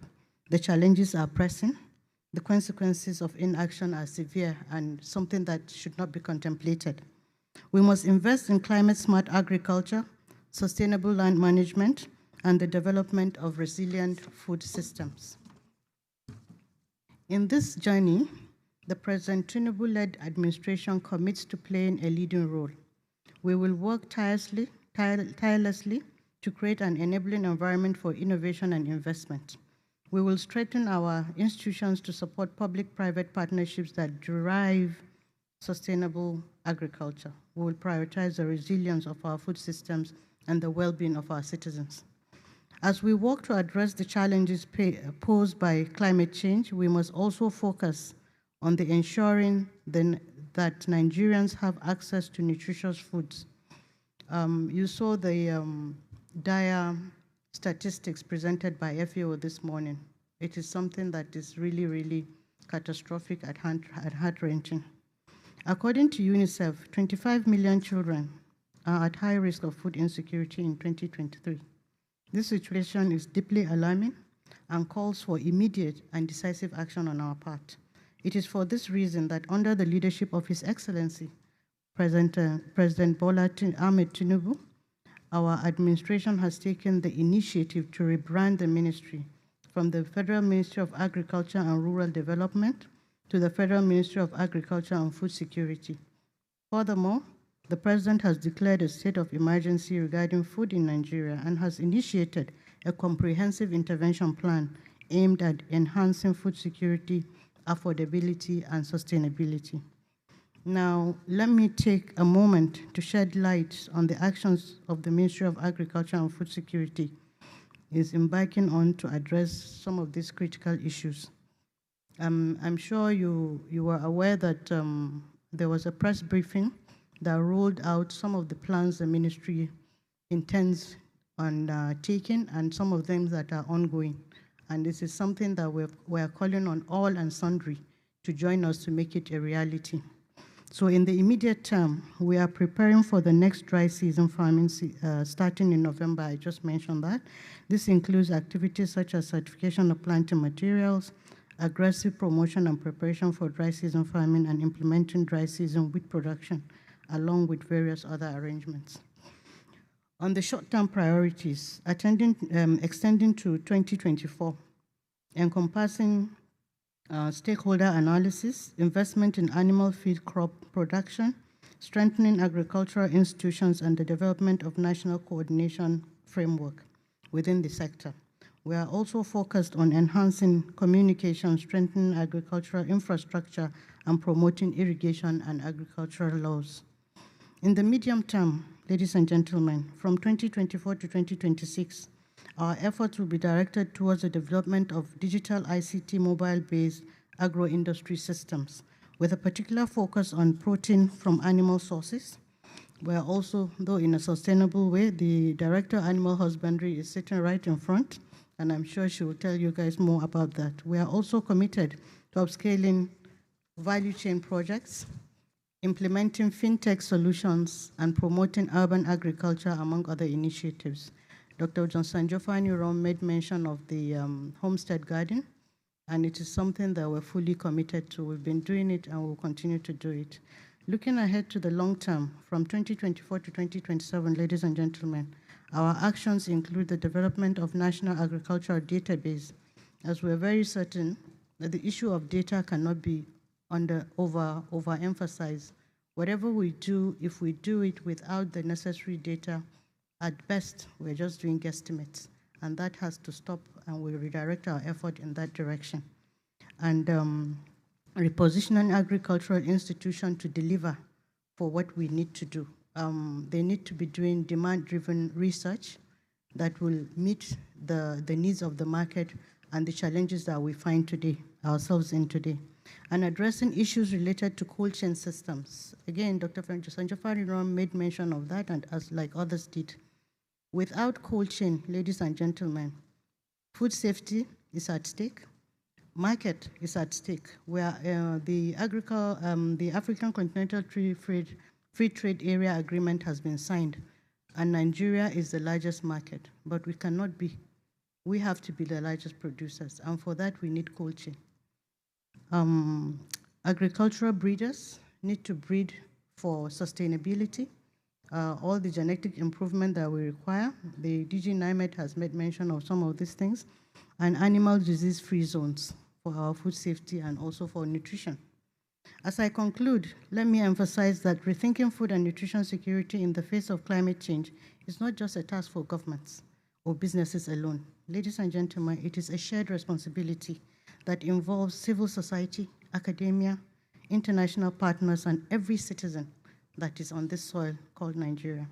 The challenges are pressing. The consequences of inaction are severe and something that should not be contemplated. We must invest in climate-smart agriculture, sustainable land management, and the development of resilient food systems. In this journey, the President Tinubu-led administration commits to playing a leading role. We will work tirelessly to create an enabling environment for innovation and investment. We will strengthen our institutions to support public-private partnerships that derive sustainable agriculture. We will prioritize the resilience of our food systems and the well-being of our citizens. As we work to address the challenges posed by climate change, we must also focus on the ensuring that Nigerians have access to nutritious foods. You saw the dire statistics presented by FAO this morning. It is something that is really, really catastrophic and heart-wrenching. According to UNICEF, 25 million children are at high risk of food insecurity in 2023. This situation is deeply alarming and calls for immediate and decisive action on our part. It is for this reason that under the leadership of His Excellency, President Bola Ahmed Tinubu, our administration has taken the initiative to rebrand the ministry from the Federal Ministry of Agriculture and Rural Development to the Federal Ministry of Agriculture and Food Security. Furthermore, the President has declared a state of emergency regarding food in Nigeria and has initiated a comprehensive intervention plan aimed at enhancing food security, affordability, and sustainability. Now, let me take a moment to shed light on the actions of the Ministry of Agriculture and Food Security is embarking on to address some of these critical issues. I'm sure you were aware that there was a press briefing that rolled out some of the plans the ministry intends on taking and some of them that are ongoing. And this is something that we're calling on all and sundry to join us to make it a reality. So in the immediate term, we are preparing for the next dry season farming starting in November. I just mentioned that. This includes activities such as certification of planting materials, aggressive promotion and preparation for dry season farming, and implementing dry season wheat production, along with various other arrangements. On the short-term priorities, extending to 2024, encompassing stakeholder analysis, investment in animal feed crop production, strengthening agricultural institutions, and the development of national coordination framework within the sector. We are also focused on enhancing communication, strengthening agricultural infrastructure, and promoting irrigation and agricultural laws. In the medium term, ladies and gentlemen, from 2024 to 2026, our efforts will be directed towards the development of digital ICT mobile-based agro-industry systems, with a particular focus on protein from animal sources. We are also, though in a sustainable way, the Director of Animal Husbandry is sitting right in front, and I'm sure she will tell you guys more about that. We are also committed to upscaling value chain projects, implementing fintech solutions, and promoting urban agriculture, among other initiatives. Dr. Johnson Jofani Rom made mention of the Homestead Garden, and it is something that we're fully committed to. We've been doing it and we'll continue to do it. Looking ahead to the long term, from 2024 to 2027, ladies and gentlemen, Our actions include the development of National Agricultural Database, as we're very certain that the issue of data cannot be overemphasized. Whatever we do, if we do it without the necessary data, at best, we're just doing guesstimates. And that has to stop, and we redirect our effort in that direction. And repositioning agricultural institutions to deliver for what we need to do. They need to be doing demand-driven research that will meet the needs of the market and the challenges that we find today, ourselves in today. And addressing issues related to cold chain systems. Again, Dr. Sanjafari made mention of that, and as like others did. Without cold chain, ladies and gentlemen, food safety is at stake, market is at stake, where the African Continental Free Trade Area Agreement has been signed, and Nigeria is the largest market, but we cannot be. We have to be the largest producers, and for that we need cold chain. Agricultural breeders need to breed for sustainability, all the genetic improvement that we require. The DG NIMET has made mention of some of these things, and animal disease-free zones for our food safety and also for nutrition. As I conclude, let me emphasize that rethinking food and nutrition security in the face of climate change is not just a task for governments or businesses alone. Ladies and gentlemen, it is a shared responsibility that involves civil society, academia, international partners, and every citizen that is on this soil called Nigeria.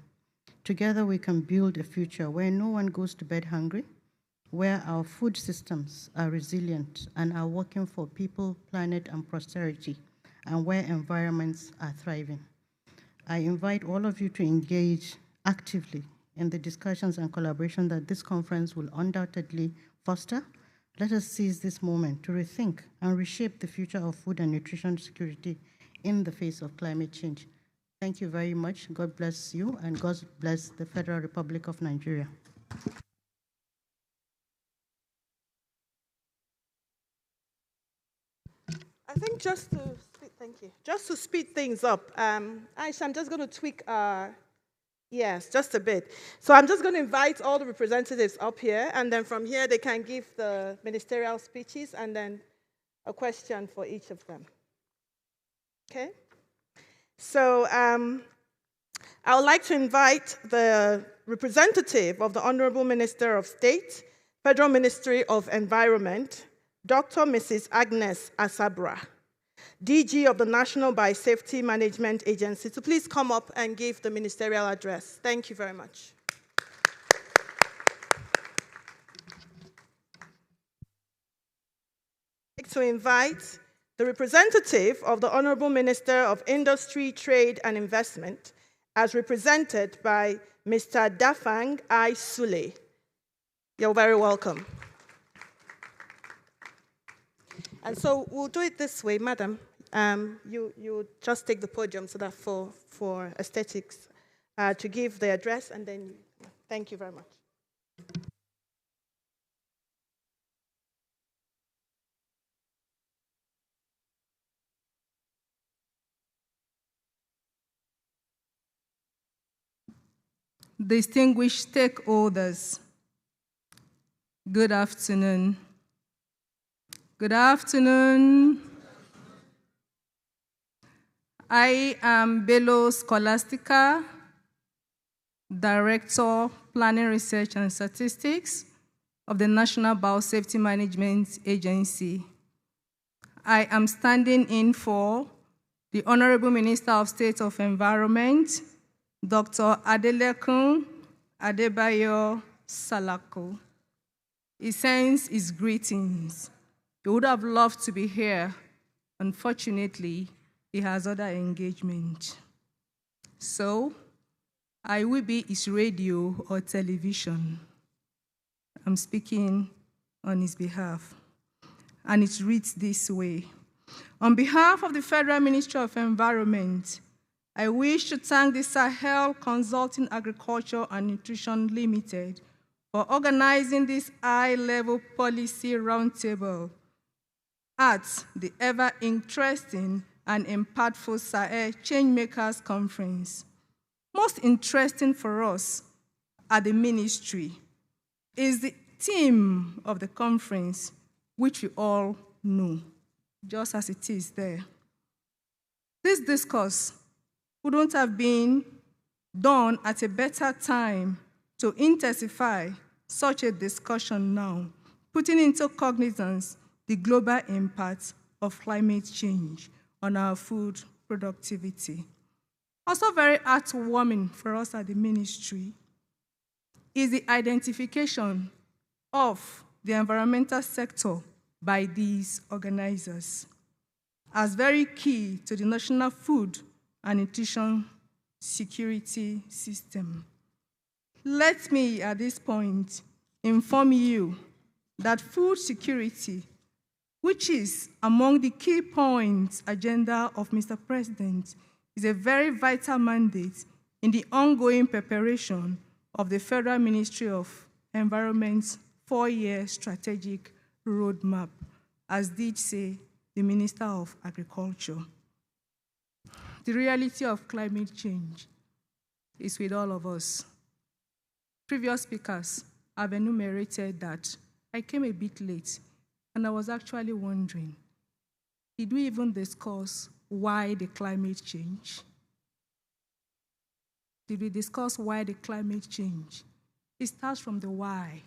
Together we can build a future where no one goes to bed hungry, where our food systems are resilient and are working for people, planet, and prosperity, and where environments are thriving. I invite all of you to engage actively in the discussions and collaboration that this conference will undoubtedly foster. Let us seize this moment to rethink and reshape the future of food and nutrition security in the face of climate change. Thank you very much. God bless you, and God bless the Federal Republic of Nigeria.
I think just to speed things up, Aisha, I'm just going to tweak, yes, just a bit. So I'm just going to invite all the representatives up here, and then from here they can give the ministerial speeches and then a question for each of them. Okay? So I would like to invite the representative of the Honorable Minister of State, Federal Ministry of Environment, Dr. Mrs. Agnes Asabra, DG of the National Biosafety Management Agency, to please come up and give the ministerial address. Thank you very much. I'd like to invite the representative of the Honorable Minister of Industry, Trade, and Investment, as represented by Mr. Dafang I. Sule. You're very welcome. And so we'll do it this way, madam. You just take the podium so that for aesthetics to give the address, and then thank you very much.
Distinguished stakeholders, good afternoon. Good afternoon. I am Bello Scholastica, Director, Planning Research and Statistics of the National Biosafety Management Agency. I am standing in for the Honorable Minister of State of Environment, Dr. Adelekun Adebayo Salako. He sends his greetings. He would have loved to be here. Unfortunately, he has other engagement. So, I will be his radio or television. I'm speaking on his behalf. And it reads this way. On behalf of the Federal Ministry of Environment, I wish to thank the Sahel Consulting Agriculture and Nutrition Limited for organizing this high-level policy roundtable at the ever-interesting and impactful Sahel Changemakers Conference. Most interesting for us at the ministry is the theme of the conference, which we all know, just as it is there. This discourse wouldn't have been done at a better time to intensify such a discussion now, putting into cognizance the global impact of climate change on our food productivity. Also very heartwarming for us at the ministry is the identification of the environmental sector by these organizers as very key to the national food and nutrition security system. Let me, at this point, inform you that food security, which is among the key points agenda of Mr. President, is a very vital mandate in the ongoing preparation of the Federal Ministry of Environment's 4-year strategic roadmap, as did say the Minister of Agriculture. The reality of climate change is with all of us. Previous speakers have enumerated that. I came a bit late, and I was actually wondering, did we even discuss why the climate change? Did we discuss why the climate change? It starts from the why.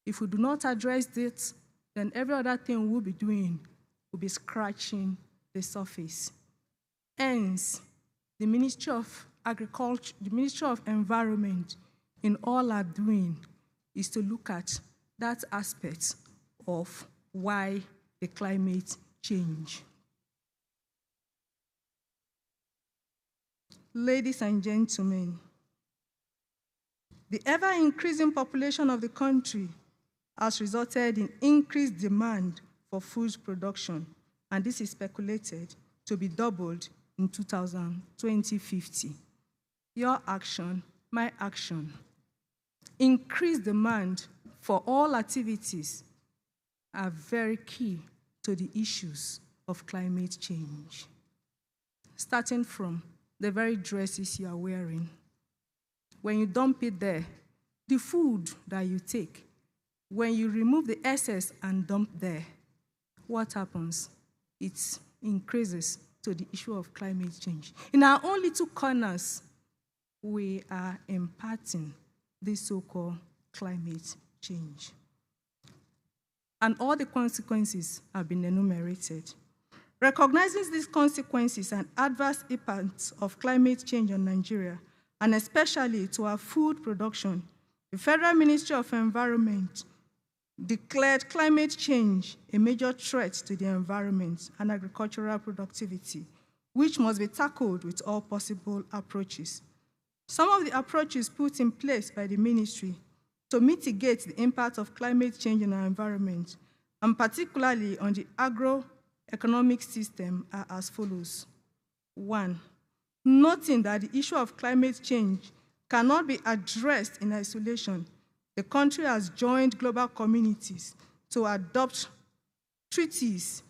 If we do not address it, then every other thing we'll be doing will be scratching the surface. Hence, the Ministry of Agriculture, the Ministry of Environment, in all are doing is to look at that aspect of why the climate change. Ladies and gentlemen, the ever-increasing population of the country has resulted in increased demand for food production, and this is speculated to be doubled in 2050. Your action, my action, increased demand for all activities are very key to the issues of climate change. Starting from the very dresses you are wearing. When you dump it there, the food that you take, when you remove the excess and dump there, what happens? It increases to the issue of climate change. In our own little corners, we are imparting this so-called climate change. And all the consequences have been enumerated. Recognizing these consequences and adverse impacts of climate change on Nigeria, and especially to our food production, the Federal Ministry of Environment declared climate change a major threat to the environment and agricultural productivity, which must be tackled with all possible approaches. Some of the approaches put in place by the ministry to mitigate the impact of climate change on our environment, and particularly on the agroeconomic system, are as follows. 1, noting that the issue of climate change cannot be addressed in isolation, the country has joined global communities to adopt treaties